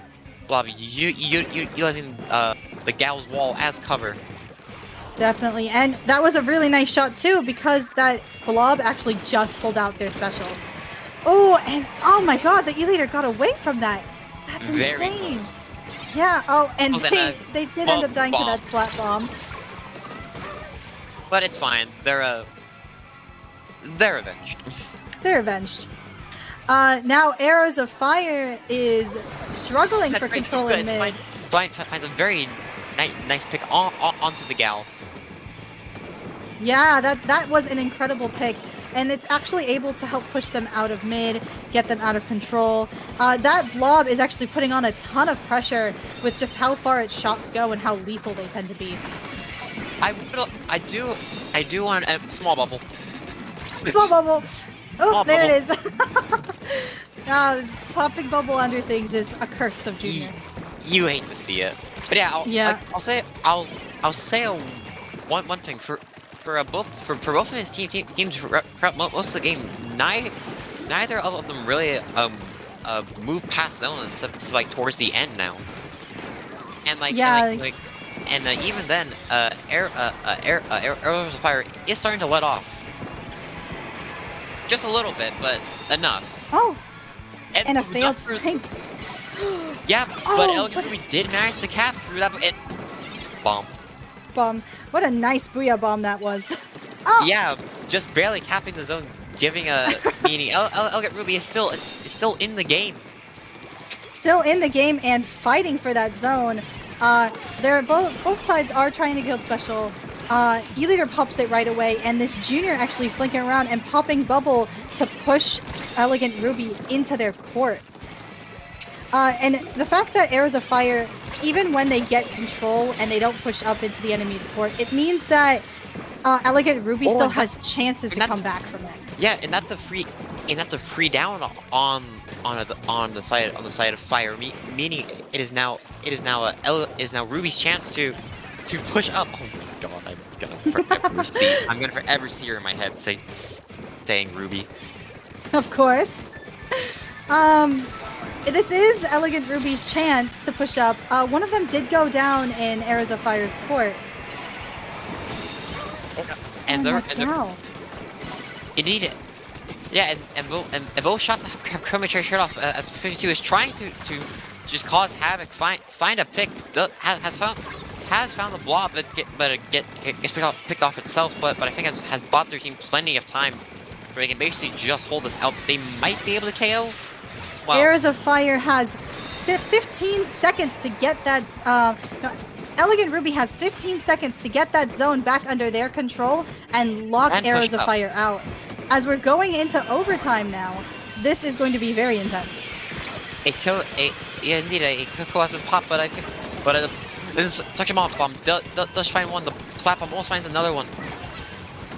utilizing the gal's wall as cover. Definitely, and that was a really nice shot too, because that blob actually just pulled out their special. Oh, and oh my god, the E-Leader got away from that. That's insane. Close. Yeah, and they did end up dying to that slap bomb. But it's fine. They're avenged. They're avenged. Now Arrows of Fire is struggling for control in mid. Finds a very nice pick onto the gal. Yeah, that was an incredible pick, and it's actually able to help push them out of mid, get them out of control. That blob is actually putting on a ton of pressure with just how far its shots go and how lethal they tend to be. I do want a small bubble. Small bubble. Oh, Small there bubble. it is. Popping bubble under things is a curse of Junior. You hate to see it, but yeah, I'll say one thing for both of his teams throughout most of the game. Neither of them really move past zone except like towards the end now. And even then, Arrows of Fire is starting to let off. Just a little bit, but enough. Oh, and a failed flank. Yeah, but Elegant Ruby did manage to cap through that. Bomb. What a nice booyah bomb that was. Oh. Yeah, just barely capping the zone, giving a meaning. Elegant Ruby is still in the game. Still in the game and fighting for that zone. They're both sides are trying to guild special. E-Leader pops it right away, and this Junior actually flanking around and popping bubble to push Elegant Ruby into their court. And the fact that Arrows of Fire, even when they get control and they don't push up into the enemy's court, it means that Elegant Ruby still has chances to come back from it. Yeah, and that's a free down on the side of Fire, meaning it is now Ruby's chance to push up. Oh god, I'm gonna forever see her in my head saying Ruby. Of course. This is Elegant Ruby's chance to push up. One of them did go down in Arrows of Fire's court. And indeed, yeah, and both shots have premature shut off as 52 is trying to just cause havoc, find a pick, has found the blob, but it gets picked off itself. But I think has bought their team plenty of time where they can basically just hold this out. They might be able to KO. Wow. Arrows of Fire has 15 seconds to get that. Elegant Ruby has 15 seconds to get that zone back under their control and lock Arrows of Fire out. As we're going into overtime now, this is going to be very intense. Indeed, a kill has been popped, but I think, such a mob bomb does find one. The slap bomb almost finds another one.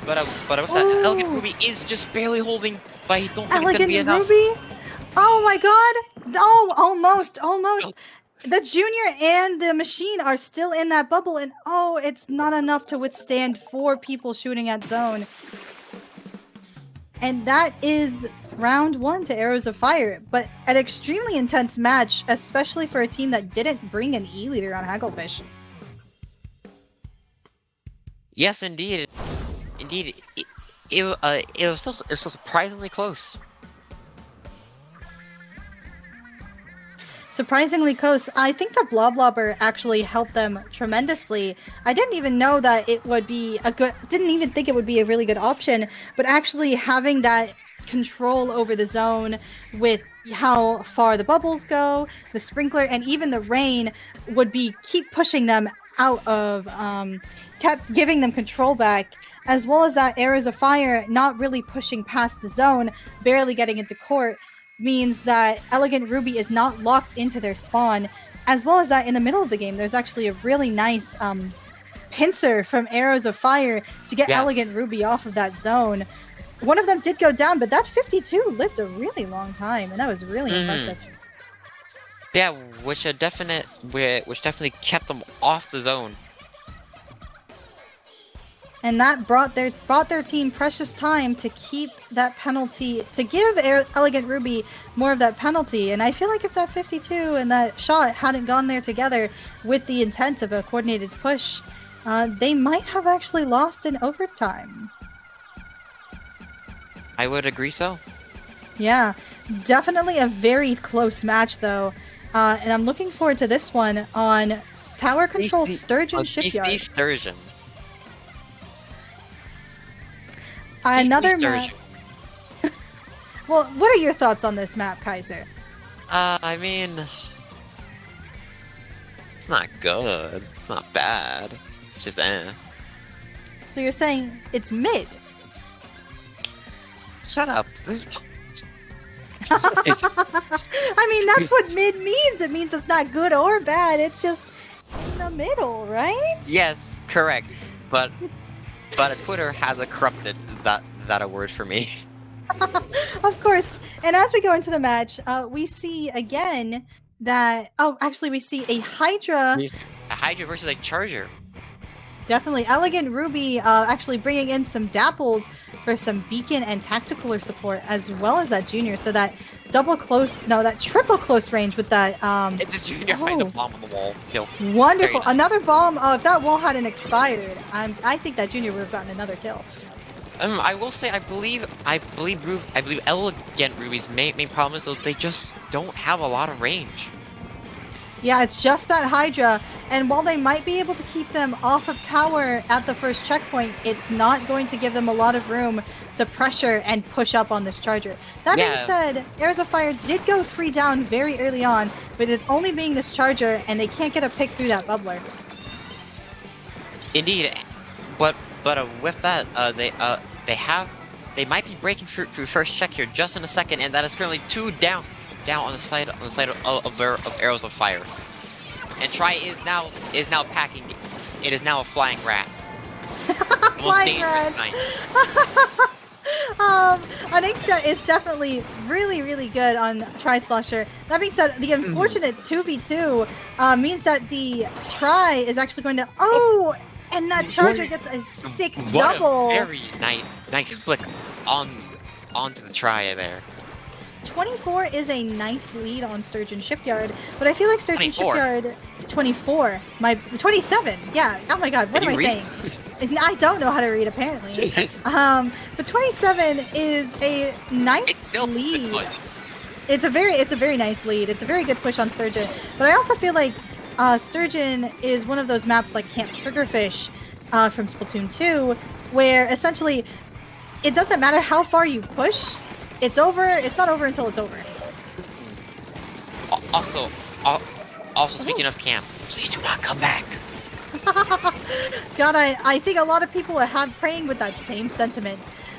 But with that, Elegant Ruby is just barely holding, but I don't think it's gonna be enough. Elegant Ruby? Oh my god! Oh, almost. The Junior and the Machine are still in that bubble, and oh, it's not enough to withstand 4 people shooting at zone. And that is round 1 to Arrows of Fire, but an extremely intense match, especially for a team that didn't bring an E-Leader on Hagglefish. Yes, indeed. It was still surprisingly close. surprisingly close. I think the Bloblobber actually helped them tremendously. I didn't even know that it would be didn't even think it would be a really good option, but actually having that control over the zone with how far the bubbles go, the sprinkler, and even the rain would keep pushing them out of, kept giving them control back, as well as that arrows of fire not really pushing past the zone, barely getting into court, means that Elegant Ruby is not locked into their spawn, as well as that in the middle of the game, there's actually a really nice pincer from arrows of fire to get Elegant Ruby off of that zone. One of them did go down, but that 52 lived a really long time, and that was really impressive. Yeah, which definitely kept them off the zone. And that brought their team precious time to keep that penalty, to give Elegant Ruby more of that penalty. And I feel like if that 52 and that shot hadn't gone there together with the intent of a coordinated push, they might have actually lost in overtime. I would agree so. Yeah, definitely a very close match though. And I'm looking forward to this one on Tower Control Sturgeon Shipyard. DC Sturgeon. Another map. Well, what are your thoughts on this map, Kaiser? I mean, it's not good. It's not bad. It's just So you're saying it's mid? Shut up. I mean, that's what mid means. It means it's not good or bad. It's just in the middle, right? Yes, correct. But Twitter has a corrupted that a word for me. Of course. And as we go into the match, we see again that we see a Hydra. A Hydra versus a Charger. Definitely. Elegant Ruby actually bringing in some dapples for some beacon and tactical support, as well as that junior. So that triple close range with that. It's a junior finds a bomb on the wall. Kill. Wonderful. Nice. Another bomb. If that wall hadn't expired, I think that junior would have gotten another kill. I will say, I believe Elegant Ruby's main problem is that they just don't have a lot of range. Yeah, it's just that Hydra, and while they might be able to keep them off of tower at the first checkpoint, it's not going to give them a lot of room to pressure and push up on this Charger. That being said, Arrows of Fire did go 3 down very early on, but it only being this Charger, and they can't get a pick through that bubbler. Indeed, but with that, they might be breaking through first check here just in a second, and that is currently 2 down on the side of Arrows of Fire. And Try is now packing. It is now a flying rat. Flying rat. Onyxia is definitely really, really good on Tri-Slosher. That being said, the unfortunate 2v2 means that the Try is actually going to and that Charger gets a sick double. A very nice flick onto the Try there. 24 is a nice lead on Sturgeon Shipyard, but I feel like Sturgeon 24. Shipyard 24, 27. Yeah. Oh my God, what am I saying? I don't know how to read apparently. But 27 is a nice lead. It's a very nice lead. It's a very good push on Sturgeon, but I also feel like Sturgeon is one of those maps like Camp Triggerfish from Splatoon 2, where essentially it doesn't matter how far you push. It's over. It's not over until it's over. Also, speaking of camp, please do not come back. God, I think a lot of people are praying with that same sentiment.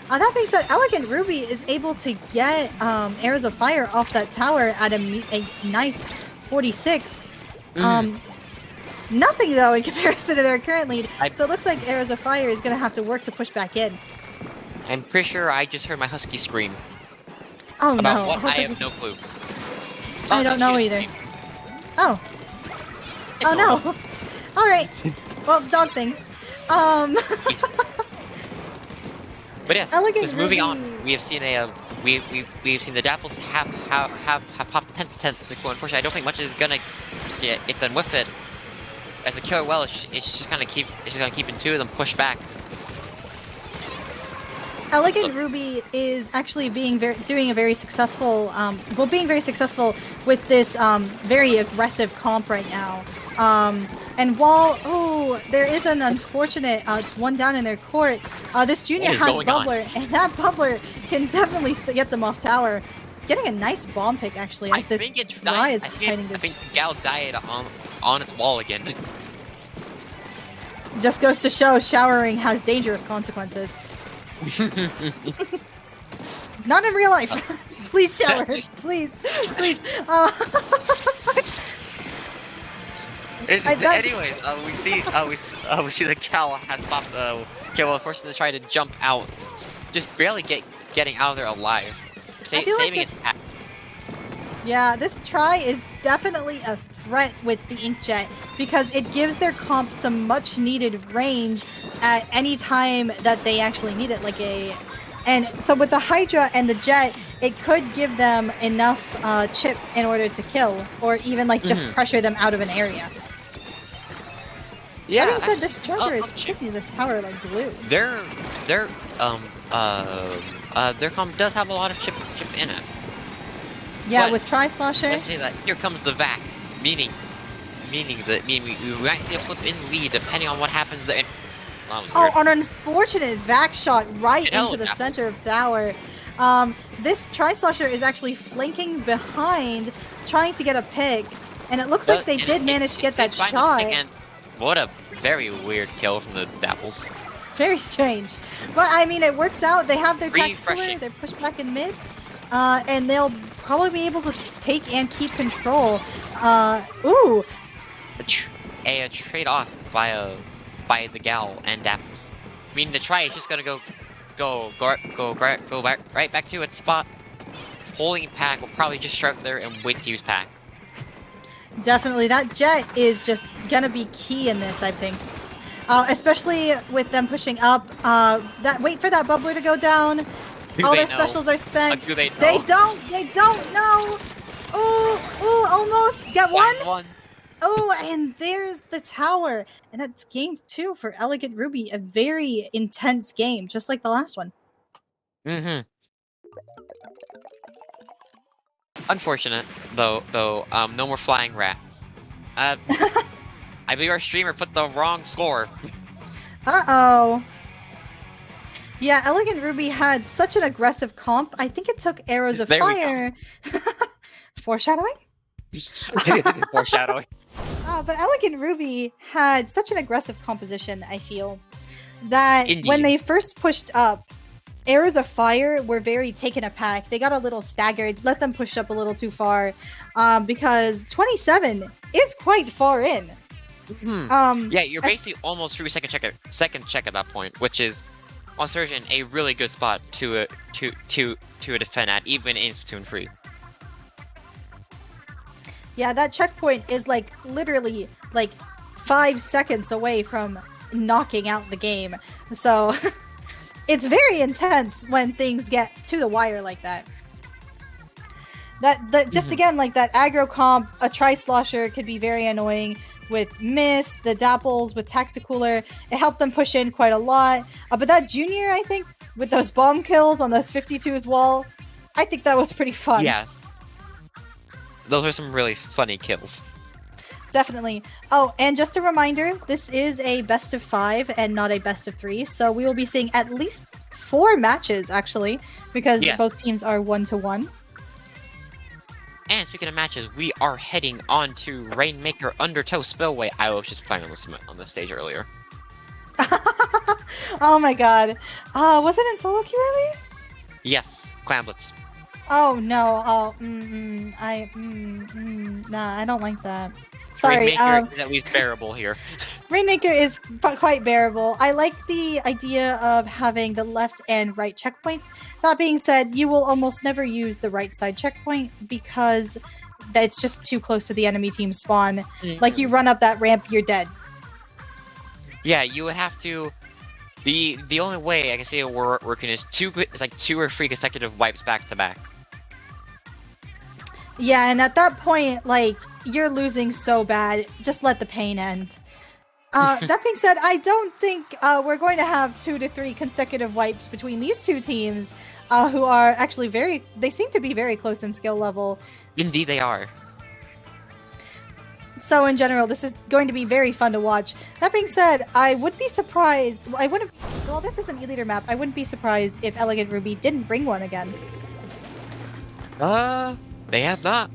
That being said, Elegant Ruby is able to get Arrows of Fire off that tower at a nice 46. Nothing though in comparison to their current lead. So it looks like Arrows of Fire is going to have to work to push back in. I'm pretty sure I just heard my husky scream. Oh no! About what? I have no clue. I don't know either. Oh. Oh no! All right. Well, dog things. But yes, Elegant moving Ruby. on, we have seen we've seen the Dapples have popped 10 to 10. Unfortunately, I don't think much is gonna get done with it. As the killer well, it's just gonna keep in 2 of them push back. Elegant Ruby is actually doing a very successful, being very successful with this very aggressive comp right now. And while there is an unfortunate one down in their court, this junior has Bubbler, and that Bubbler can definitely get them off tower. Getting a nice bomb pick actually as this try is fighting. I think Gal died on its wall again. Just goes to show showering has dangerous consequences. Not in real life. Please shower. Please. Please. Anyways, we see the Cal has stopped Cal forced to try to jump out, just barely getting out of there alive. Saving its pack. Yeah, this try is definitely a threat with the Inkjet because it gives their comp some much needed range at any time that they actually need it. And so with the Hydra and the Jet, it could give them enough chip in order to kill, or even just pressure them out of an area. Yeah. That being said, this charger is sticking to this tower like glue. Their comp does have a lot of chip in it. Yeah, but with Tri-Slosher. Here comes the vac, meaning we might see a flip in lead depending on what happens there. Oh, an unfortunate vac shot right into the center of tower. This Tri-Slosher is actually flanking behind, trying to get a pick, and it looks like they did manage to get that shot. What a very weird kill from the Dapples. Very strange. But, I mean, it works out. They have their tactical, they're pushed back in mid, and they'll probably be able to take and keep control. Ooh! A trade-off by the Gal and Dapples. I mean, the try is just gonna go right back to its spot. Holding pack will probably just start there and wait to use pack. Definitely, that Jet is just gonna be key in this, I think. Especially with them pushing up. Wait for that Bubbler to go down. All their specials are spent. Do they know? They don't know. Ooh, almost. Get one. Oh, and there's the tower. And that's game 2 for Elegant Ruby. A very intense game, just like the last one. Unfortunate, though, no more flying rat. I believe our streamer put the wrong score. Uh-oh. Yeah, Elegant Ruby had such an aggressive comp. I think it took arrows of fire. Foreshadowing? Foreshadowing. But Elegant Ruby had such an aggressive composition, I feel, that when they first pushed up, arrows of fire were very taken aback. They got a little staggered, let them push up a little too far, because 27 is quite far in. Yeah, you're basically almost through second check at that point, which is on Surgeon a really good spot to defend at, even in Splatoon 3. Yeah, that checkpoint is literally 5 seconds away from knocking out the game. So it's very intense when things get to the wire like that. That just again, that aggro comp, a Tri-Slosher could be very annoying. With Mist, the Dapples, with Tacticooler, it helped them push in quite a lot. But that Junior, I think, with those bomb kills on those 52's wall, I think that was pretty fun. Yeah. Those are some really funny kills. Definitely. Oh, and just a reminder, this is a best of 5 and not a best of 3, so we will be seeing at least 4 matches, actually, because both teams are 1-1. And speaking of matches, we are heading on to Rainmaker Undertow Spillway. I was just playing on the stage earlier. Oh my god. Was it in solo queue earlier? Yes, Clamblets. Oh no. Oh, nah, I don't like that. Sorry. Rainmaker is at least bearable here. Rainmaker is quite bearable. I like the idea of having the left and right checkpoints. That being said, you will almost never use the right side checkpoint because that's just too close to the enemy team spawn. Like, you run up that ramp, you're dead. Yeah, you would have to... The only way I can see it working is 2 or 3 consecutive wipes back to back. Yeah, and at that point, you're losing so bad. Just let the pain end. That being said, I don't think we're going to have 2 to 3 consecutive wipes between these two teams, who are actually they seem to be very close in skill level. Indeed, they are. So in general, this is going to be very fun to watch. That being said, I would be surprised. Well, this is an E-Leader map. I wouldn't be surprised if Elegant Ruby didn't bring one again. They have not.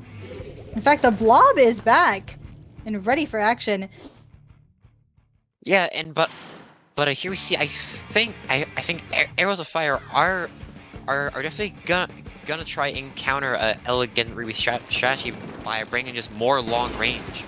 In fact, the blob is back and ready for action. Yeah, but here we see. I think Arrows of Fire are definitely gonna try and counter Elegant Ruby strategy by bringing just more long range.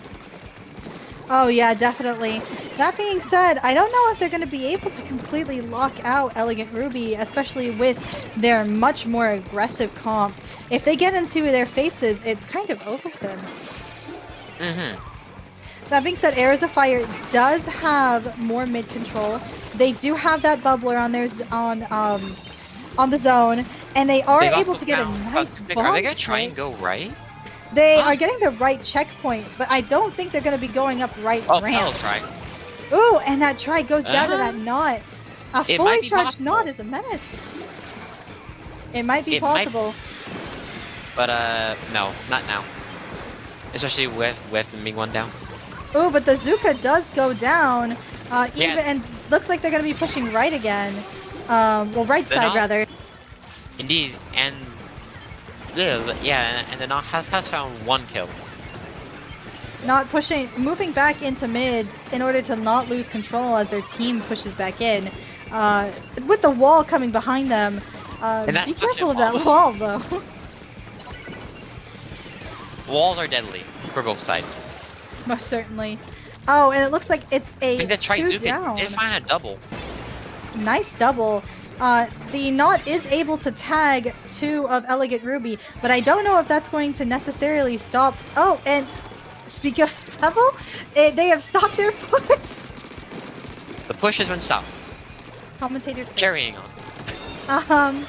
Oh yeah, definitely. That being said, I don't know if they're going to be able to completely lock out Elegant Ruby, especially with their much more aggressive comp. If they get into their faces, it's kind of over them. That being said, Arrows of Fire does have more mid control. They do have that bubbler on on the zone, and they are able to get a nice bomb. Are they gonna try and go right? They are getting the right checkpoint, but I don't think they're going to be going up right ramp. I'll try. Ooh, and that try goes down to that knot. A fully charged possible. knot is a menace. It might be possible. But no, not now. Especially with the Ming one down. Ooh, but the Zuka does go down. Yeah. And looks like they're going to be pushing right again. Well, right side rather. Indeed, and and the Knot has found one kill. Not pushing, moving back into mid in order to not lose control as their team pushes back in. With the wall coming behind them, be careful of that wall though. Walls are deadly for both sides. Most certainly. Oh, and it looks like it's a 2 down. They find a double. Nice double. The Knot is able to tag 2 of Elegant Ruby, but I don't know if that's going to necessarily stop. Oh, and speak of double, they have stopped their push. The push has been stopped. Commentators Carrying on.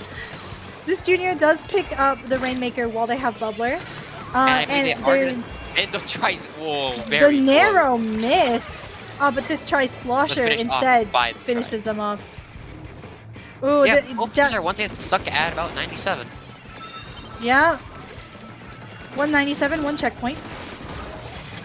This junior does pick up the Rainmaker while they have Bubbler. And the tries, whoa, very the narrow miss. But this tries Slosher instead finishes them off. Ooh, yeah, once they get stuck at about 97. Yeah. 197, 1 checkpoint.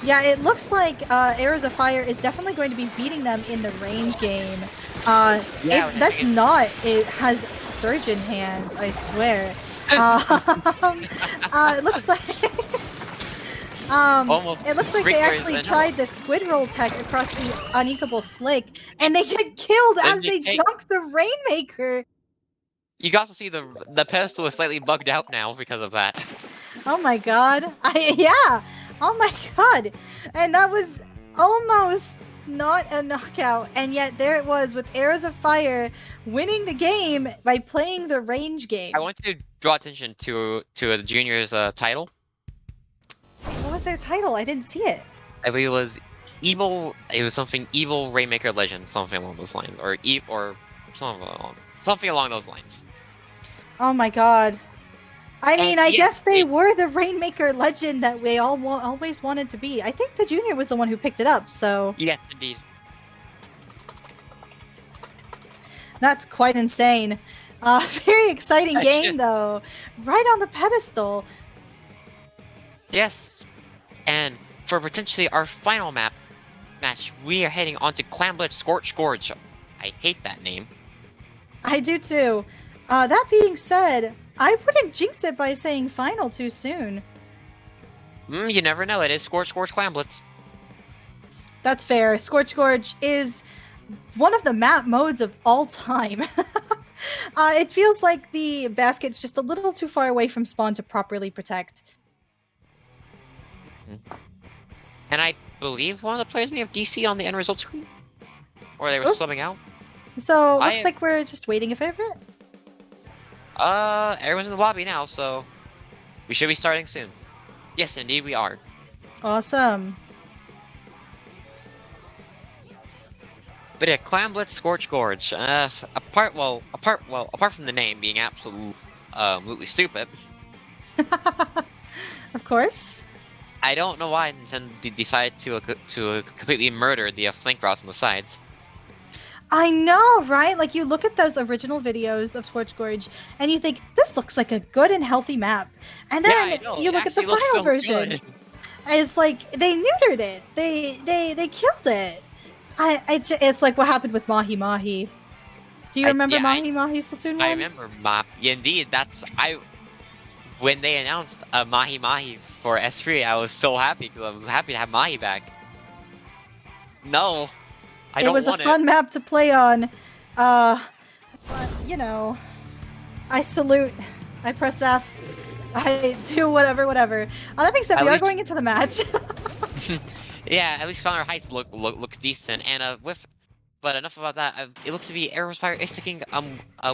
Yeah, it looks like Arrows of Fire is definitely going to be beating them in the range game. That's not. It has sturgeon hands, I swear. It looks like... it looks like they actually tried the squid roll tech across the unequable slick, and they get killed as they dunk the Rainmaker. You got to see the pedestal is slightly bugged out now because of that. Oh my god! Yeah! Oh my god! And that was almost not a knockout, and yet there it was with Arrows of Fire winning the game by playing the range game. I want to draw attention to the juniors' title. What was their title? I didn't see it. I believe it was Evil. It was something Evil Rainmaker Legend, something along those lines, or something along those lines. Oh my god! I mean, I guess they were the Rainmaker Legend that we always wanted to be. I think the junior was the one who picked it up. So yes, indeed. That's quite insane. Very exciting game though. Right on the pedestal. Yes, and for potentially our final match, we are heading on to Clamblitz Scorch Gorge. I hate that name. I do too. That being said, I wouldn't jinx it by saying final too soon. You never know. It is Scorch Gorge Clamblitz. That's fair. Scorch Gorge is one of the map modes of all time. It feels like the basket's just a little too far away from spawn to properly protect. And I believe one of the players may have DC on the end result screen. Or they were subbing out. So, looks like we're just waiting a fair bit. Everyone's in the lobby now, so we should be starting soon. Yes, indeed we are. Awesome. But yeah, Clamblitz Scorch Gorge. Apart from the name being absolutely stupid. Of course. I don't know why Nintendo decided to completely murder the flank routes on the sides. I know, right? Like you look at those original videos of Scorch Gorge and you think this looks like a good and healthy map, and Yeah, then I know. you It look at the actually looks final so version. good. It's like they neutered it. They killed it. It's like what happened with Mahi Mahi. Do you remember Yeah, Mahi Mahi Splatoon 1? I remember indeed. When they announced Mahi Mahi for S3, I was so happy because I was happy to have Mahi back. No, I It don't was a want fun map to play on. But you know, I salute. I press F. I do whatever. That being said, At we are least- going into the match. Yeah, at least Founder Heights looks decent, and but enough about that. It looks to be Arrows Fire is sticking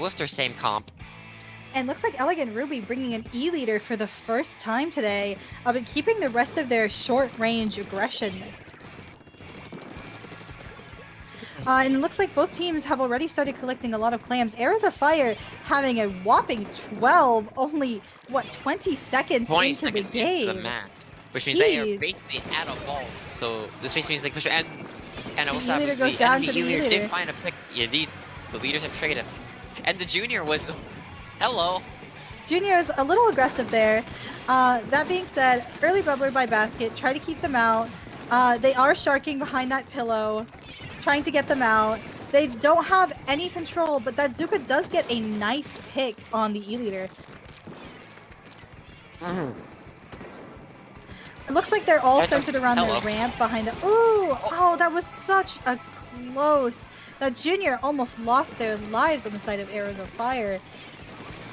with their same comp. And looks like Elegant Ruby bringing an E-leader for the first time today, but keeping the rest of their short-range aggression. And it looks like both teams have already started collecting a lot of clams. Arrows of Fire having a whopping 12, only, what, 20 seconds 20 into seconds the game. into the match, which means they are Jeez. basically out of balls. So this basically means they push and also E-leader happens goes the down enemy to the E-leader E-leader. did find a pick. Indeed, the leaders have traded, and the junior was, hello. Junior's a little aggressive there. That being said, early bubbler by Basket. Try to keep them out. They are sharking behind that pillow, trying to get them out. They don't have any control, but that Zuka does get a nice pick on the E-leader. It looks like they're all centered around Hello. their ramp behind the. Ooh! Oh, that was such a close. That Junior almost lost their lives on the side of Arrows of Fire.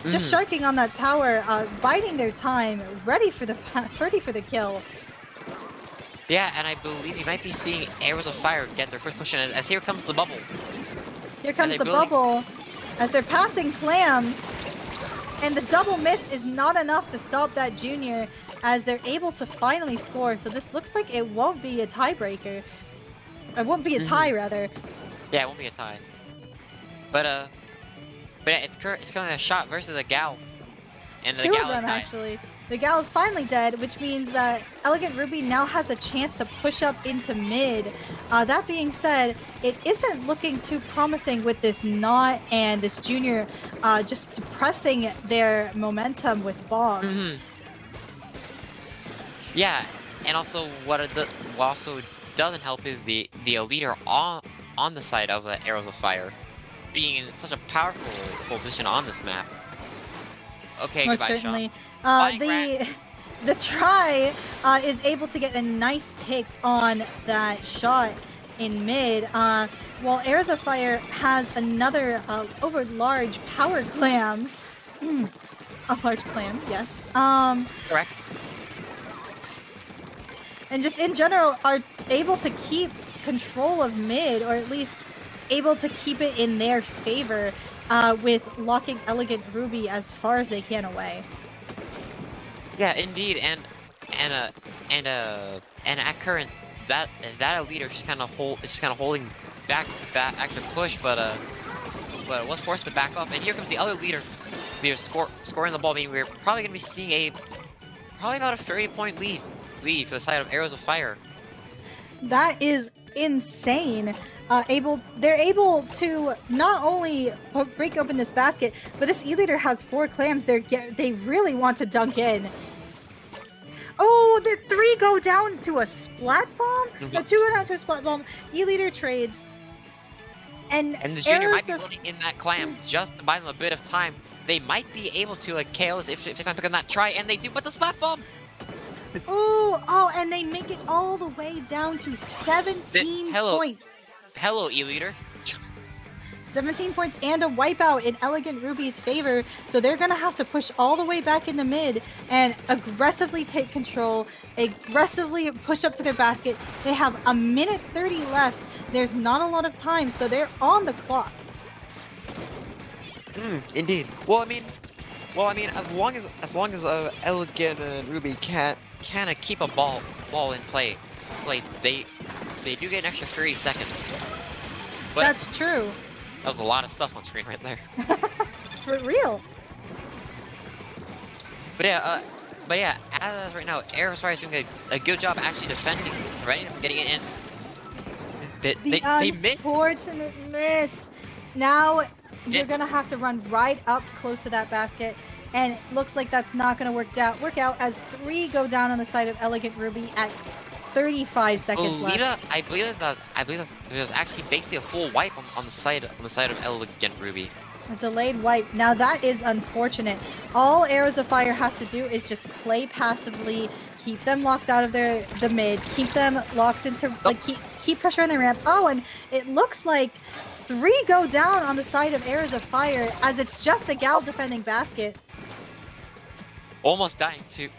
Just sharking on that tower, biding their time, ready for the kill. Yeah, and I believe you might be seeing Arrows of Fire get their first push in as here comes the bubble. Here comes they the building- bubble as they're passing clams, and the double mist is not enough to stop that Junior as they're able to finally score. So this looks like it won't be a tiebreaker. It won't be a tie, rather. Yeah, it won't be a tie. But yeah, it's currently a shot versus a gal. And the Two gal of them, is dying. actually. The gal is finally dead, which means that Elegant Ruby now has a chance to push up into mid. That being said, it isn't looking too promising with this Knot and this Junior just suppressing their momentum with bombs. Yeah, and also what also doesn't help is the leader on the side of Arrows of Fire being in such a powerful position on this map. Okay, Most goodbye, certainly. Sean. Flying The try is able to get a nice pick on that shot in mid, while Arrows of Fire has another over large power clam. A large clam, yes. Correct. And just in general are able to keep control of mid, or at least able to keep it in their favor with locking Elegant Ruby as far as they can away. Yeah, indeed, and at current that leader just kind of holding back after push, but was forced to back up, and here comes the other leader scoring the ball. I mean, we're probably gonna be seeing probably about a 30-point lead for the side of Arrows of Fire. That is insane. They're able to not only break open this basket, but this E-leader has 4 clams. They really want to dunk in. Oh, the 3 go down to a splat bomb? No, 2 go down to a splat bomb. E-leader trades. And the junior might Arrows be of... loading in that clam just to buy them a bit of time. They might be able to KO if I pick on that try, and they do, but the splat bomb! Oh, and they make it all the way down to 17 Hello. points. Hello, E-leader. 17 points and a wipeout in Elegant Ruby's favor, so they're gonna have to push all the way back into mid and aggressively take control, aggressively push up to their basket. They have a minute 30 left. There's not a lot of time, so they're on the clock. Indeed. Well, I mean, as long as Elegant and Ruby can't keep a ball in play, they do get an extra 30 seconds. But That's true. that was a lot of stuff on screen right there. For real. But yeah, But yeah, as of right now, Arrows Fire is doing a good job actually defending, right? Getting it in. They missed. Unfortunate miss. Now you're It- gonna have to run right up close to that basket, and it looks like that's not gonna work out as 3 go down on the side of Elegant Ruby at 35 seconds left. I believe that there's actually basically a full wipe on the side of Elegant Ruby. A delayed wipe. Now that is unfortunate. All Arrows of Fire has to do is just play passively, keep them locked out of the mid, keep them locked into like keep pressure on the ramp. Oh, and it looks like 3 go down on the side of Arrows of Fire as it's just the Gal defending basket. Almost dying to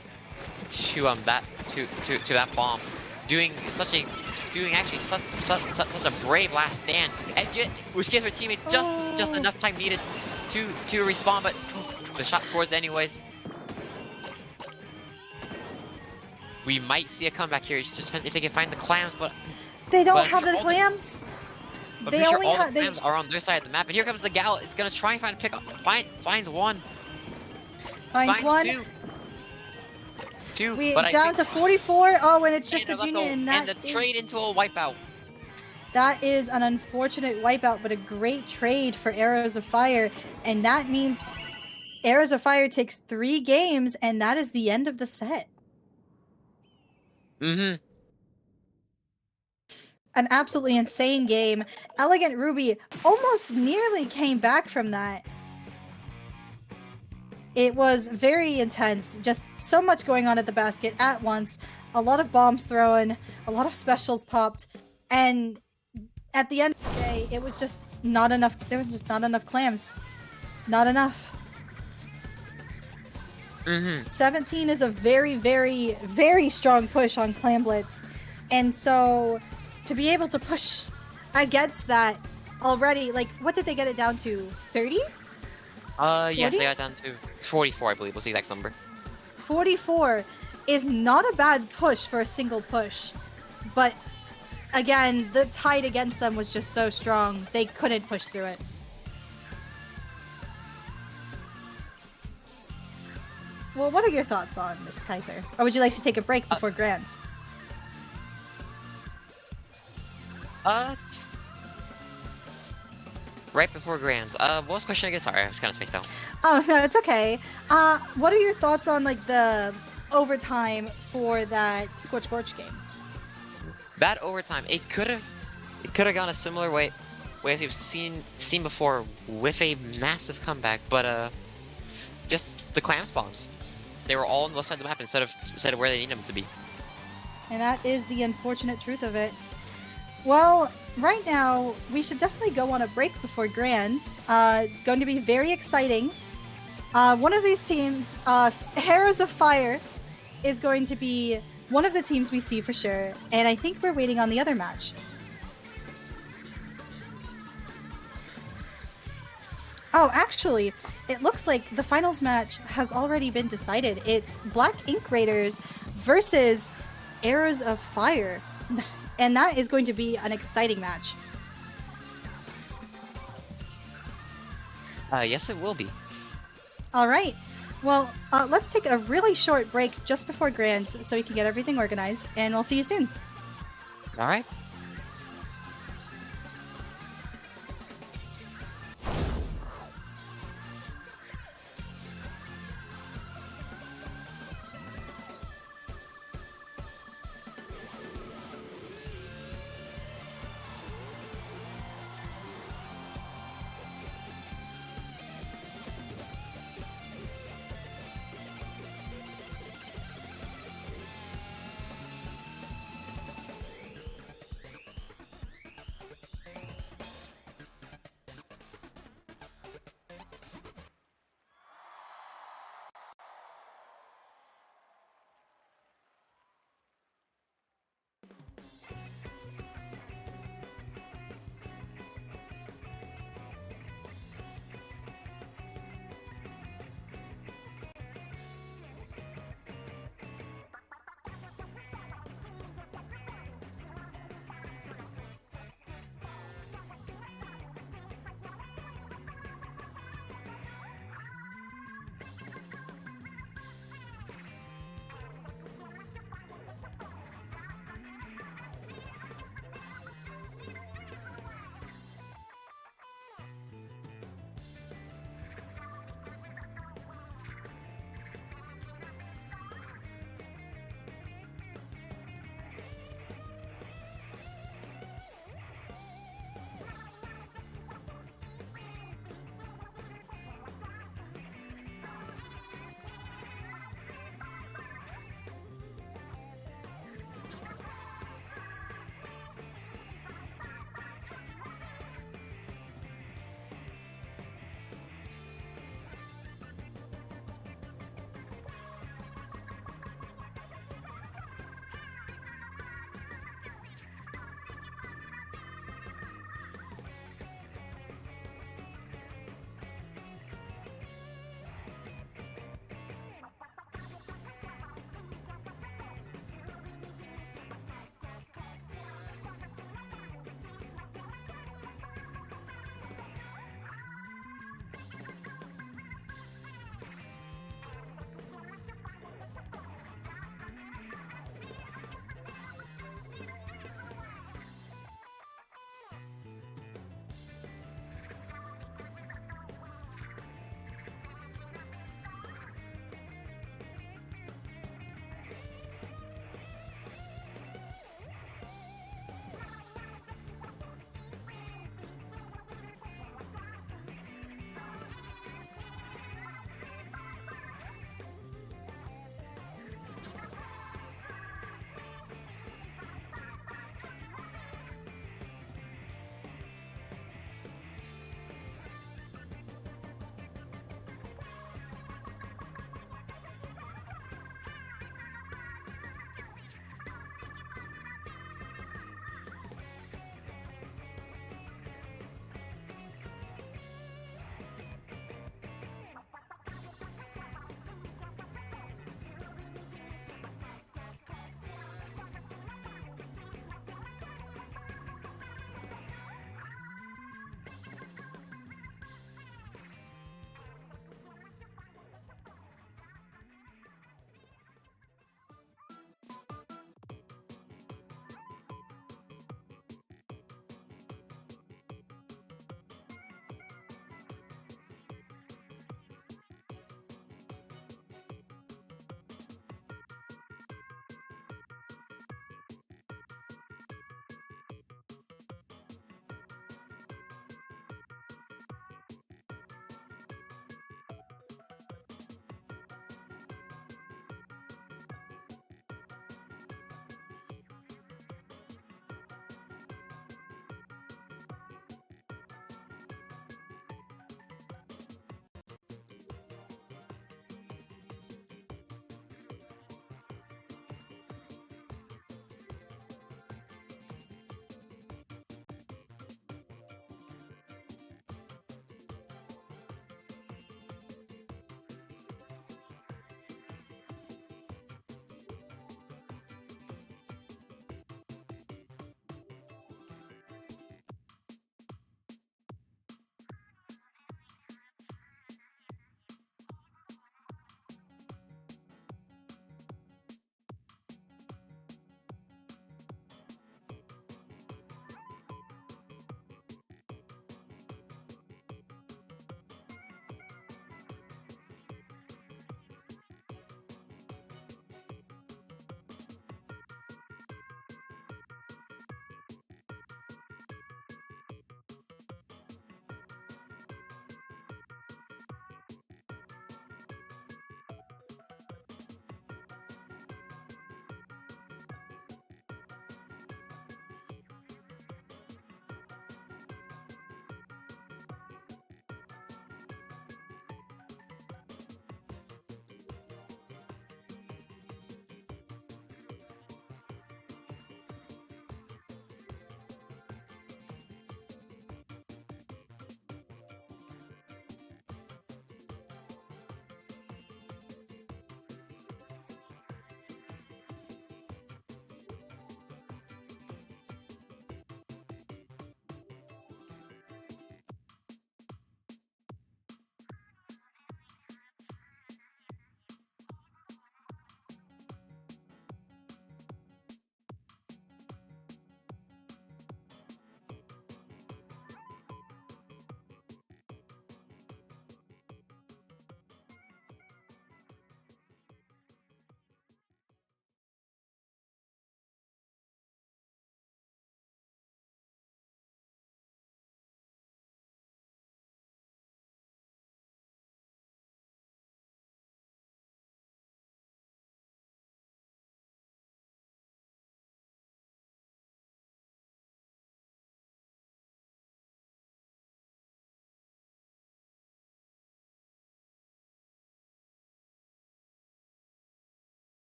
that bomb, doing actually such a brave last stand, and which gives her teammate just enough time needed to respond, but the shot scores anyways. We might see a comeback here. It just depends if they can find the clams, but They don't have the clams. They only all have the clams are on their side of the map. And here comes the Gal. It's gonna try and find a pick up. Finds one. finds one. Two. We but down to 44. Oh, and it's just the Dana junior, and that the trade into a wipeout. That is an unfortunate wipeout, but a great trade for Arrows of Fire. And that means Arrows of Fire takes 3 games, and that is the end of the set. Mm-hmm. An absolutely insane game. Elegant Ruby almost nearly came back from that. It was very intense. Just so much going on at the basket at once. A lot of bombs thrown, a lot of specials popped, and at the end of the day, it was just not enough. There was just not enough clams. Not enough. 17 is a very, very, very strong push on Clam Blitz. And so to be able to push against that already, like, what did they get it down to? 30? Yes, they got down to 44, I believe was the exact number. 44 is not a bad push for a single push. But again, the tide against them was just so strong. They couldn't push through it. Well, what are your thoughts on this, Kaiser? Or would you like to take a break before Grands? Right before Grands. What was the question again? Sorry, I was kind of spaced out. Oh, no, it's okay. What are your thoughts on, like, the overtime for that Scorch Gorge game? That overtime, it could have gone a similar way as we've seen before with a massive comeback, but just the clam spawns. They were all on the left side of the map instead of where they need them to be. And that is the unfortunate truth of it. Well, right now, we should definitely go on a break before Grands. Going to be very exciting. One of these teams, Arrows of Fire, is going to be one of the teams we see for sure. And I think we're waiting on the other match. Oh, actually, it looks like the finals match has already been decided. It's Black Ink Raiders versus Arrows of Fire. And that is going to be an exciting match. Yes, it will be. All right. Well, let's take a really short break just before Grands so we can get everything organized, and we'll see you soon. All right.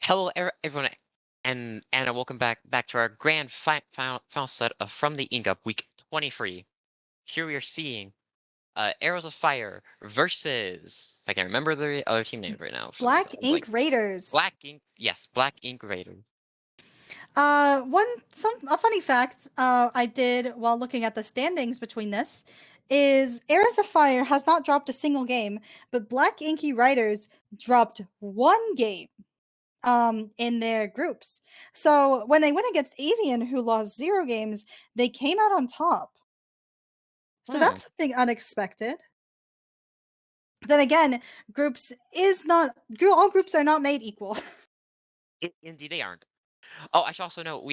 Hello, everyone, and welcome back to our grand final set of From the Ink Up Week 23. Here we are seeing Arrows of Fire versus, if I can remember the other team names right now. Black Ink Raiders. Black Ink, yes, Black Ink Raiders. A funny fact I did while looking at the standings between this is Arrows of Fire has not dropped a single game, but Black Inky Riders dropped one game in their groups. So when they went against Avian, who lost 0 games, they came out on top. So that's something unexpected. Then again, all groups are not made equal. Indeed, they aren't. Oh, I should also note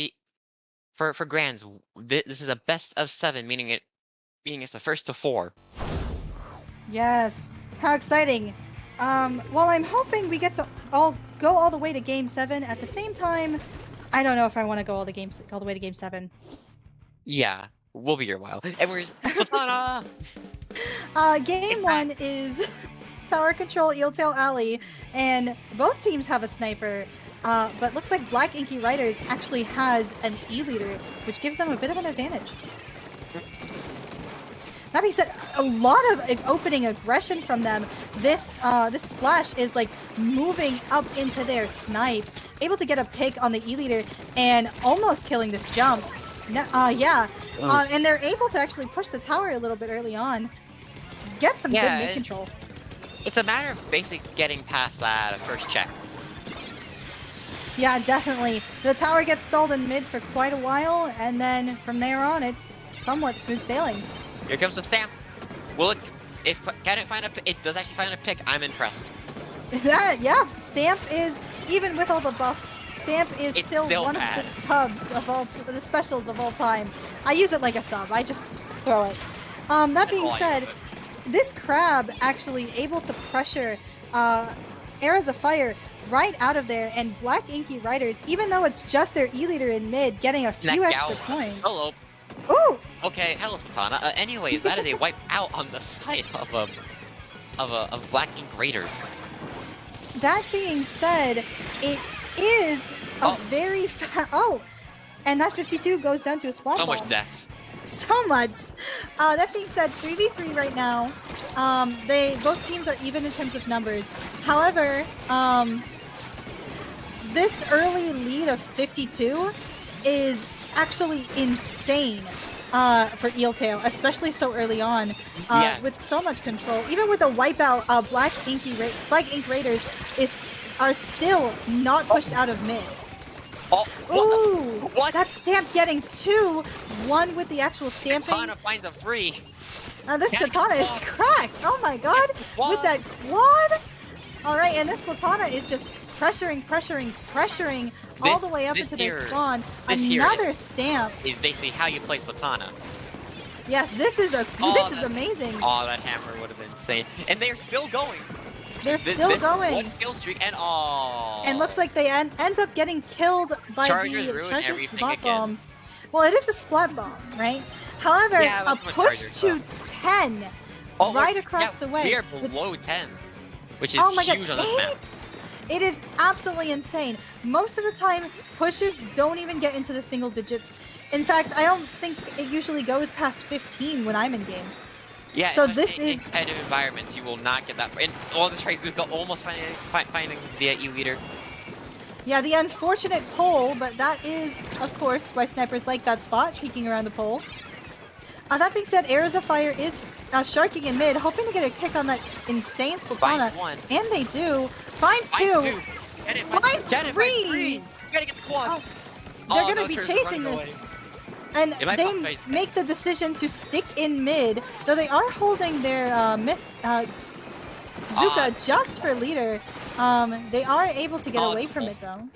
for grands, this is a best of 7, meaning it's the first to 4. Yes, how exciting! Well, I'm hoping we get to go all the way to Game 7. At the same time, I don't know if I want to go all the way to Game 7. Yeah, we'll be here a while. And where's Platana? Game 1 is Tower Control Eeltail Alley, and both teams have a sniper. But looks like Black Inky Riders actually has an E-leader, which gives them a bit of an advantage. That being said, a lot of opening aggression from them. This splash is like moving up into their snipe, able to get a pick on the E-leader and almost killing this jump. And they're able to actually push the tower a little bit early on. Get some good mid control. It's a matter of basically getting past that first check. Yeah, definitely. The tower gets stalled in mid for quite a while, and then from there on, it's somewhat smooth sailing. Here comes the stamp. Will it? Can it find a? It does actually find a pick. I'm impressed. Yeah. Stamp is, even with all the buffs, Stamp is still one bad. of the subs of the specials of all time. I use it like a sub. I just throw it. That being said, this crab actually able to pressure Arrows of Fire right out of there, and Black Inky Riders, even though it's just their E-leader in mid, getting a few extra points. Hello. Ooh. Okay, hello, Spatana. Anyways, that is a wipe out on the side of Black Ink Raiders. That being said, it is a very and that 52 goes down to a splat So bomb. much death. So much. That being said, 3v3 right now. Both teams are even in terms of numbers. However, this early lead of 52 is actually insane for Eeltail, especially so early on, with so much control. Even with a wipeout, Black Ink Raiders are still not pushed out of mid. Ooh! What? That stamp getting 2, 1 with the actual stamping. Katana finds a 3. This katana is cracked. Oh my god! With that quad. All right, and this katana is just pressuring all the way up into their spawn. Another stamp is basically how you play Spatana. Yes, this is amazing. Oh, that hammer would have been insane. And they're still going. They're still going. One kill streak and And looks like they end up getting killed by the Charger's splat bomb. Well, it is a splat bomb, right? However, a push to 10 right across the way. We are below 10, which is huge on this map. It is absolutely insane. Most of the time, pushes don't even get into the single digits. In fact, I don't think it usually goes past 15 when I'm in games. Yeah, so this is in competitive environments, you will not get that. And all the Trizuka almost finding the E-leader. Yeah, the unfortunate pole, but that is, of course, why snipers like that spot, peeking around the pole. That being said, Arrows of Fire is sharking in mid, hoping to get a kick on that insane Splatana. And they do. Finds 2. Finds 3. You gotta get the quad. They're gonna be chasing this. And they make the decision to stick in mid, though they are holding their Zuka just for leader. They are able to get away from it though.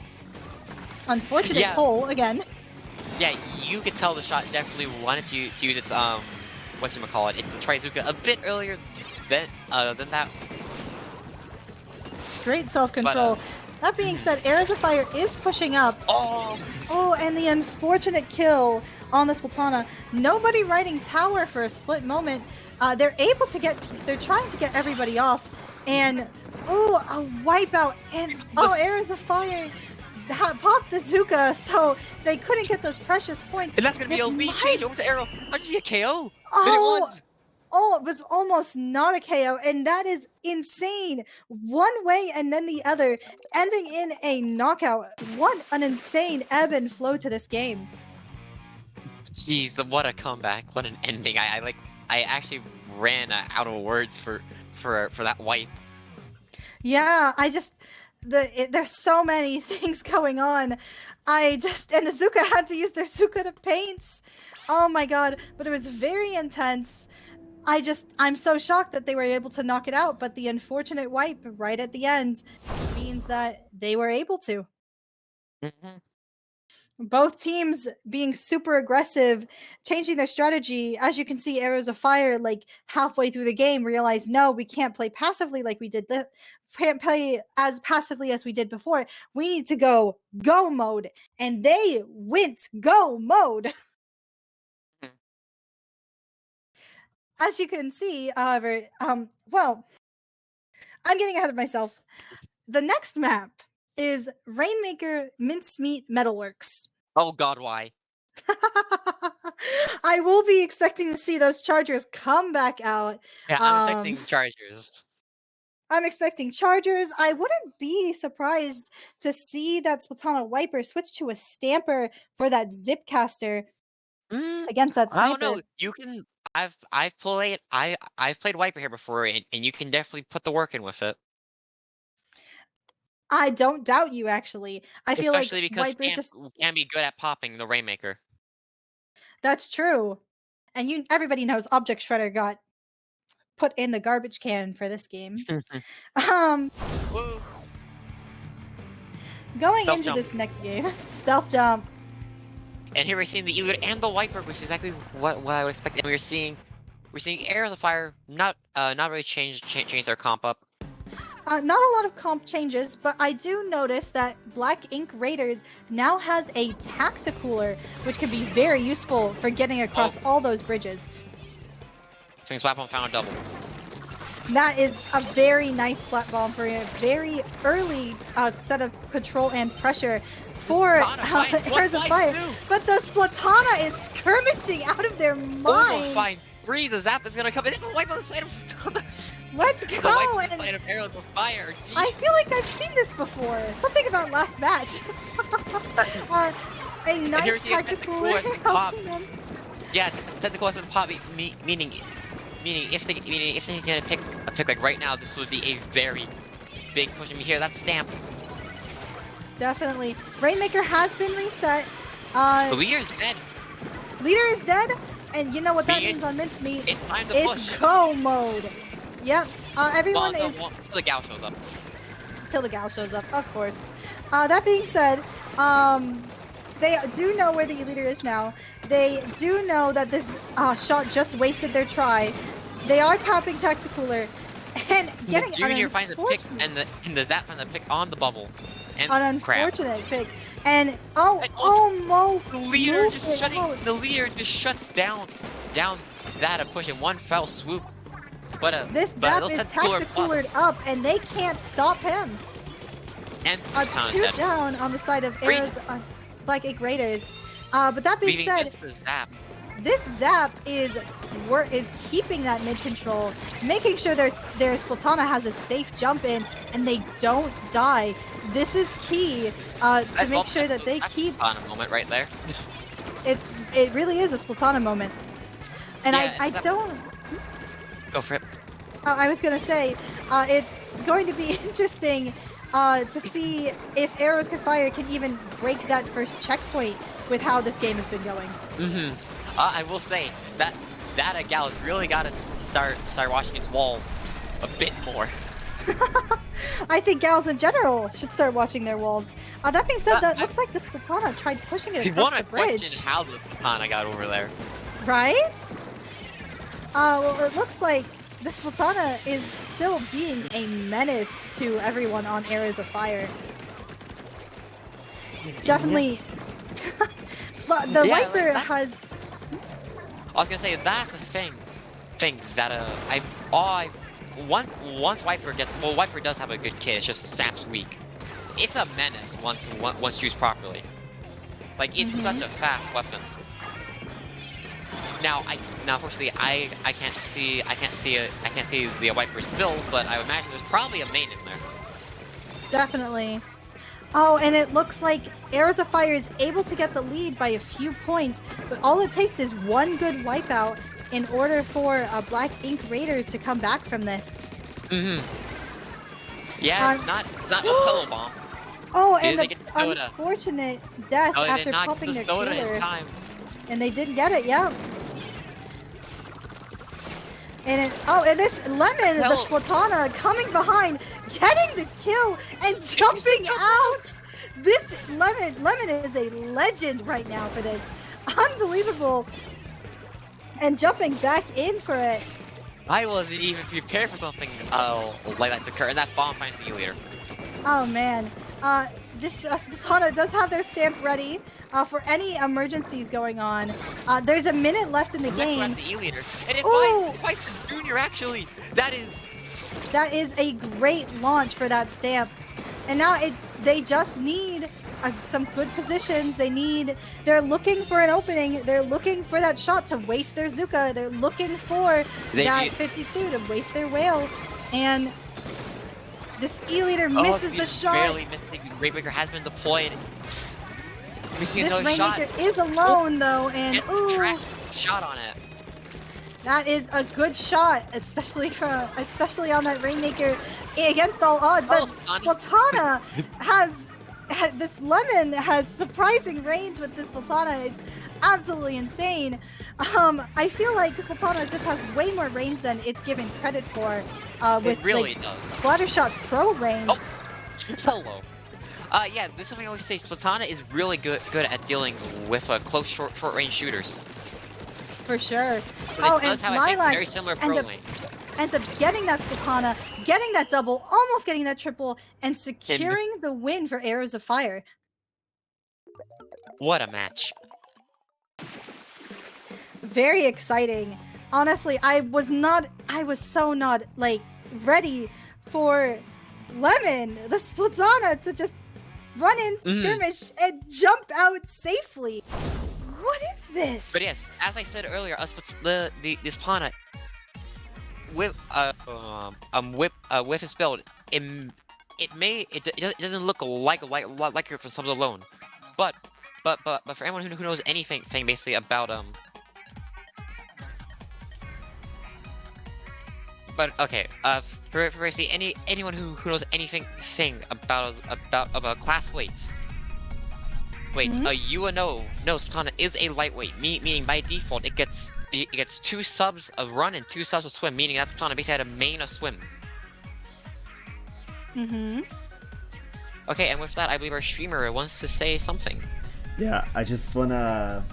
Unfortunate pull again. Yeah, you could tell the shot definitely wanted to use its whatchamacallit, it's a Trizuka a bit earlier than that. Great self-control. That being said, Arrows of Fire is pushing up. Oh, and the unfortunate kill on the Splatana. Nobody riding tower for a split moment. They're trying to get everybody off, And ooh, a wipeout, and arrows of fire popped the Zuka, so they couldn't get those precious points. And that's gonna be This a lead might- change over to arrow. Might just be a KO. But it Oh, was. oh, it was almost not a KO, and that is insane. One way and then the other, ending in a knockout. What an insane ebb and flow to this game. Jeez, what a comeback! What an ending! I actually ran out of words for that wipe. Yeah, there's so many things going on. And the Zuka had to use their Zuka to paint. Oh my god, but it was very intense. I'm so shocked that they were able to knock it out, but the unfortunate wipe right at the end means that they were able to. Both teams being super aggressive, changing their strategy. As you can see, Arrows of Fire, like halfway through the game, realized, no, we can't play passively like we did. Can't play as passively as we did before. We need to go mode. And they went go mode. As you can see, however, well, I'm getting ahead of myself. The next map is Rainmaker Mincemeat Metalworks. Oh god, why? I will be expecting to see those Chargers come back out. Yeah, I'm expecting Chargers. I'm expecting Chargers. I wouldn't be surprised to see that Splatana Wiper switch to a Stamper for that Zipcaster against that I Sniper. don't know. You can. I've played Wiper here before, and you can definitely put the work in with it. I don't doubt you, actually. I feel Especially like because Viper's Stamp can be good at popping the Rainmaker. That's true. And everybody knows Object Shredder got put in the garbage can for this game. Woo. Going Stealth into jump. this next game, Stealth Jump. And here we're seeing the Eluder and the Wiper, which is exactly what I would expect. And we're seeing Arrows of Fire not really change their comp up. Not a lot of comp changes, but I do notice that Black Ink Raiders now has a Tacticooler, which can be very useful for getting across all those bridges. Swing Slap on found double. That is a very nice splat bomb for a very early set of control and pressure for Arrows of Fire. But the Splatana is skirmishing out of their mind. Almost fine. Breathe, the Zap is gonna come. It's the wipe on the side of Let's the go! wipe on the And side of Arrows of Fire. Jeez. I feel like I've seen this before. Something about last match. A nice Tacticooler helping them. Yeah, technical weapon pop meaning if they get a pick like right now, this would be a very big push. I mean, here that's Stamp. Definitely. Rainmaker has been reset. The leader's dead. Leader is dead, and you know what that means on Mincemeat. It's time to It's push. go mode. Yep. Everyone is Till the Gao shows up. till the Gao shows up, of course. That being said, they do know where the leader is now. They do know that this shot just wasted their try. They are popping Tacticooler and getting Junior finds a pick, and the Zap finds a pick on the bubble. And an crap. unfortunate pick. And almost The leader moved just it out. shuts down that push in one fell swoop. But This Zap is Tacticoolered up, and they can't stop him. And Two down on the side of Arrows Black Ink Raiders. But that being said, the Zap. this Zap is keeping that mid control, making sure their Splatana has a safe jump in and they don't die. This is key to make sure that they keep. On a moment right there. It really is a Splatana moment, and Yeah, I don't. Go for it. I was gonna say, it's going to be interesting to see if Arrows of Fire can even break that first checkpoint with how this game has been going. I will say that Gal has really got to start watching its walls a bit more. I think gals in general should start watching their walls. That being said, that looks like the Splatana tried pushing it across the bridge. Question how the Katana got over there. Right? Well, it looks like the Splatana is still being a menace to everyone on Arrows of Fire. Definitely. The Wiper has. I was gonna say that's the thing that I once Wiper gets, well, Wiper does have a good kit. It's just Sap's weak. It's a menace once used properly. Like it's such a fast weapon. Now unfortunately I can't see the Wiper's build, but I would imagine there's probably a main in there. Definitely. Oh, and it looks like Arrows of Fire is able to get the lead by a few points, but all it takes is one good wipeout in order for Black Ink Raiders to come back from this. Yeah, it's not no pillow bomb. Oh, and They the get the soda. unfortunate death No, they after did not popping get their the soda cooler. in time. And they didn't get it, yeah. And this Lemon, the Splatana, coming behind, getting the kill and jumping out. This Lemon is a legend right now for this. Unbelievable. And jumping back in for it. I wasn't even prepared for something like that to occur, and that bomb finds the leader. Oh man. This Splatana does have their stamp ready for any emergencies going on. There's a minute left in the game. The E-leader. And it Ooh! finds the Junior, actually. That is a great launch for that stamp. And now they just need some good positions. They're looking for an opening. They're looking for that shot to waste their Zuka. They're looking for that 52 to waste their whale. And this E-leader misses the shot. Barely missing. Rainmaker has been deployed. This Rainmaker is alone though, and ooh, shot on it. that is a good shot, especially on that Rainmaker against all odds. That Splatana this Lemon has surprising range with this Splatana. It's absolutely insane. I feel like Splatana just has way more range than it's given credit for. With it really like, does. Splattershot Pro range. Oh, hello. Yeah, this is something I always say. Splatana is really good at dealing with close, short range shooters. For sure. But and Lilac very similar pro lane. ends up getting that Splatana, getting that double, almost getting that triple, and securing the win for Arrows of Fire. What a match. Very exciting. Honestly, I was so not like ready for Lemon, the Splatana, to just run in, skirmish, and jump out safely. What is this? But yes, as I said earlier, the Splatana with his build, it doesn't look like it from subs alone, but for anyone who knows anything basically about But okay, for basically anyone who knows anything about class weights. Wait, you know Splatana is a lightweight, meaning by default it gets 2 subs of run and 2 subs of swim, meaning that Splatana basically had a main of swim. Okay, and with that, I believe our streamer wants to say something. Yeah, I just wanna.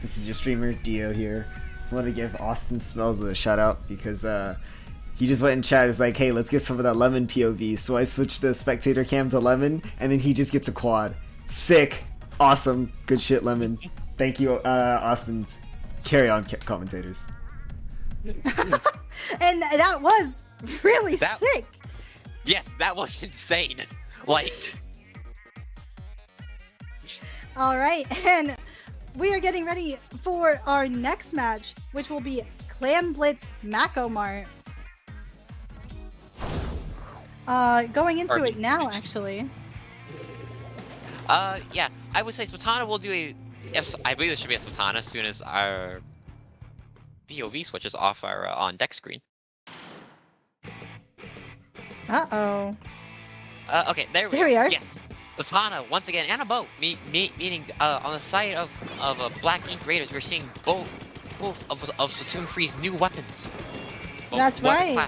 This is your streamer Dio here. Just want to give Austin Smells a shout out because he just went in chat. Is like, hey, let's get some of that Lemon POV. So I switched the spectator cam to Lemon, and then he just gets a quad. Sick, awesome, good shit, Lemon. Thank you, Austin's. Carry on, commentators. And that was really sick. Yes, that was insane. Like. All right, and we are getting ready for our next match, which will be Clam Blitz Macomart. Going into it now, actually. Yeah, I would say Splatana will do I believe it should be a Splatana as soon as our POV switches off our on deck screen. Uh-oh. Okay, there we are. Yes, Splatana once again, and a boat. Meaning on the side of Black Ink Raiders, we're seeing both of Splatoon 3's new weapons. That's right.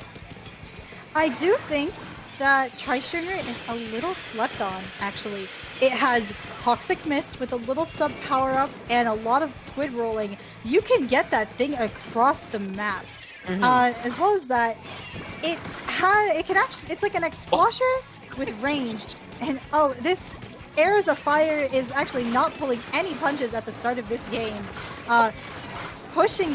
I do think that Tri-Stringer is a little slept on, actually. It has Toxic Mist with a little sub power-up and a lot of squid rolling. You can get that thing across the map. As well as that, it's like an Explosher with range. And this Arrows of Fire is actually not pulling any punches at the start of this game. pushing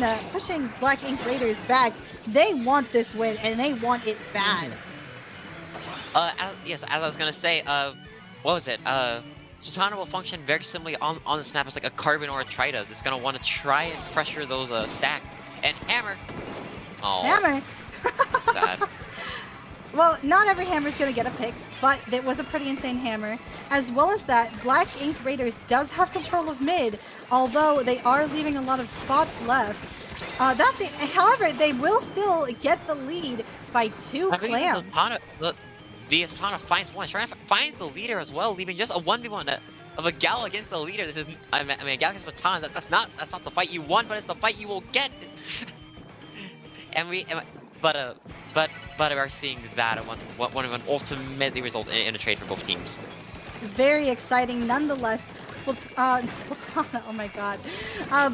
Black Ink Raiders back. They want this win, and they want it bad. Yes, as I was gonna say, what was it? Zatanna will function very similarly on this map as like a Carbon or a Tri does. It's gonna want to try and pressure those stack. And Hammer! Oh, Hammer! sad. Well, not every hammer is going to get a pick, but it was a pretty insane hammer. As well as that, Black Ink Raiders does have control of mid, although they are leaving a lot of spots left. However, they will still get the lead by 2 clams. The Zatanna finds one. Shrine finds the leader as well, leaving just a 1v1 of a Gal against the leader. This is, I mean, Gal against Zatanna. That's not the fight you won, but it's the fight you will get. But we are seeing that one ultimately result in a trade for both teams. Very exciting, nonetheless. Sultana, oh my god.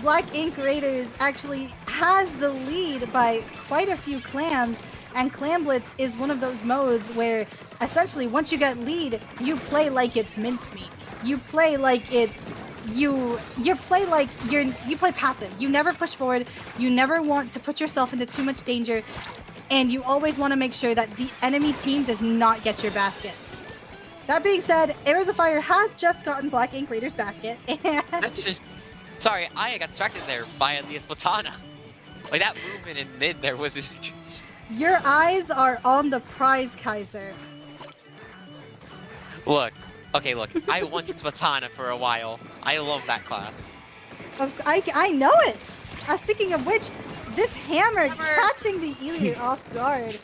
Black Ink Raiders actually has the lead by quite a few clams, and Clam Blitz is one of those modes where essentially once you get lead, you play like it's mincemeat. You play like it's you play passive. You never push forward. You never want to put yourself into too much danger, and you always want to make sure that the enemy team does not get your basket. That being said, Arrows of Fire has just gotten Black Ink Raiders' basket, and... That's just... Sorry, I got distracted there by the Splatana. Like, that movement in mid there was... Your eyes are on the prize, Kaiser. Look. Okay, look. I wanted Splatana for a while. I love that class. I know it! Speaking of which, this hammer catching the Elir off guard.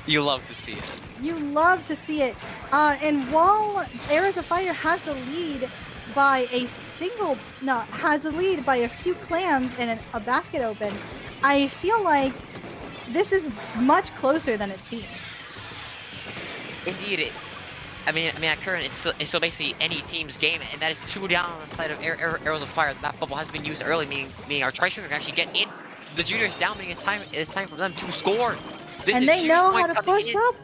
You love to see it. You love to see it. And while Arrows of Fire has the lead by a few clams and a basket open, I feel like this is much closer than it seems. Indeed. I mean, at current, it's still basically any team's game, and that is 2 down on the side of Arrows of Fire. That bubble has been used early, meaning our Tri-Stringer can actually get in. The juniors down, meaning it's time for them to score. And they know how to push up.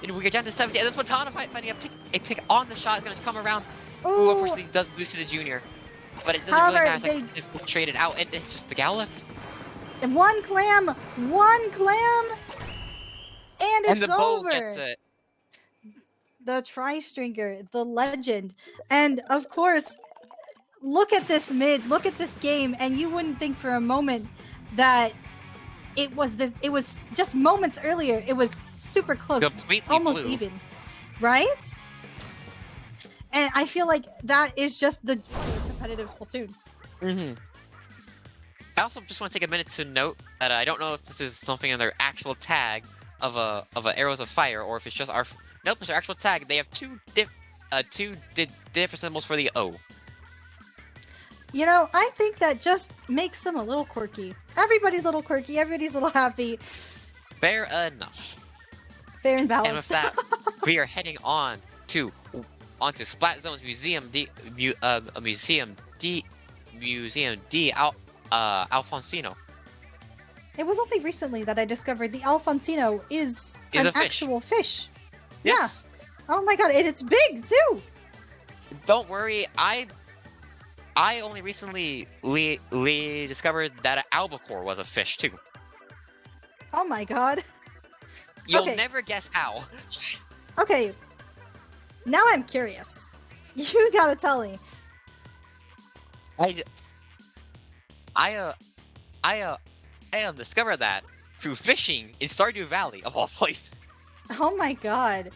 And we get down to 17. And this Splatana finding a pick on the shot is going to come around. Ooh. Who unfortunately does lose to the junior. But it doesn't really matter. Like, if we traded out, and it's just the Gal left. And one clam, and it's and the bow over. Gets it. The Tri-Stringer, the legend. And of course, look at this mid, look at this game, and you wouldn't think for a moment that it was just moments earlier, it was super close, Completely almost blue. even, right? And I feel like that is just the competitive Splatoon. Mm-hmm. I also just want to take a minute to note that I don't know if this is something in their actual tag of a Arrows of Fire, or if it's just our... Nope, it's their actual tag. They have two different symbols for the O. You know, I think that just makes them a little quirky. Everybody's a little quirky. Everybody's a little happy. Fair enough. Fair and balanced. And with that, we are heading onto Splat Zone's Museum D Alfonsino. It was only recently that I discovered the Alfonsino is an actual fish. Yes. Yeah. Oh my god, and it's big too. Don't worry, I only recently discovered that an albacore was a fish too. Oh my god. You'll Okay. never guess how. Okay. Now I'm curious. You gotta tell me. I discovered that through fishing in Stardew Valley, of all places. Oh my god.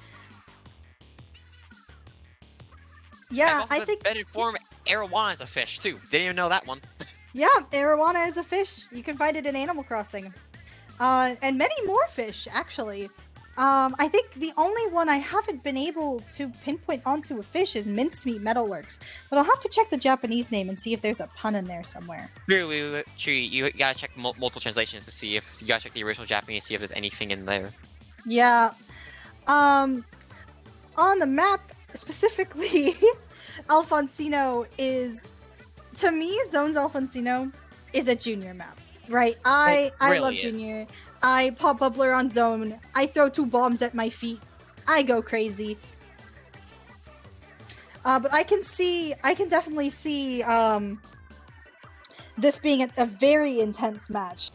Yeah, I think... been informed arowana is a fish too. Didn't even know that one. Yeah, arowana is a fish. You can find it in Animal Crossing. And many more fish, actually. I think the only one I haven't been able to pinpoint onto a fish is Mincemeat Metalworks. But I'll have to check the Japanese name and see if there's a pun in there somewhere. Really, you gotta check multiple translations to see if... You gotta check the original Japanese to see if there's anything in there. Yeah. On the map, specifically, Alfonsino is... To me, Zones Alfonsino is a junior map, right? I really love is. junior. I pop bubbler on zone. I throw 2 bombs at my feet. I go crazy. But I can definitely see this being a very intense match.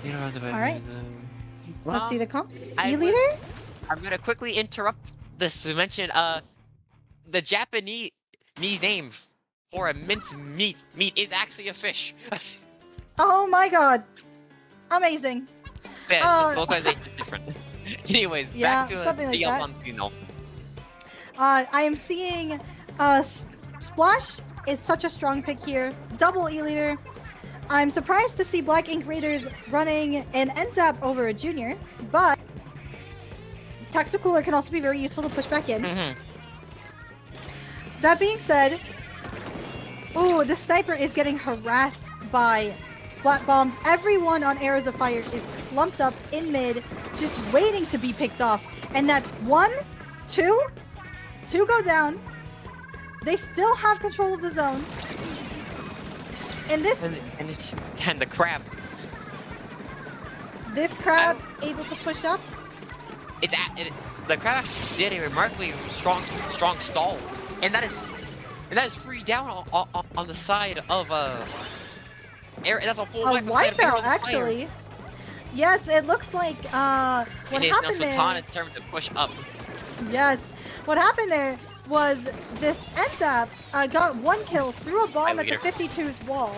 Alright. Let's see the comps. E-leader? I'm gonna quickly interrupt this to mention the Japanese name for a minced meat is actually a fish. Oh my god. Amazing. Yeah, it's just localization different. Anyways, Yeah, back to something like the that. Alphonsino. I am seeing Splash is such a strong pick here. Double E-leader. I'm surprised to see Black Ink Raiders running an NZAP over a junior, but Tacticooler can also be very useful to push back in. That being said, ooh, the sniper is getting harassed by splat bombs. Everyone on Arrows of Fire is clumped up in mid, just waiting to be picked off. And that's 1, 2, 2 go down. They still have control of the zone. And this And the crab. this crab able to push up. The crab actually did a remarkably strong stall, and that is free down on the side of that's a full A wipeout actually. Yes, it looks like what happened there. Sultana determined to push up. Yes, what happened there was this NZAP got 1 kill, threw a bomb at the 52's wall,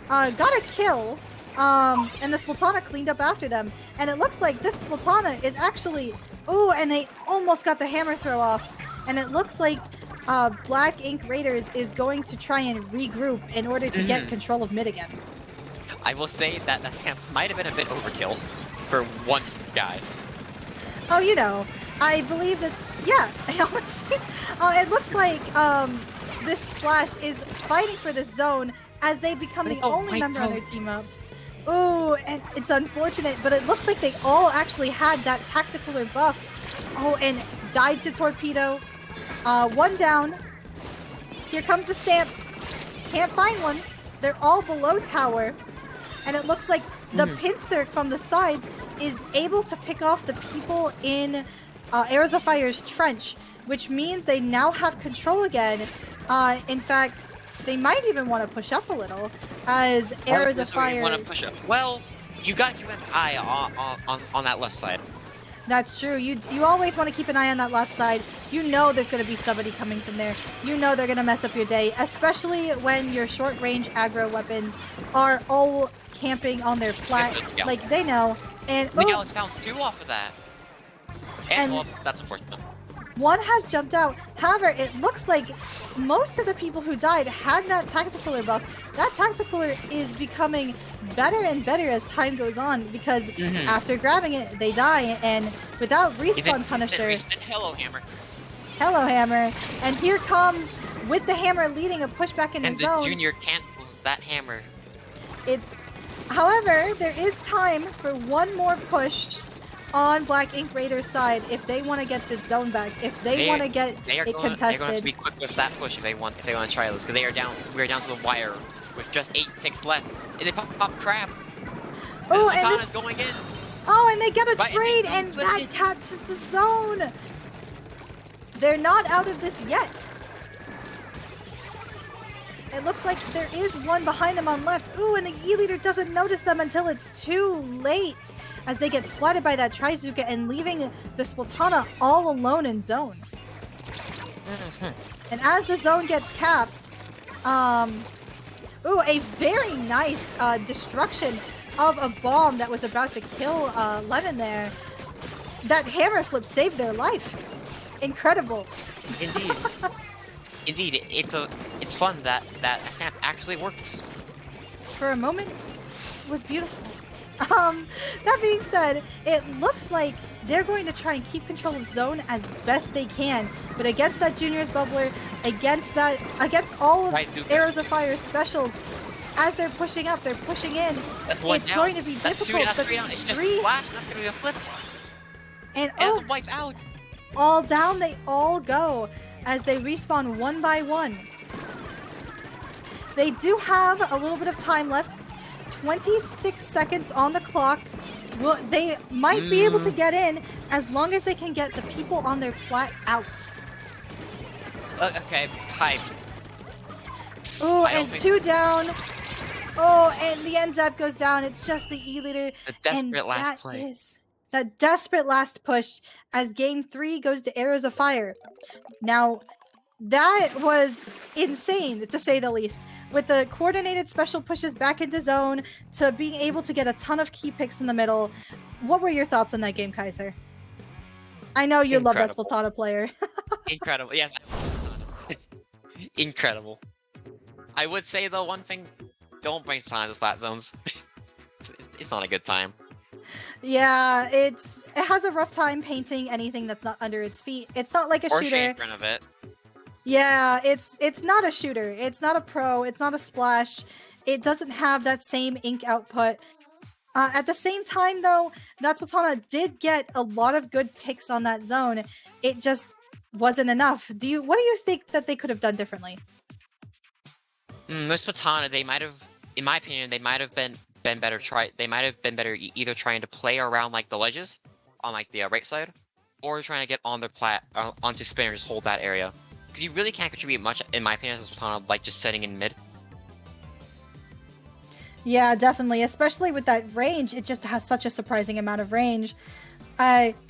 got a kill, and the Sultana cleaned up after them. And it looks like this Sultana is actually, ooh, and they almost got the hammer throw off. And it looks like Black Ink Raiders is going to try and regroup in order to get control of mid again. I will say that camp might have been a bit overkill for one guy. Oh, you know, I believe that, yeah, honestly, it looks like this Splash is fighting for this zone as they become the only member on their team up. Ooh, and it's unfortunate, but it looks like they all actually had that Tacticooler buff. Oh, and died to Torpedo. 1 down. Here comes the stamp. Can't find one. They're all below tower. And it looks like the Pincirc from the sides is able to pick off the people in Arrows of Fire's trench, which means they now have control again. In fact, they might even want to push up a little, as Arrows of Fire... want to push up? Well, you gotta keep an eye on that left side. That's true. You always want to keep an eye on that left side. You know there's going to be somebody coming from there. You know they're going to mess up your day, especially when your short-range aggro weapons are all camping on their plat. Yeah. Like, they know. And Miguel has found 2 off of that. And well, that's unfortunate. 1 has jumped out. However, it looks like most of the people who died had that Tacticooler buff. That Tacticooler is becoming better and better as time goes on, because after grabbing it, they die, and without Respawn Punisher... Hello, Hammer. Hello, Hammer. And here comes, with the hammer leading a pushback in the zone. And the junior cancels that hammer. However, there is time for 1 more push on Black Ink Raiders' side if they want to get this zone back. If they want to get it contested. They're going to be quick with that push if they want to try this, because they are down. We are down to the wire with just 8 ticks left. And they pop crab. Oh, and this going in. Oh, and they get a trade, and that catches the zone. They're not out of this yet. It looks like there is 1 behind them on left. Ooh, and the E-leader doesn't notice them until it's too late, as they get splatted by that Trizuka and leaving the Sultana all alone in zone. And as the zone gets capped, ooh, a very nice destruction of a bomb that was about to kill Lemon there. That hammer flip saved their life. Incredible. Indeed. Indeed, it's fun that snap actually works. For a moment, it was beautiful. That being said, it looks like they're going to try and keep control of zone as best they can, but against that Junior's Bubbler, against all of Arrows of Fire specials, as they're pushing up, they're pushing in. That's 1 it's down. going to be That's difficult. 2 down, 3 down. It's just a flash. That's going to be a flip. And a wipe out. All down they all go as they respawn 1 by 1. They do have a little bit of time left. 26 seconds on the clock. Well, they might be able to get in as long as they can get the people on their plat out. Okay, hype. Oh, I don't and think- 2 down. Oh, and the end zap goes down. It's just the E-leader. The And desperate last that play. is that desperate last push as game 3 goes to Arrows of Fire. Now, that was insane, to say the least. With the coordinated special pushes back into zone to being able to get a ton of key picks in the middle. What were your thoughts on that game, Kaiser? I know you love that Incredible. Splatana player. Incredible. Yes. Incredible. I would say though, one thing: don't bring Splatana to splat zones. It's not a good time. Yeah, it has a rough time painting anything that's not under its feet. It's not like a Or shooter. shade in front of it. Yeah, it's not a shooter. It's not a pro. It's not a splash. It doesn't have that same ink output. At the same time, though, that Splatana did get a lot of good picks on that zone. It just wasn't enough. What do you think that they could have done differently? With Splatana, they might have, in my opinion, they might have been better. They might have been better either trying to play around like the ledges on like the right side, or trying to get on their onto spin and just hold that area. Because you really can't contribute much, in my opinion, as a Splatana, like just setting in mid. Yeah, definitely. Especially with that range, it just has such a surprising amount of range.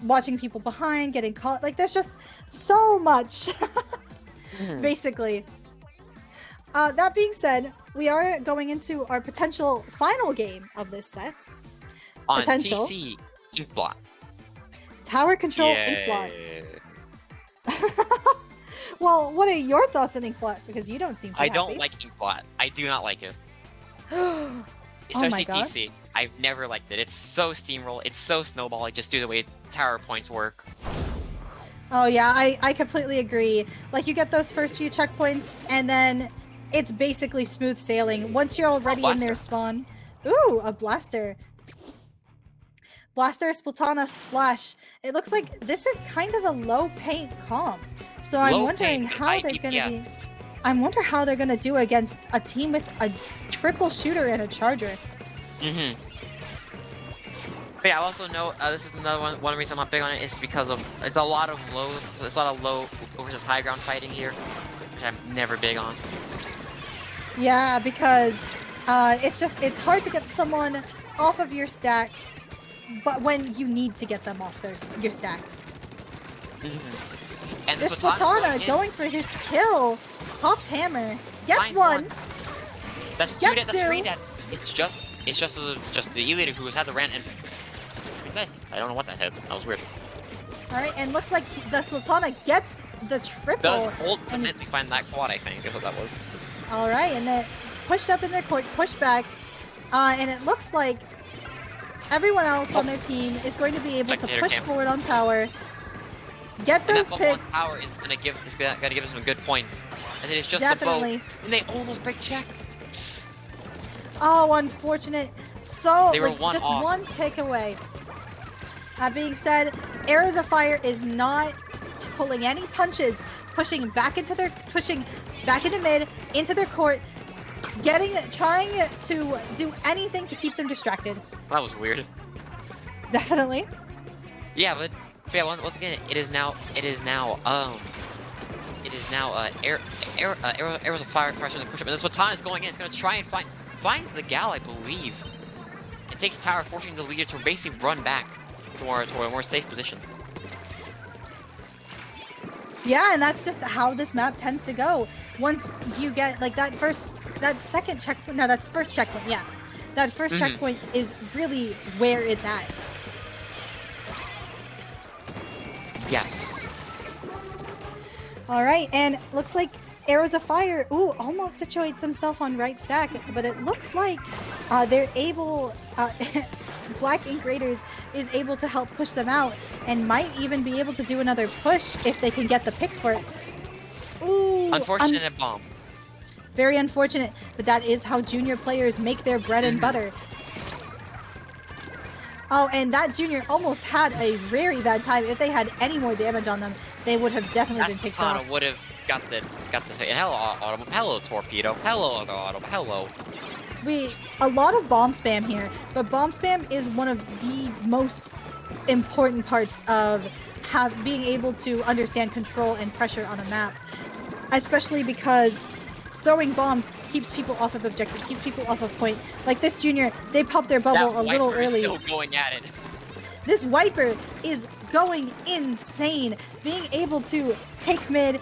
Watching people behind, getting caught, like there's just so much, basically. That being said, we are going into our potential final game of this set. On Potential. TC, Inkblot. Tower Control Inkblot. Well, what are your thoughts on Inkblot? Because you don't seem too I happy. don't like Inkblot. I do not like it. Oh Especially God. TC. I've never liked it. It's so steamroll. It's so snowbally. Just do the way tower points work. Oh yeah, I completely agree. Like you get those first few checkpoints and then it's basically smooth sailing. Once you're already in their spawn. Ooh, a blaster. Blaster Splatana Splash. It looks like this is kind of a low paint comp. So I'm Low wondering paint, how high they're gonna be. DPS. I wonder how they're gonna do against a team with a triple shooter and a charger. Mm-hmm. But yeah, I also know this is another one reason I'm not big on it is because of it's a lot of low, so it's a lot of low versus high ground fighting here, which I'm never big on. Yeah, because it's hard to get someone off of your stack, but when you need to get them off your stack. Mm-hmm. And This Splatana Splatana going for his kill. Pops hammer. Gets one. That's two. Gets That's three. two. That it's just the E-leader who has had the rant and I don't know what that hit. That was weird. Alright, and looks like the Splatana gets the triple. Does ult to and make he's- me find that quad? I think is what that was. Alright, and they're pushed up in their court, pushed back. And it looks like everyone else on their team is going to be able to Spectator push cam. forward on tower. Get And those that bubble on picks. tower is gonna give us some good points. As it is just Definitely. the bow, and they almost break check. Oh, unfortunate. So, They were like, one just off. one takeaway. That being said, Arrows of Fire is not pulling any punches, pushing back into mid, into their court, trying to do anything to keep them distracted. That was weird. Definitely. Yeah, but yeah, once again, it is now Arrows of Fire pressure and push up, and that's what Tan is going in. It's gonna try and finds the gal, I believe. It takes tower, forcing the leader to basically run back to a more safe position. Yeah, and that's just how this map tends to go. Once you get like that first checkpoint, yeah. That first checkpoint is really where it's at. Yes. Alright, and looks like Arrows of Fire, almost situates themselves on right stack, but it looks like they're able, Black Ink Raiders is able to help push them out, and might even be able to do another push if they can get the picks for it. Ooh, Unfortunate bomb. very unfortunate, but that is how junior players make their bread and butter. Oh, and that junior almost had a very bad time. If they had any more damage on them, they would have definitely been picked off. would have got the and hello torpedo, hello Autumn, hello. A lot of bomb spam here, but bomb spam is one of the most important parts of being able to understand control and pressure on a map, especially because throwing bombs keeps people off of objective, keeps people off of point. Like this junior, they popped their bubble That a little Viper is early. still going at it. This Viper is going insane. Being able to take mid,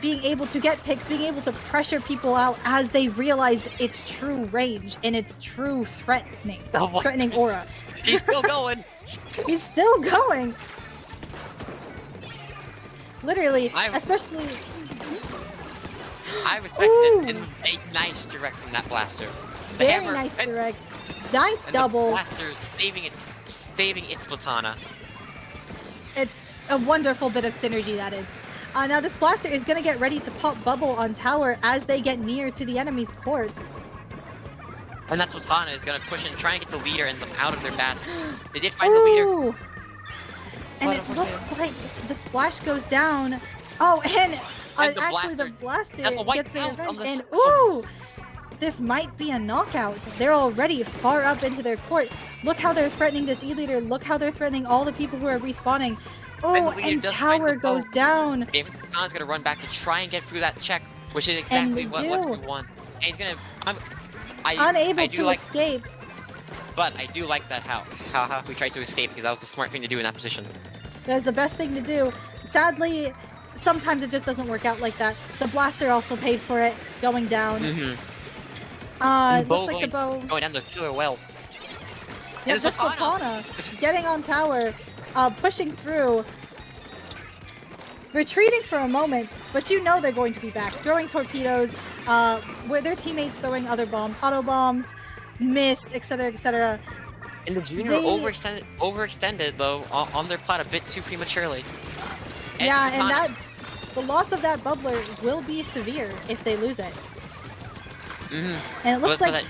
being able to get picks, being able to pressure people out as they realize its true range and its true threatening aura. He's still going. He's still going. Literally, I respect it in a nice direct from that blaster. The very hammer nice and- direct. Nice and double. The blaster saving its Platana. It's a wonderful bit of synergy, that is. Now this blaster is going to get ready to pop bubble on tower as they get near to the enemy's court. And that's what Tana is going to push and try and get the leader and them out of their battle. They did find the leader. Ooh! And it looks like the splash goes down. Oh, and, And actually the that's blaster a white gets the count on revenge. the And so- ooh! This might be a knockout. They're already far up into their court. Look how they're threatening this E-leader. Look how they're threatening all the people who are respawning. Oh, the leader and does find tower the bow. goes down. David Tana's going to run back to try and get through that check, which is exactly they what do. we want. And he's going to... Unable I do to like, escape. But I do like that how we tried to escape, because that was the smart thing to do in that position. That's the best thing to do. Sadly, sometimes it just doesn't work out like that. The blaster also paid for it, going down. Looks like the bow. Going down the killer well. Yeah, And this Platana. Platana getting on tower, pushing through, retreating for a moment, but you know they're going to be back. Throwing torpedoes, where their teammates throwing other bombs, auto bombs, missed, etc., etc. And the junior overextended though on their plat a bit too prematurely. And Platana- the loss of that bubbler will be severe if they lose it. And it looks But like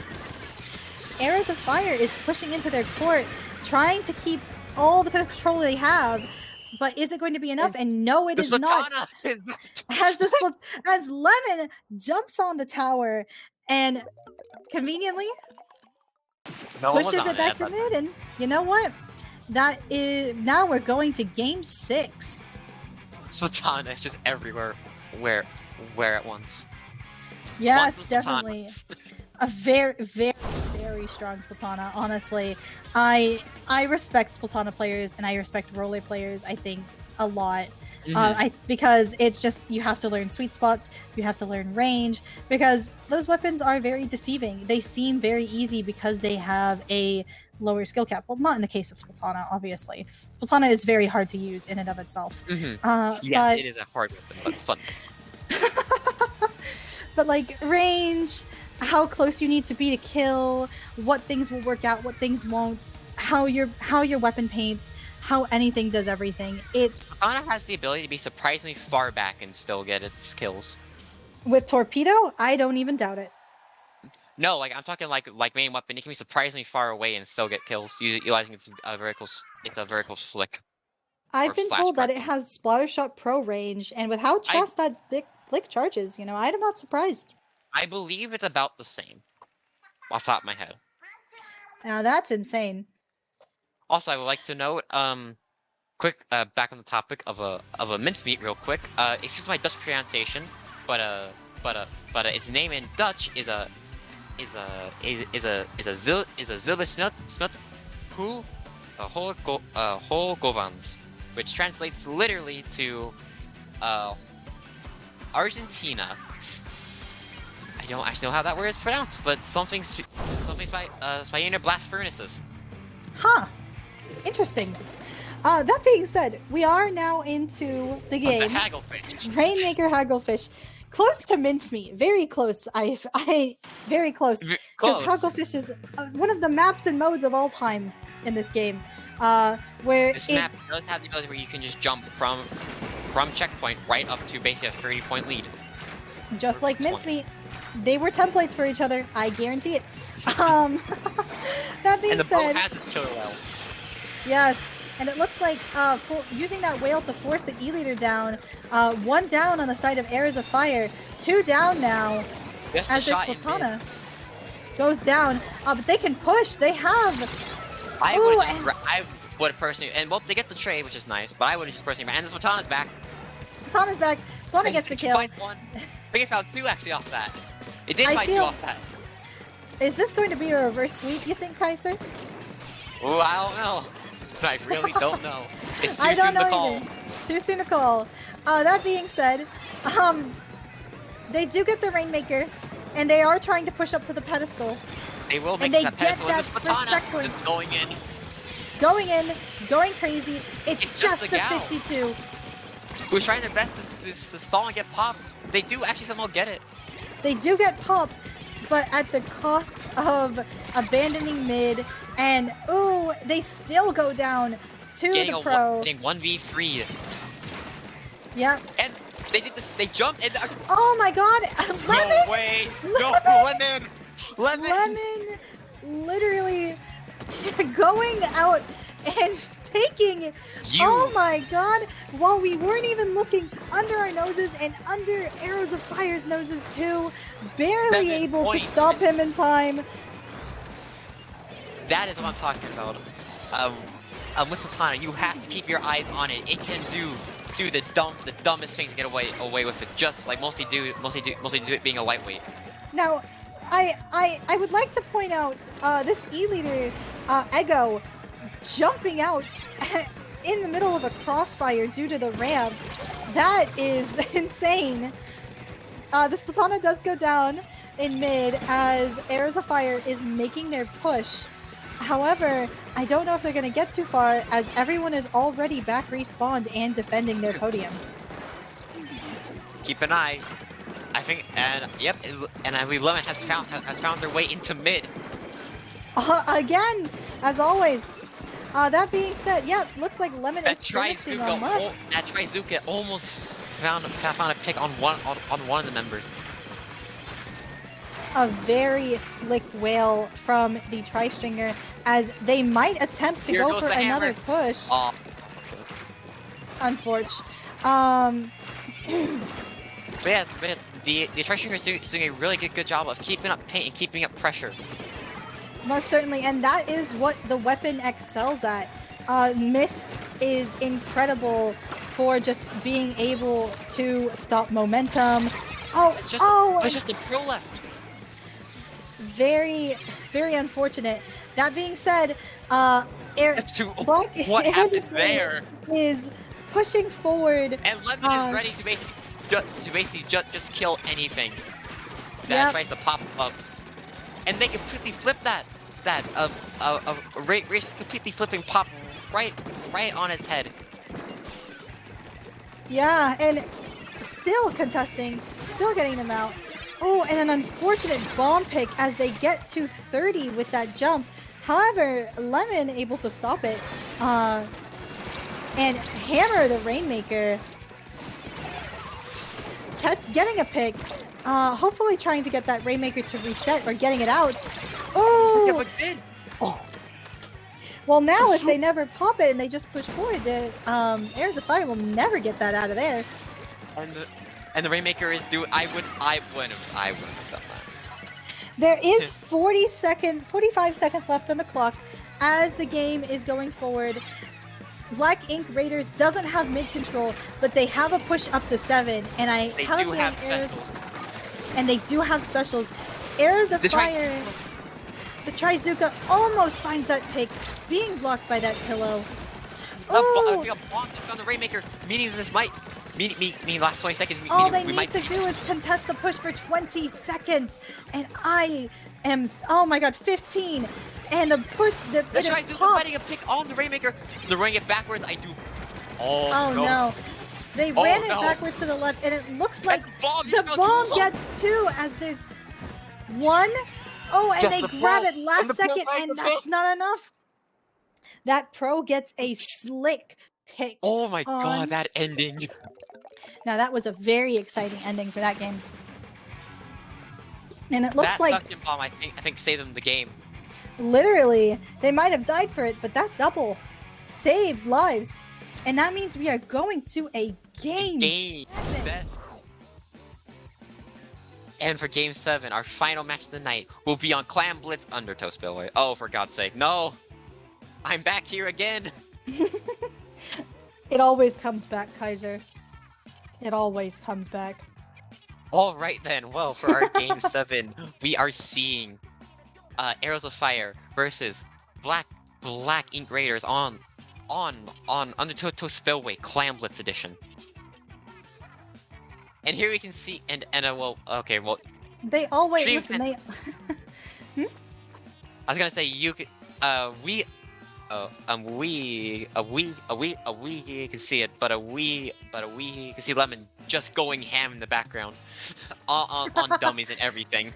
Arrows of Fire is pushing into their court, trying to keep all the control they have. But is it going to be enough? And no, it is not. As Lemon jumps on the tower and conveniently pushes it back to mid, and you know what? That is now we're going to game 6. Platana is just everywhere, where at once. Yes, Once was definitely. A very, very, very strong Splatana, honestly. I respect Splatana players and I respect Role players, I think, a lot. Because it's just, you have to learn sweet spots, you have to learn range, because those weapons are very deceiving. They seem very easy because they have a lower skill cap. Well, not in the case of Splatana, obviously. Splatana is very hard to use in and of itself. Yes, it is a hard weapon, but fun. But like range, how close you need to be to kill, what things will work out, what things won't, how your weapon paints, how anything does everything. It's Platana has the ability to be surprisingly far back and still get its kills. with torpedo, I don't even doubt it. No, like I'm talking like main weapon. It can be surprisingly far away and still get kills, utilizing its vertical flick. I've Or been slash told that it guard. has Splatter Shot Pro range, and with how fast that flick charges, you know, I'm not surprised. I believe it's about the same, off the top of my head. Now that's insane. Also, I would like to note, quick, back on the topic of a mincemeat, real quick. Excuse my Dutch pronunciation, but its name in Dutch is a zilbesnut who whole govans, which translates literally to Argentina. I don't actually know how that word is pronounced, but something's by blast furnaces. Huh. Interesting. That being said, we are now into the game. The hagglefish. Rainmaker Hagglefish. Close to mincemeat. Very close. I very close. Because Hagglefish is one of the maps and modes of all times in this game. Where This map does have the ability where you can just jump from checkpoint right up to basically a 30-point lead. Just like mincemeat, they were templates for each other. I guarantee it. That being And the said, boat has its killer whale. yes, and it looks like using that whale to force the E-leader down. 1 down on the side of Arrows of Fire. 2 down now Just as a their shot in Splatana mid. goes down. But they can push. They have. I Ooh, would personally, and well, they get the trade, which is nice, but I would have just personally, and the Splatana's back. Splatana's back. Splatana gets the She kill. finds one. I think I found 2 actually off that. It did I fight you feel- off that. Is this going to be a reverse sweep, you think, Kaiser? Ooh, I don't know. I really don't know. It's too I don't soon know to call. either. Too soon to call. That being said, they do get the Rainmaker, and they are trying to push up to the pedestal. They will And make they that get pedestal that and this first Patana checkpoint. just going in. Going in, going crazy. It's It's just just a the gal. 52. Who's trying their best to stall and get popped. They do actually somehow get it. They do get popped, but at the cost of abandoning mid. And ooh, they still go down to Getting the pro. getting 1v3. Yep. And they did this, they jumped and Oh my God, Lemon! no way! No, Lemon! Lemon! Lemon literally going out and taking. You. Oh my God! While we weren't even looking under our noses and under Arrows of Fire's noses too, barely 7 able to points. stop him in time. That is what I'm talking about. With Satana, you have to keep your eyes on it. It can do the dumbest things to get away with it. Just like mostly do it being a lightweight. Now, I would like to point out this E-leader, Ego, jumping out in the middle of a crossfire due to the ramp. That is insane. The Splatana does go down in mid as Arrows of Fire is making their push. However, I don't know if they're going to get too far as everyone is already back respawned and defending their podium. Keep an eye. I think, and yep, and I believe Lemon has found their way into mid. Again, as always. That being said, yep, looks like Lemon That is finishing on left. Trizuka almost found a pick on one of the members. A very slick whale from the Tri-Stringer as they might attempt to Here go goes for the hammer. another push. Oh, Unfortunate. but yeah, the Tri-Stringer is doing a really good job of keeping up paint and keeping up pressure. Most certainly, and that is what the weapon excels at. Mist is incredible for just being able to stop momentum. Oh, It's just it's just a pro left. very, very unfortunate. That being said, That's too. Black What Arrows of happened there? Flame is pushing forward. And Lemon is ready to basically just kill anything that Yep. tries to pop up, and they completely flip that Ray completely flipping pop right on its head. Yeah, and still contesting, still getting them out. Oh, and an unfortunate bomb pick as they get to 30 with that jump. However, Lemon able to stop it and hammer the Rainmaker. Getting a pick, hopefully trying to get that Rainmaker to reset or getting it out. Yeah, Oh! but did. Oh, Well, now if they never pop it and they just push forward, the Arrows of Fire will never get that out of there. and the Rainmaker is due. I wouldn't have done that. There is 45 seconds left on the clock as the game is going forward. Black Ink Raiders doesn't have mid control, but they have a push up to 7, and They have a do feeling have Arrows, specials. and they do have specials. Arrows of Fire. The Trizuka almost finds that pick, being blocked by that pillow. Oh! A bomb on the Rainmaker, meaning this might. Meaning last 20 seconds. All they we need might to be- do is contest the push for 20 seconds, and I am. Oh my God, 15, and the push. The It is Trizuka popped. fighting a pick on the Rainmaker. They're running it backwards. I do. Oh, Oh no. They Oh, ran it no. backwards to the left, and it looks like And the bomb the fell bomb too low. gets 2 as there's 1. Oh, and Just they the grab pro. it last And the pro second, finds and the that's pro. not enough. That pro gets a slick pick. Oh my on- god, that ending. Now that was a very exciting ending for that game. And it looks that like suction bomb, I think saved them the game. literally they might have died for it, but that double saved lives. And that means we are going to a game. Game 7. set. And for Game 7, our final match of the night will be on Clan Blitz Undertow Spillway. Oh, for God's sake, no! I'm back here again! It always comes back, Kaiser. It always comes back. All right then. Well, for our game 7, we are seeing Arrows of Fire versus Black Ink Raiders on Undertow Spillway Clam Blitz Edition. And here we can see well, okay, well, They always Stream listen. They I was gonna say you could we can see it, but we can see Lemon just going ham in the background on dummies and everything.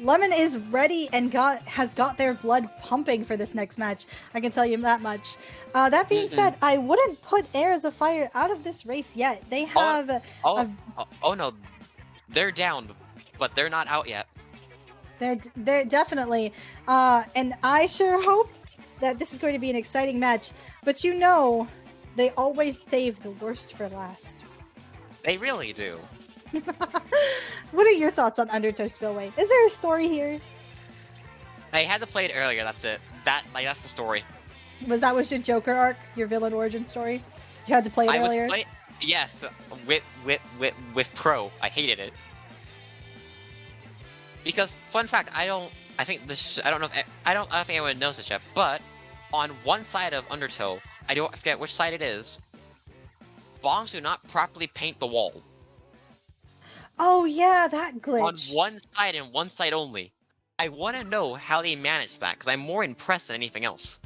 Lemon is ready and has got their blood pumping for this next match. I can tell you that much. That being said, I wouldn't put Arrows of Fire out of this race yet. They have Oh no, they're down, but they're not out yet. they're definitely and I sure hope that this is going to be an exciting match. But you know, they always save the worst for last. They really do. What are your thoughts on Undertow Spillway? Is there a story here? I had to play it earlier. That's it. That's the story. Was your Joker arc, your villain origin story? You had to play it earlier. Yes, with Pro. I hated it because fun fact. I don't know if anyone knows this yet, but on one side of Undertow, I forget which side it is. Bombs do not properly paint the wall. Oh yeah, that glitch. On one side and one side only. I want to know how they managed that, because I'm more impressed than anything else.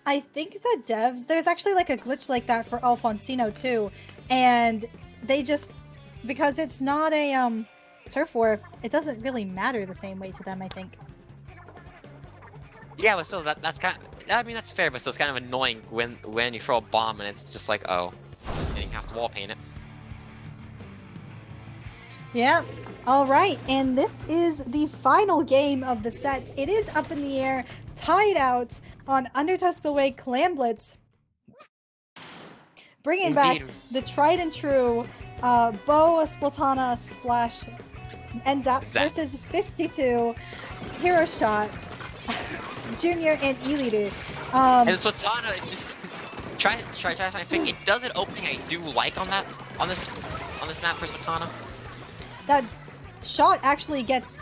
I think the devs, there's actually like a glitch like that for Alfonsino too, and they just, because it's not a turf war, it doesn't really matter the same way to them, I think. Yeah, but still, that's kind of, I mean, that's fair, but still, it's kind of annoying when you throw a bomb and it's just like, oh, and you have to wall paint it. Yeah, alright, and this is the final game of the set. It is up in the air, tied out on Undertow Spillway Clam Blitz. Bringing back the tried and true Bo, Splatana, Splash, and Zap versus 52 Hero Shots, Junior, and E-Leader. And Splatana is just try to think. It does an opening I do like on this map for Splatana. That shot actually gets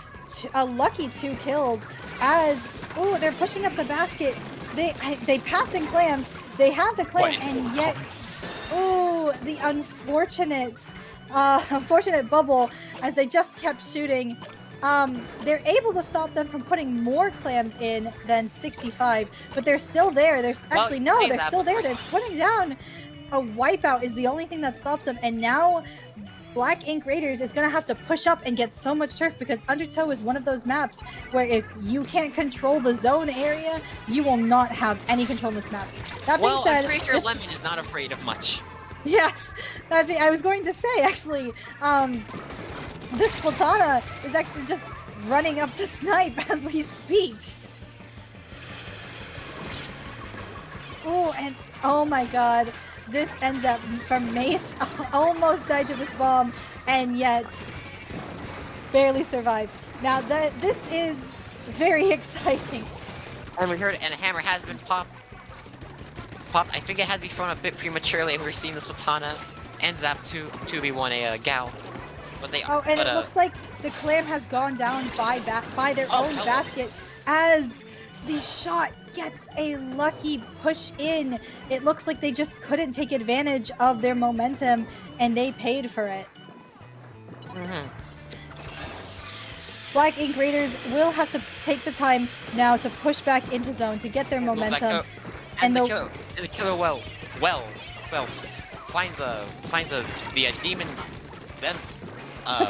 a lucky 2 kills as, oh, they're pushing up the basket. They passing clams. They have the clam, and yet, oh, the unfortunate bubble as they just kept shooting. They're able to stop them from putting more clams in than 65, but they're still there. They're still there. They're putting down a wipeout is the only thing that stops them, and now Black Ink Raiders is going to have to push up and get so much turf because Undertow is one of those maps where if you can't control the zone area, you will not have any control in this map. That being said, I'm pretty sure Lemon is not afraid of much. Yes, I was going to say, actually, this Splatana is actually just running up to snipe as we speak. Oh, and oh my god. This ends up from Mace, almost died to this bomb, and yet barely survived. Now this is very exciting. And we heard, and a hammer has been popped. I think it had to be thrown a bit prematurely. We're seeing this Splatana and Zap 2v1 a gal. But they it looks like the clam has gone down by their own basket as the shot gets a lucky push in. It looks like they just couldn't take advantage of their momentum, and they paid for it. Black Ink Raiders will have to take the time now to push back into zone to get their momentum. And the killer finds the demon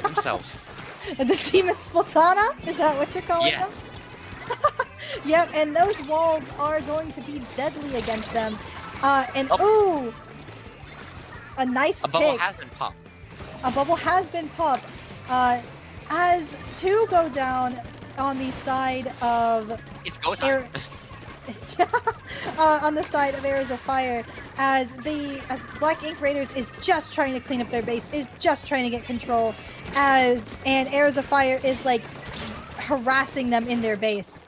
himself. The demon Splatana? Is that what you're calling them? Yep, and those walls are going to be deadly against them. A nice pick. A bubble has been popped. A bubble has been popped. As 2 go down on the side of... It's go time. On the side of Arrows of Fire, as Black Ink Raiders is just trying to clean up their base, is just trying to get control, and Arrows of Fire is like harassing them in their base.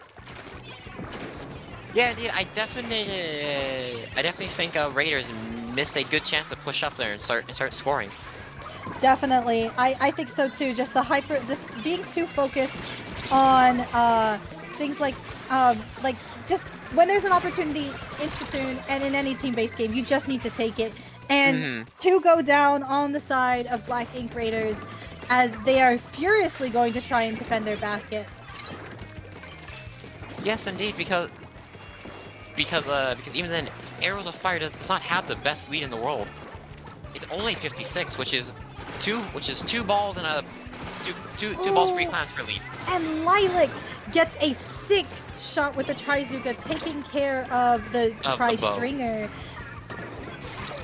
Yeah, indeed. I definitely think Raiders missed a good chance to push up there and start scoring. Definitely. I think so too. Just being too focused on things like just when there's an opportunity in Splatoon and in any team-based game, you just need to take it. And to go down on the side of Black Ink Raiders as they are furiously going to try and defend their basket. Yes, indeed, because even then, Arrows of Fire does not have the best lead in the world. It's only 56, which is two balls and two balls 3 clams for lead. And Lilac gets a sick shot with the Trizuka, taking care of the Tri-Stringer.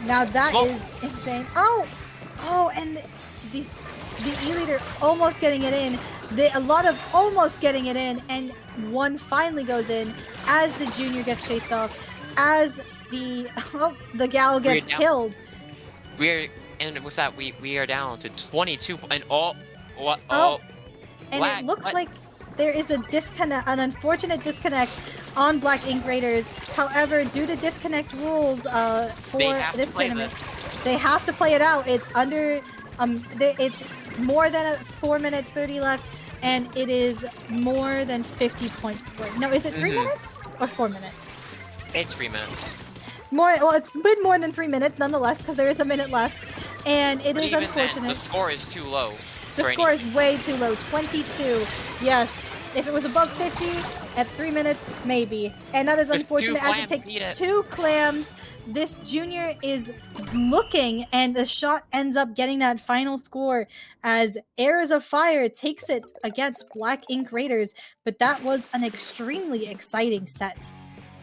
Now that is insane. Oh, and the E-Leader almost getting it in. A lot of almost getting it in, and one finally goes in as the Junior gets chased off, as the gal gets killed. And with that, we are down to 22 and and it looks like there is a disconnect, an unfortunate disconnect on Black Ink Raiders. However, due to disconnect rules for this tournament, they have to play it out. It's under it's more than 4 minutes 30 left, and it is more than 50 points scored. No, is it 3 minutes or 4 minutes? It's 3 minutes. Well, it's been more than 3 minutes nonetheless, because there is a minute left, and it is unfortunate. Then, the score is too low. The score is way too low. 22. Yes. If it was above 50 at 3 minutes, maybe. And that is unfortunate as it takes 2 clams. This Junior is looking, and the shot ends up getting that final score as Arrows of Fire takes it against Black Ink Raiders. But that was an extremely exciting set.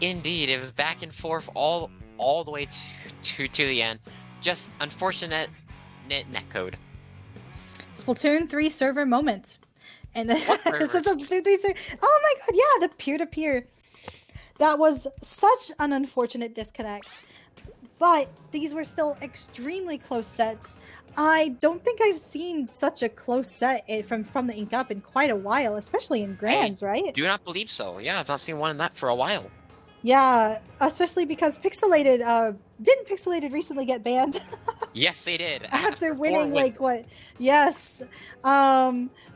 Indeed, it was back and forth all the way to the end. Just unfortunate netcode. Splatoon 3 server moment. And this is a Splatoon 3 server. Oh my god, yeah, the peer-to-peer. That was such an unfortunate disconnect. But these were still extremely close sets. I don't think I've seen such a close set from the Ink Up in quite a while, especially in Grands, right? I do not believe so. Yeah, I've not seen one in that for a while. Yeah, especially because didn't Pixelated recently get banned? Yes, they did. After winning, like, what? Yes.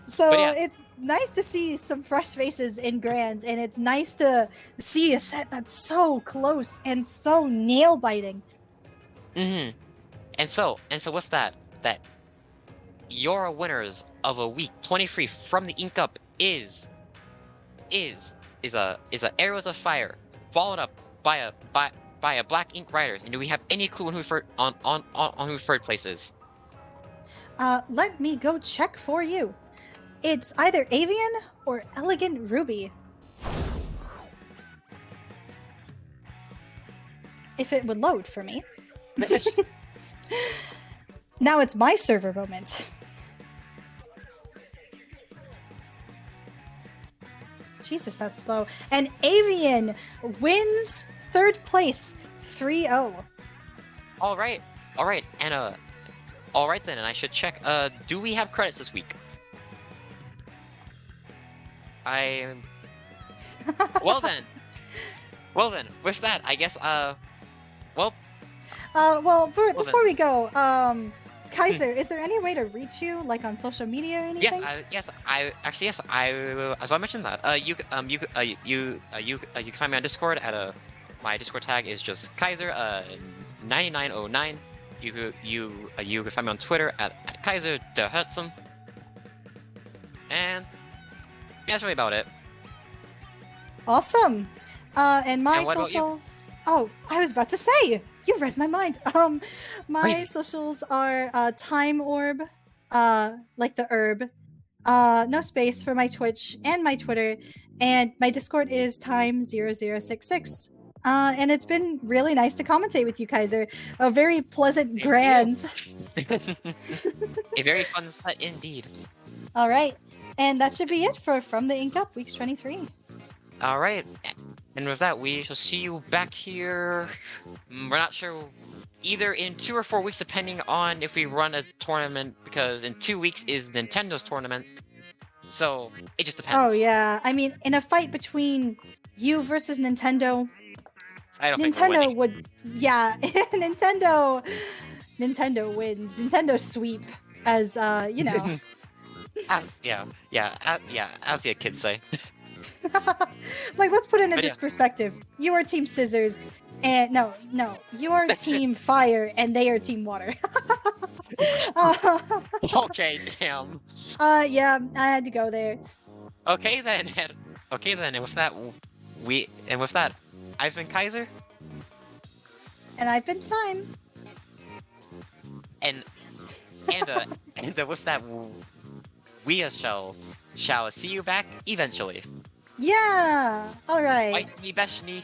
So yeah, it's nice to see some fresh faces in Grands, and it's nice to see a set that's so close and so nail-biting. And so with that your winners of a week 23 from the Ink Up is a Arrows of Fire, followed up by a Black Ink Riders. And do we have any clue on who third place is? Let me go check for you. It's either Avian or Elegant Ruby. If it would load for me. Now it's my server moment. Jesus, that's slow. And Avian wins third place, 3-0. All right. And all right then, and I should check. Do we have credits this week? Well then, with that, I guess, before we go, Kaiser, is there any way to reach you, like on social media or anything? Yes, as I mentioned that, you can find me on Discord at my Discord tag is just Kaiser 9909. You can find me on Twitter at Kaiser the Hudson. And yeah, that's really about it. Awesome. And my socials. Oh, I was about to say, you read my mind. My socials are Time Orb, like the herb. No space for my Twitch and my Twitter, and my Discord is Time0066. And it's been really nice to commentate with you, Kaiser. A very pleasant Grands. A very fun set indeed. All right. And that should be it for From the Ink Up, Weeks 23. All right. And with that, we shall see you back here. We're not sure, either in 2 or 4 weeks, depending on if we run a tournament, because in 2 weeks is Nintendo's tournament. So, it just depends. Oh, yeah. I mean, in a fight between you versus Nintendo, I don't think Nintendo would... Yeah, Nintendo wins. Nintendo sweep. as you know. As the kids say. Like, let's put it into But this perspective. You are Team Scissors, and no, you are Team Fire, and they are Team Water. Okay, damn. Yeah, I had to go there. Okay then. And with that, I've been Kaiser, And I've been Time. and with that, we shall see you back eventually. Yeah. All right. Bye, me Beshni.